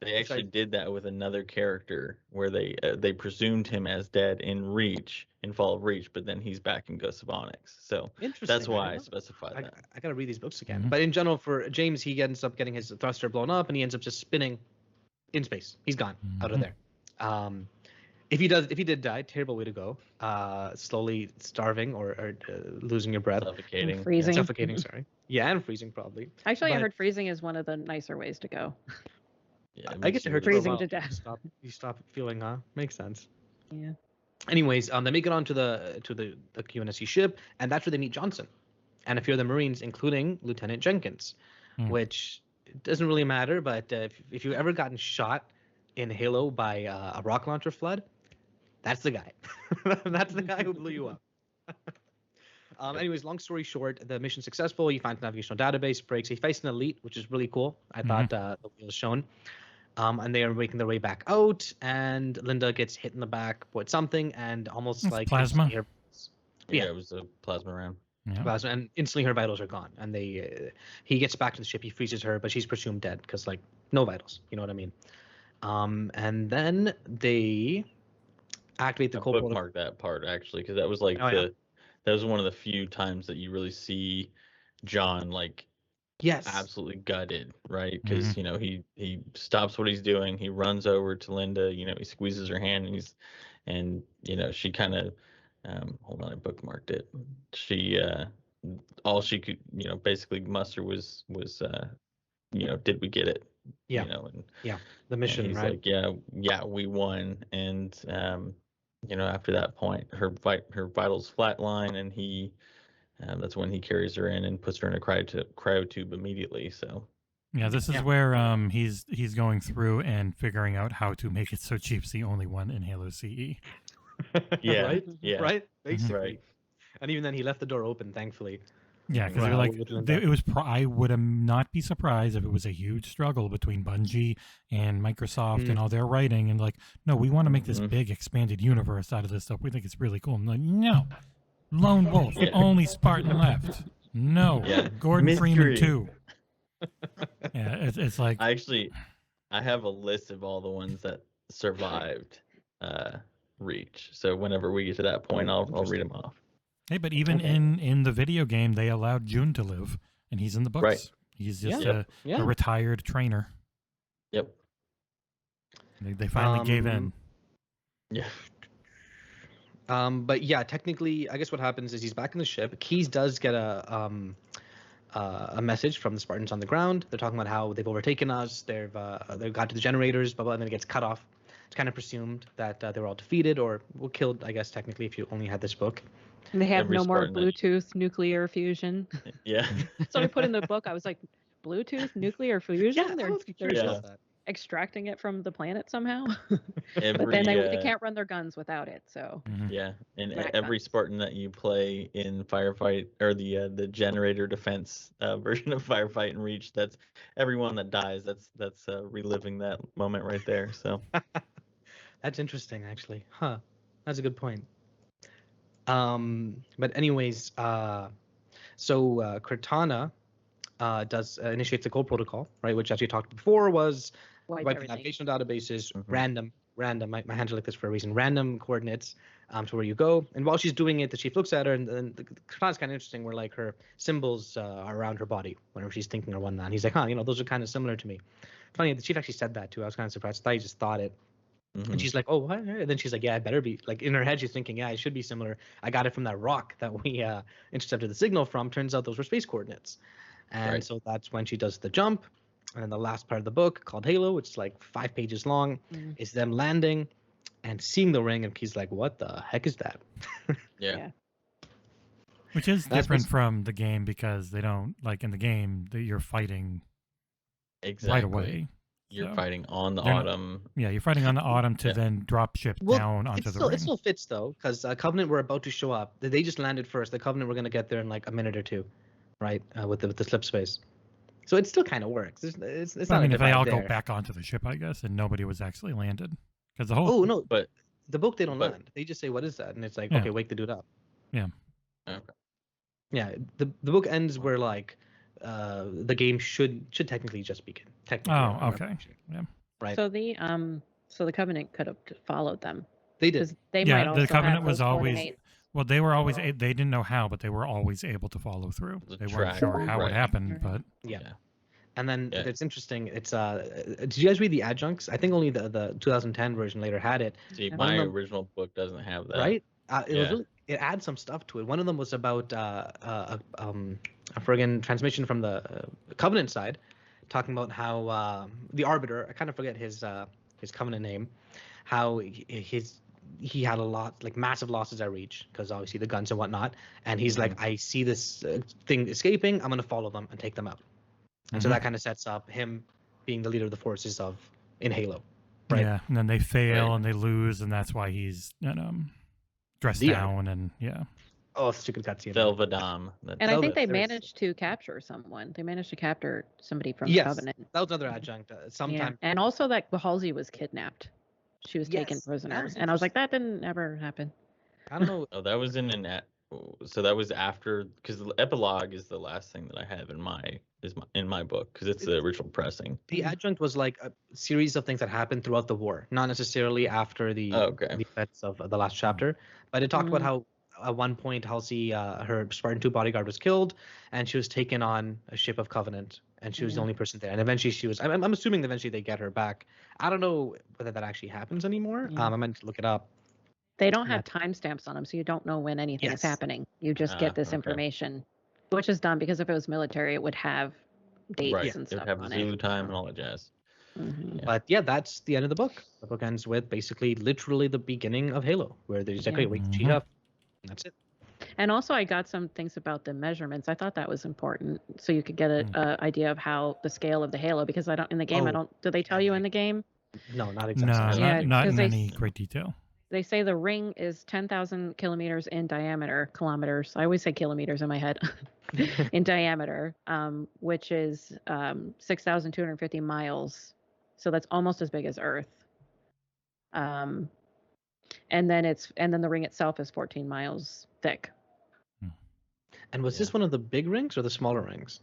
they actually did that with another character where they presumed him as dead in Reach, in Fall of Reach, but then he's back in Ghosts of Onyx. So Interesting. that's why I didn't know that. specified that. I gotta read these books again. Mhm. But in general, for James, he ends up getting his thruster blown up, and he ends up just spinning in space. He's gone out of Mhm. there. If he did die, terrible way to go. Slowly starving or losing your breath, Suffocating. Freezing. suffocating. Sorry. Yeah, and freezing probably. Actually, I But- heard freezing is one of the nicer ways to go. Yeah, I guess it hurt for a Freezing while. to death. You stop feeling, makes sense. Yeah. Anyways, they make it onto the QNSC ship, and that's where they meet Johnson and a few other Marines, including Lieutenant Jenkins, Hmm. which doesn't really matter. But if you've ever gotten shot in Halo by a rocket launcher flood, that's the guy. That's the guy who blew you up. Anyways, long story short, the mission's successful. He finds the navigational database, breaks. He fights an elite, which is really cool. I thought that was shown. And they are making their way back out, and Linda gets hit in the back with something, and almost It's like plasma. Yeah, Yeah. it was a plasma round. Yeah. And instantly her vitals are gone, and he gets back to the ship, he freezes her, but she's presumed dead because like no vitals, you know what I mean? And then they activate the I cold protocol. bookmark that part actually because that was like Oh, yeah. that was one of the few times that you really see John like Yes. absolutely gutted, right? Mm-hmm. Because he stops what he's doing, he runs over to Linda, he squeezes her hand, and she kind of hold on, I bookmarked it. She all she could basically muster was did we get it? Yeah. And The mission, he's right? like, yeah, we won. And after that point, her vitals flatline, and that's when he carries her in and puts her in a cryo tube immediely. So Yeah, this is where he's going through and figuring out how to make it so Chief's the only one in Halo CE. Yeah, right? yeah. Right? Basically. Right. And even then, he left the door open, thankfully. Yeah, because Wow, it was. I would not be surprised if it was a huge struggle between Bungie and Microsoft and all their writing, and like, no, we want to make this big expanded universe out of this stuff. We think it's really cool. I'm like, no, Lone Wolf, only Spartan left. No, Gordon Mystery. Freeman too. Yeah, it's like I have a list of all the ones that survived Reach. So whenever we get to that point, I'll read them off. Hey, but even in the video game, they allowed June to live, and he's in the books. Right. He's just a retired trainer. Yep. They finally gave in. Yeah. But yeah, technically, I guess what happens is he's back in the ship. Keyes does get a message from the Spartans on the ground. They're talking about how they've overtaken us. They've got to the generators, blah blah, and then it gets cut off. It's kind of presumed that they were all defeated or killed, I guess, technically, if you only had this book. And they have Every no more Spartan Bluetooth nuclear fusion. Yeah. So we put in the book, I was like, Bluetooth nuclear fusion? They're extracting it from the planet somehow. But then they can't run their guns without it. So yeah, and every Spartan that you play in Firefight or the generator defense version of Firefight and Reach, that's everyone that dies. That's reliving that moment right there. So that's interesting, actually. Huh? That's a good point. But anyways, so Cortana does initiates the cold protocol, right? Which, as we talked before, was wipe navigational databases, random. My hands are like this for a reason. Random coordinates to where you go. And while she's doing it, the chief looks at her, and Cortana's kind of interesting. Where like her symbols are around her body whenever she's thinking or whatnot. And he's like, those are kind of similar to me. Funny, the chief actually said that too. I was kind of surprised. I thought he just thought it. And she's like, oh, what? And then she's like, yeah, I better be. Like, in her head, she's thinking, yeah, it should be similar. I got it from that rock that we intercepted the signal from. Turns out those were space coordinates. And so that's when she does the jump. And then the last part of the book, called Halo, which is like 5 pages long, is them landing and seeing the ring. And he's like, what the heck is that? yeah. Which is different from the game because they don't, like in the game, that you're fighting right away. You're fighting on the Autumn. Yeah, you're fighting on the Autumn to then drop ship down onto the ring. It still fits, though, because Covenant were about to show up. They just landed first. The Covenant were going to get there in like a minute or two, right, with the slip space. So it still kind of works. It's not. I mean, if they all go back onto the ship, I guess, and nobody was actually landed. Because the whole... Oh, no, but the book, they don't land. They just say, what is that? And it's like, okay, wake the dude up. Yeah. Okay. Yeah, the book ends where, like, the game should technically just begin. Oh, okay. Yeah. Right. So the Covenant could have followed them. They did. They might also the Covenant have was always... coordinates. Well, they were always... They didn't know how, but they were always able to follow through. They weren't sure how it happened, but... Yeah. And then it's interesting. It's did you guys read the adjuncts? I think only the 2010 version later had it. See, my original book doesn't have that. Right? It adds some stuff to it. One of them was about a friggin' transmission from the Covenant side, talking about how the Arbiter, I kind of forget his Covenant name, how he had a lot, like massive losses at Reach, because obviously the guns and whatnot, and he's like, I see this thing escaping, I'm going to follow them and take them out. And so that kind of sets up him being the leader of the forces in Halo. Right? Yeah, and then they fail and they lose, and that's why he's dressed down and Oh, it's a good cutscene. Velvedam. And I think they managed to capture someone. They managed to capture somebody from the Covenant. That was another adjunct. Sometime. Yeah. And also that Halsey was kidnapped. She was taken prisoner. And I was like, that didn't ever happen. I don't know. Oh, that was in So that was after, because the epilogue is the last thing that I have in my book, because it's the original pressing. The adjunct was like a series of things that happened throughout the war, not necessarily after the events of the last chapter, but it talked about how at one point Halsey, her Spartan 2 bodyguard was killed, and she was taken on a ship of Covenant, and she was the only person there. And eventually she was, I'm assuming eventually they get her back. I don't know whether that actually happens anymore. I meant to look it up. They don't have timestamps on them, so you don't know when anything is happening. You just get this information, which is dumb, because if it was military, it would have dates and stuff it would have on Zulu it. time and all that jazz. But yeah, that's the end of the book. The book ends with basically literally the beginning of Halo, where they just like, okay, wake the cheat up. And that's it. And also, I got some things about the measurements. I thought that was important, so you could get an idea of how the scale of the Halo. Because I don't in the game. Do they tell you in the game? No, not exactly. No, not in any great detail. They say the ring is 10,000 kilometers in diameter, kilometers. I always say kilometers in my head, in diameter, which is 6,250 miles. So that's almost as big as Earth. And then the ring itself is 14 miles thick. And was this one of the big rings or the smaller rings?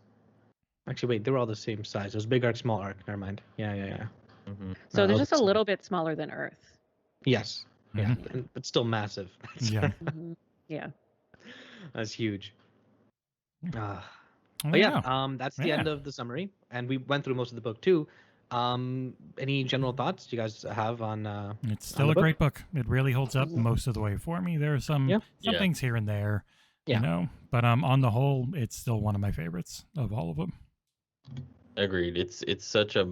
Actually, wait, they were all the same size. It was big arc, small arc. Never mind. Yeah. So they're just a little bit smaller than Earth. Yes. Yeah, but still massive. Yeah. Yeah. That's huge. But that's the end of the summary, and we went through most of the book too. Any general thoughts you guys have on? It's still a great book. It really holds up most of the way for me. There are some things here and there, you know, but on the whole, it's still one of my favorites of all of them. Agreed. It's such a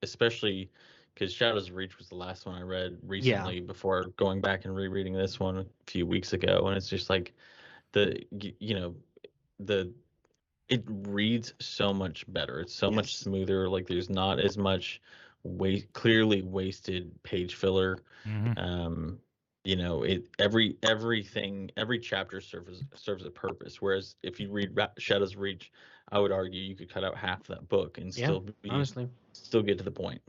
especially because Shadows of Reach was the last one I read recently before going back and rereading this one a few weeks ago, and it's just like it reads so much better. It's so much smoother. Like there's not as much clearly wasted page filler. Every chapter serves a purpose. Whereas if you read Shadows of Reach, I would argue you could cut out half that book and still get to the point.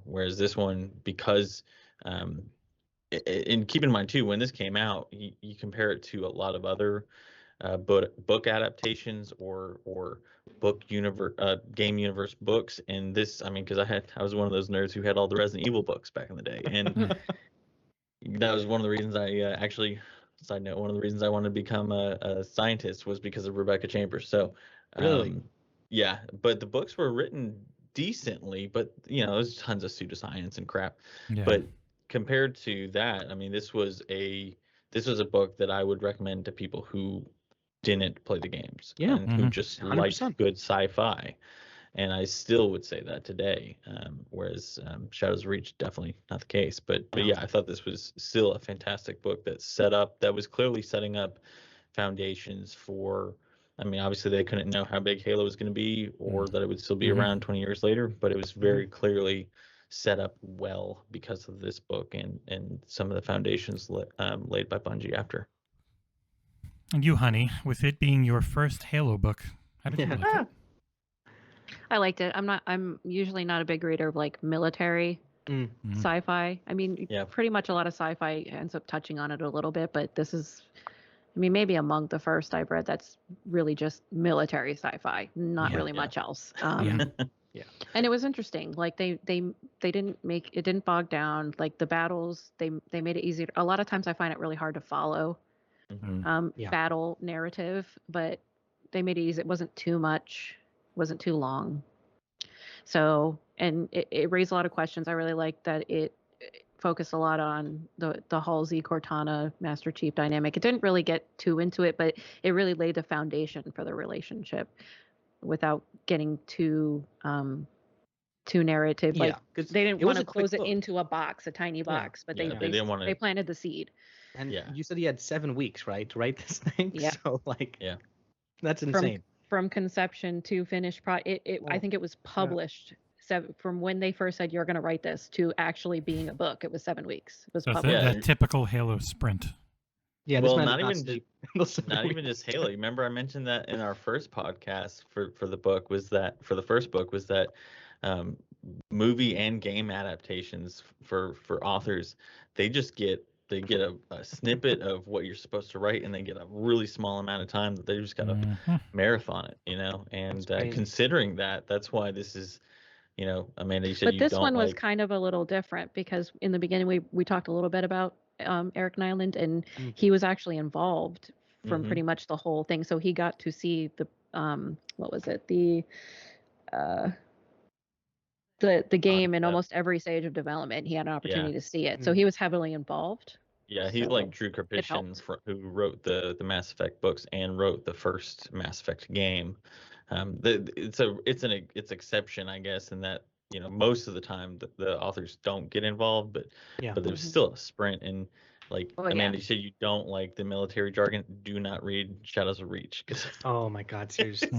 Whereas this one, because and keep in mind too, when this came out, you compare it to a lot of other book adaptations or game universe books, and this, because I was one of those nerds who had all the Resident Evil books back in the day, and that was one of the reasons I side note, one of the reasons I wanted to become a scientist was because of Rebecca Chambers. So really, but the books were written decently, but there's tons of pseudoscience and crap. Yeah. But compared to that, this was a book that I would recommend to people who didn't play the games and who just 100%. liked good sci-fi. And I still would say that today, whereas Shadows of Reach, definitely not the case. But yeah, I thought this was still a fantastic book that was clearly setting up foundations for. Obviously they couldn't know how big Halo was going to be, or that it would still be around 20 years later, but it was very clearly set up well because of this book and some of the foundations laid by Bungie after. And you, honey, with it being your first Halo book, how did you like it? I liked it. I'm usually not a big reader of military sci-fi. Pretty much a lot of sci-fi ends up touching on it a little bit, but this is, maybe among the first I've read that's really just military sci-fi, not really much else. And it was interesting. They didn't bog down. The battles, they made it easy. A lot of times I find it really hard to follow battle narrative, but they made it easy. It wasn't too much. Wasn't too long. So, and it raised a lot of questions. I really liked that it focused a lot on the Halsey Cortana Master Chief dynamic. It didn't really get too into it, but it really laid the foundation for the relationship without getting too narrative. They didn't want to close it into a tiny box, but they planted the seed. And you said he had 7 weeks, right, to write this thing? Yeah. So that's insane. From conception to finished product, I think it was published from when they first said you're going to write this to actually being a book. It was 7 weeks. It was published. That typical Halo sprint. Yeah, well, not even just Halo. Remember, I mentioned that in our first podcast for the first book was that movie and game adaptations for authors, they just get they get a snippet of what you're supposed to write, and they get a really small amount of time that they just got to marathon it, you know. And considering that, that's why this is, you know, Amanda, you said But you this don't one was like. kind of a little different because in the beginning we talked a little bit about Eric Nyland, and he was actually involved from pretty much the whole thing. So he got to see the what was it, the game in almost every stage of development. He had an opportunity to see it, so he was heavily involved. Yeah, he's So like Drew Karpyshyn, who wrote the Mass Effect books and wrote the first Mass Effect game. It's exception, I guess, in that, you know, most of the time the authors don't get involved, but there's still a sprint. And like Amanda, you said you don't like the military jargon. Do not read Shadows of Reach. Oh my God, seriously.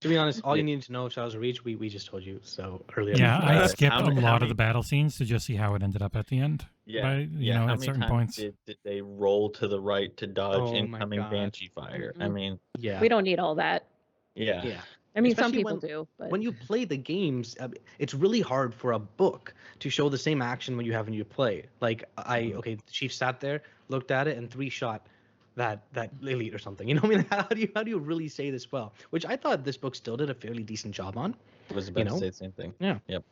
To be honest, all you needed to know of Shadows of Reach, we just told you so earlier. Yeah, I skipped a lot of the battle scenes to just see how it ended up at the end. Yeah, you know, at certain points. Did they roll to the right to dodge incoming Banshee fire? I mean, we don't need all that. Yeah. I mean, some people do, but when you play the games, it's really hard for a book to show the same action when you have when you play. Like the chief sat there, looked at it, and 3-shot that elite or something. You know what I mean? How do you really say this well? Which I thought this book still did a fairly decent job on. I was about to say the same thing. Yeah. Yep.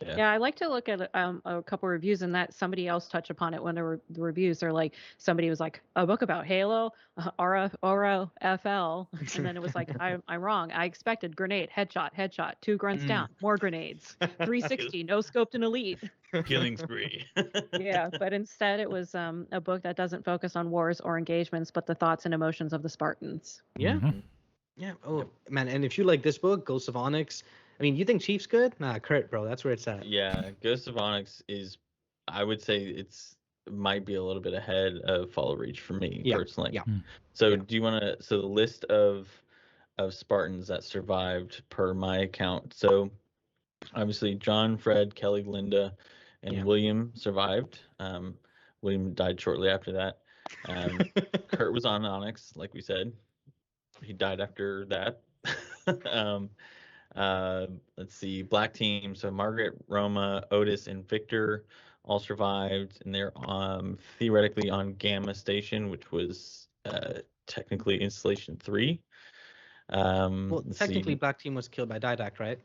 Yeah, I like to look at a couple reviews, and that somebody else touched upon it when there were the reviews. They're like, somebody was like, a book about Halo, Aura FL, and then it was like, I'm wrong. I expected grenade, headshot, 2 grunts down, more grenades, 360, no scoped and elite. Killing spree. Yeah, but instead it was a book that doesn't focus on wars or engagements, but the thoughts and emotions of the Spartans. Yeah. Yeah. Oh man, and if you like this book, Ghosts of Onyx. I mean, you think Chief's good? Nah, Kurt, bro, that's where it's at. Yeah, Ghost of Onyx is, I would say might be a little bit ahead of Fall of Reach for me personally. Yeah. So do you want to, so the list of Spartans that survived per my account. So obviously John, Fred, Kelly, Linda, and William survived. William died shortly after that. Kurt was on Onyx, like we said. He died after that. Let's see, Black Team. So Margaret, Roma, Otis, and Victor all survived, and they're theoretically on Gamma Station, which was technically Installation 3. Well, technically, Black Team was killed by Didact, right?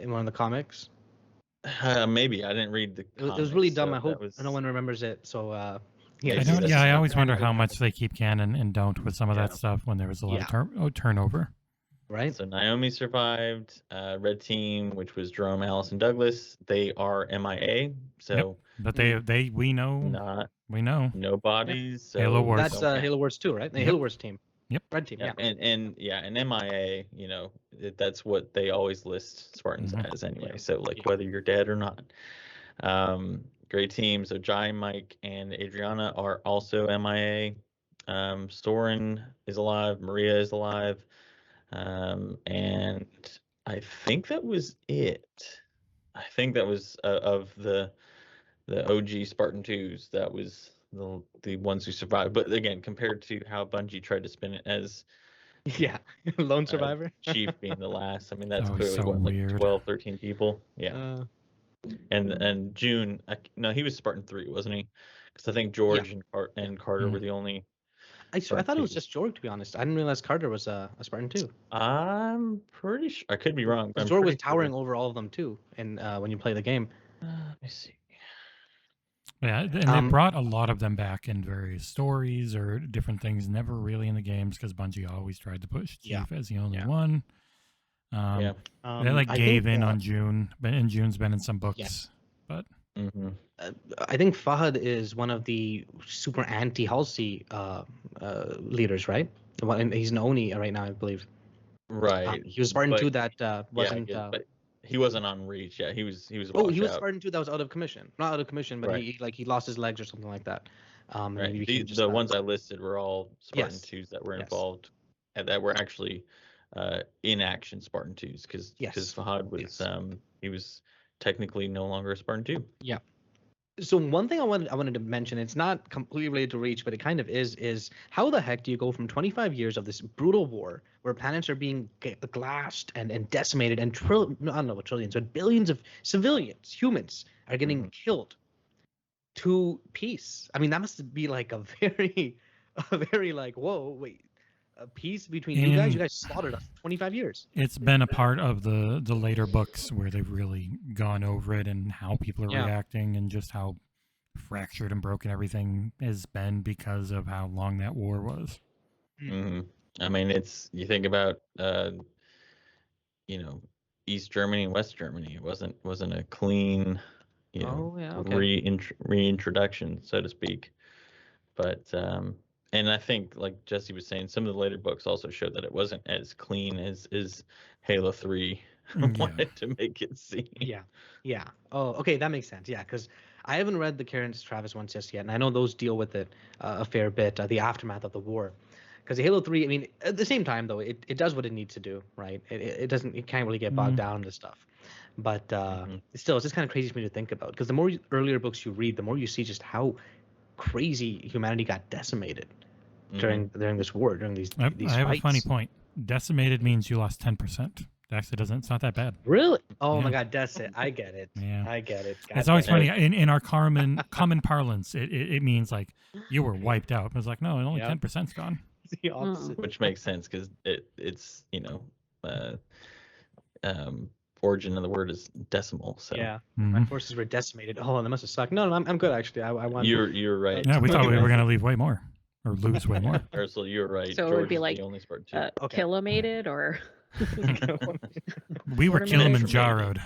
In one of the comics. Maybe I didn't read the comics. It was really dumb. I hope no one remembers it. So I always wonder how much they keep canon and don't with some of that stuff when there was a lot of turnover. Right. So Naomi survived. Red Team, which was Jerome, Alice, and Douglas, they are MIA. So, but we know no bodies. So Halo Wars. That's Halo Wars 2, right? The Halo Wars team. Yep. Red Team. Yeah. And MIA. You know, that's what they always list Spartans as anyway. So whether you're dead or not. Great Team. So Jai, Mike, and Adriana are also MIA. Soren is alive. Maria is alive. And I think that was it. I think that was of the OG Spartan 2s. That was the ones who survived. But again, compared to how Bungie tried to spin it as lone survivor, Chief being the last. I mean, that's clearly so like 12, 13 people. Yeah. And June, no, he was Spartan 3, wasn't he? Because I think George and Carter were the only. I thought it was just George, to be honest. I didn't realize Carter was a Spartan too. I'm pretty sure. I could be wrong. But George was towering over all of them too, and when you play the game. Let me see. Yeah, and they brought a lot of them back in various stories or different things. Never really in the games because Bungie always tried to push Chief as the only one. They gave in on June, and June's been in some books, but. I think Fahad is one of the super anti-Halsey leaders, right? He's an Oni right now, I believe. Right. He was Spartan 2 that wasn't. But he wasn't on Reach. Yeah, he was. He was Spartan 2 that was out of commission. Not out of commission, but he lost his legs or something like that. Right. The ones I listed were all Spartan 2s that were involved, and that were actually in action Spartan 2s because Fahad was he was technically no longer a Spartan 2. Yeah. So one thing I wanted to mention, it's not completely related to Reach, but it kind of is how the heck do you go from 25 years of this brutal war where planets are being glassed and decimated and I don't know what trillions, but billions of civilians, humans are getting killed. to peace. I mean, that must be like a very like, whoa, wait, a peace between you guys? And You guys slaughtered us for 25 years. it's been a part of the later books where they've really gone over it and how people are Yeah. reacting and just how fractured and broken everything has been because of how long that war was. Hmm. I mean, you think about East Germany and West Germany. It wasn't a clean, Oh, yeah, okay. reintroduction, so to speak. But and I think, like Jesse was saying, some of the later books also showed that it wasn't as clean as Halo 3 wanted to make it seem. Yeah. Oh, okay, that makes sense. Yeah, because I haven't read the Karen Travis ones just yet, and I know those deal with it a fair bit, the aftermath of the war. Because Halo 3, I mean, at the same time though, it does what it needs to do, right? It can't really get bogged down into stuff. But still, it's just kind of crazy for me to think about. Because the more earlier books you read, the more you see just how crazy humanity got decimated during this war, during these I fights. have a funny point. Decimated means you lost 10%. Actually, it's not that bad. Really? Oh Yeah. my God, that's it. I get it. Yeah. I get it. It's always funny in our common parlance. It means like you were wiped out. It's like no, only 10%'s gone. It's the opposite. Which makes sense because it's origin of the word is decimal. So Yeah, my forces were decimated. Oh, that must have sucked. No, I'm good actually. I want. You're right. Yeah, we thought we were gonna leave way more or lose way more. Aarsal, you're right. So George it would be is like the only smart too. Killimated or We were Ornamented. Kilimanjaro'd.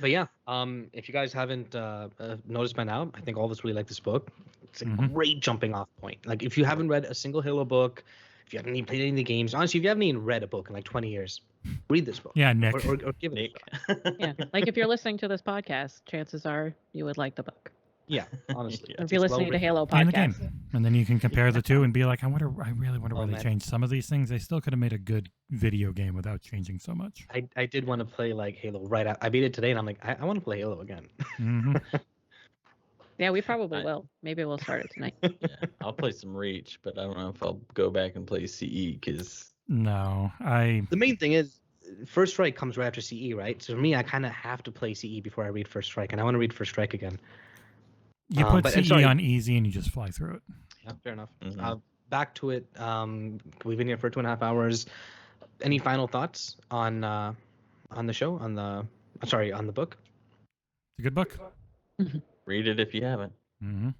But yeah, if you guys haven't noticed by now, I think all of us really like this book. It's a great jumping off point. Like if you haven't read a single Halo book, if you haven't even played any of the games, honestly, if you haven't even read a book in like 20 years, read this book. Yeah, Nick. Or give it Nick. a shot. yeah, like if you're listening to this podcast, chances are you would like the book. Yeah, honestly. Or if you're listening to Halo And the podcast, game, and then you can compare the two and be like, I really wonder why they man. changed some of these things. They still could have made a good video game without changing so much. I did want to play like Halo right out. I beat it today, and I'm like, I want to play Halo again. yeah, we probably will. Maybe we'll start it tonight. Yeah, I'll play some Reach, but I don't know if I'll go back and play CE because No, The main thing is, First Strike comes right after CE, right? So for me, I kind of have to play CE before I read First Strike, and I want to read First Strike again. you put but- CE sorry. on easy and you just fly through it. Yeah, fair enough. Mhm. Back to it. We've been here for 2.5 hours. Any final thoughts on the show? On the book? It's a good book. read it if you haven't. The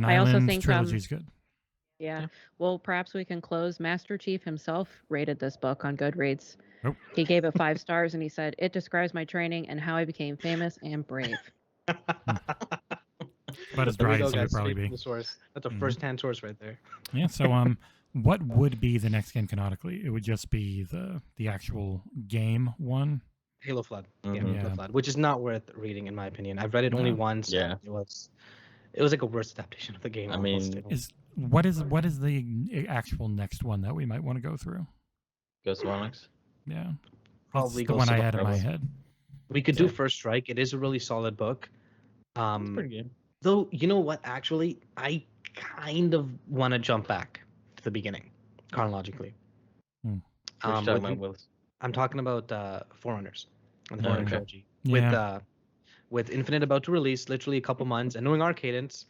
I also Nyland's think, trilogy's good. Yeah. Well, perhaps we can close. Master Chief himself rated this book on Goodreads. Nope. He gave it 5 stars and he said, it describes my training and how I became famous and brave. But as There we dry go, as it would guys. probably Straight from be. the source. That's a first-hand source right there. Yeah. So what would be the next game canonically? It would just be the actual game one. Halo Flood. Yeah, Mhm. Halo Yeah. Flood, which is not worth reading in my opinion. I've read it only No. once. Yeah. It was like a worse adaptation of the game. I almost. mean, What is the actual next one that we might want to go through? Ghost of Onyx. Yeah. Probably That's the Ghost one of I had in my Onyx. head. we could do Yeah. First Strike. It is a really solid book. It's pretty good. Though, you know what? Actually, I kind of want to jump back to the beginning chronologically. Hmm. What you talking about, Willis? I'm talking about Forerunners and the Oh, Forerunner okay. trilogy. Yeah. With Infinite about to release, literally a couple months, and knowing our cadence,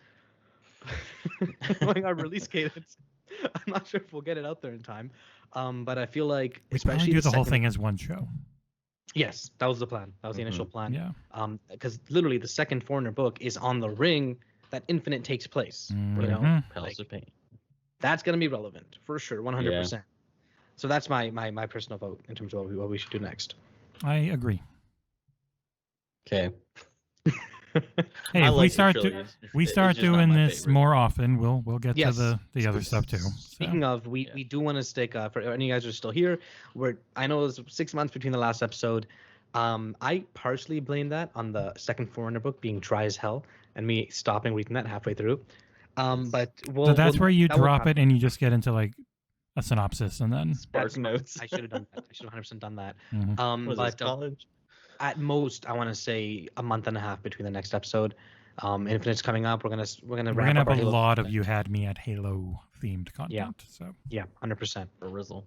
knowing our release cadence, I'm not sure if we'll get it out there in time. But I feel like, We probably especially do the whole second- thing as one show. Yes, that was the plan. That was the initial plan. Yeah. Because literally the second Foreigner book is on the ring that Infinite takes place. You know, Mhm. Palace of Pain. that's gonna be relevant for sure, 100%. So that's my personal vote in terms of what we should do next. I agree. Okay. Hey, I if like we the start trilogies. we It's start just not doing my this favorite. more often, we'll get Yes. to the other stuff too. So. Speaking of, we do want to stick for any of you guys who are still here. I know it was 6 months between the last episode. I partially blame that on the second Foreigner book being dry as hell and me stopping reading that halfway through. But So that's where you that will drop happen. it and you just get into like a synopsis and then. Spark That's fine. notes. I should have done that. I should have 100% done that. Mhm. Was But this college? at most, I want to say a month and a half between the next episode. Infinite's coming up. We're gonna We're wrap gonna up have our a Halo lot of content. you had me at Halo themed content. So. Yeah, 100%. For Rizzle.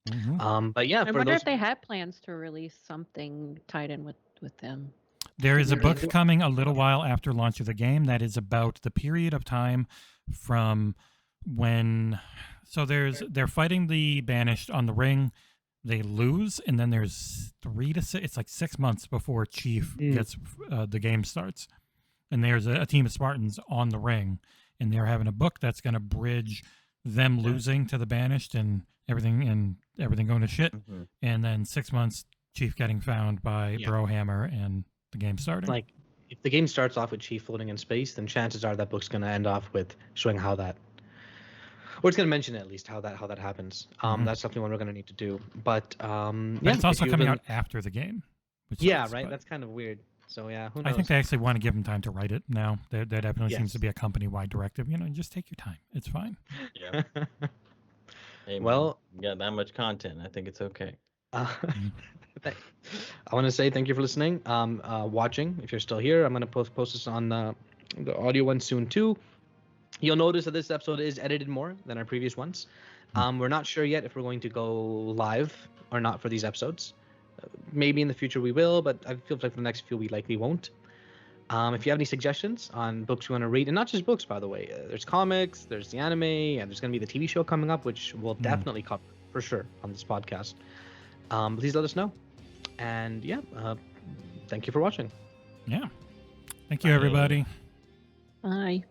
Mhm. But yeah, I for wonder those if they had plans to release something tied in with them. There is a book coming a little while after launch of the game that is about the period of time from when. So they're fighting the Banished on the ring. They lose, and then there's 3 to 6. It's like 6 months before Chief gets the game starts, and there's a team of Spartans on the ring, and they're having a book that's going to bridge them losing to the Banished and everything going to shit, and then 6 months Chief getting found by Brohammer and the game starting. Like, if the game starts off with Chief floating in space, then chances are that book's going to end off with showing how that, or it's going to mention at least how that happens. That's something we're going to need to do. But it's also coming out after the game. Right. That's kind of weird. So yeah, who knows? I think they actually want to give them time to write it now. There definitely seems to be a company-wide directive. Just take your time. It's fine. Yeah. Hey, well, you got that much content. I think it's okay. I want to say thank you for listening. Watching. If you're still here, I'm going to post this on the audio one soon too. You'll notice that this episode is edited more than our previous ones. We're not sure yet if we're going to go live or not for these episodes. Maybe in the future we will, but I feel like for the next few we likely won't. If you have any suggestions on books you want to read, and not just books, by the way, there's comics, there's the anime, and there's going to be the TV show coming up, which we'll definitely cover for sure on this podcast. Please let us know. And thank you for watching. Yeah. Thank you, everybody. Bye.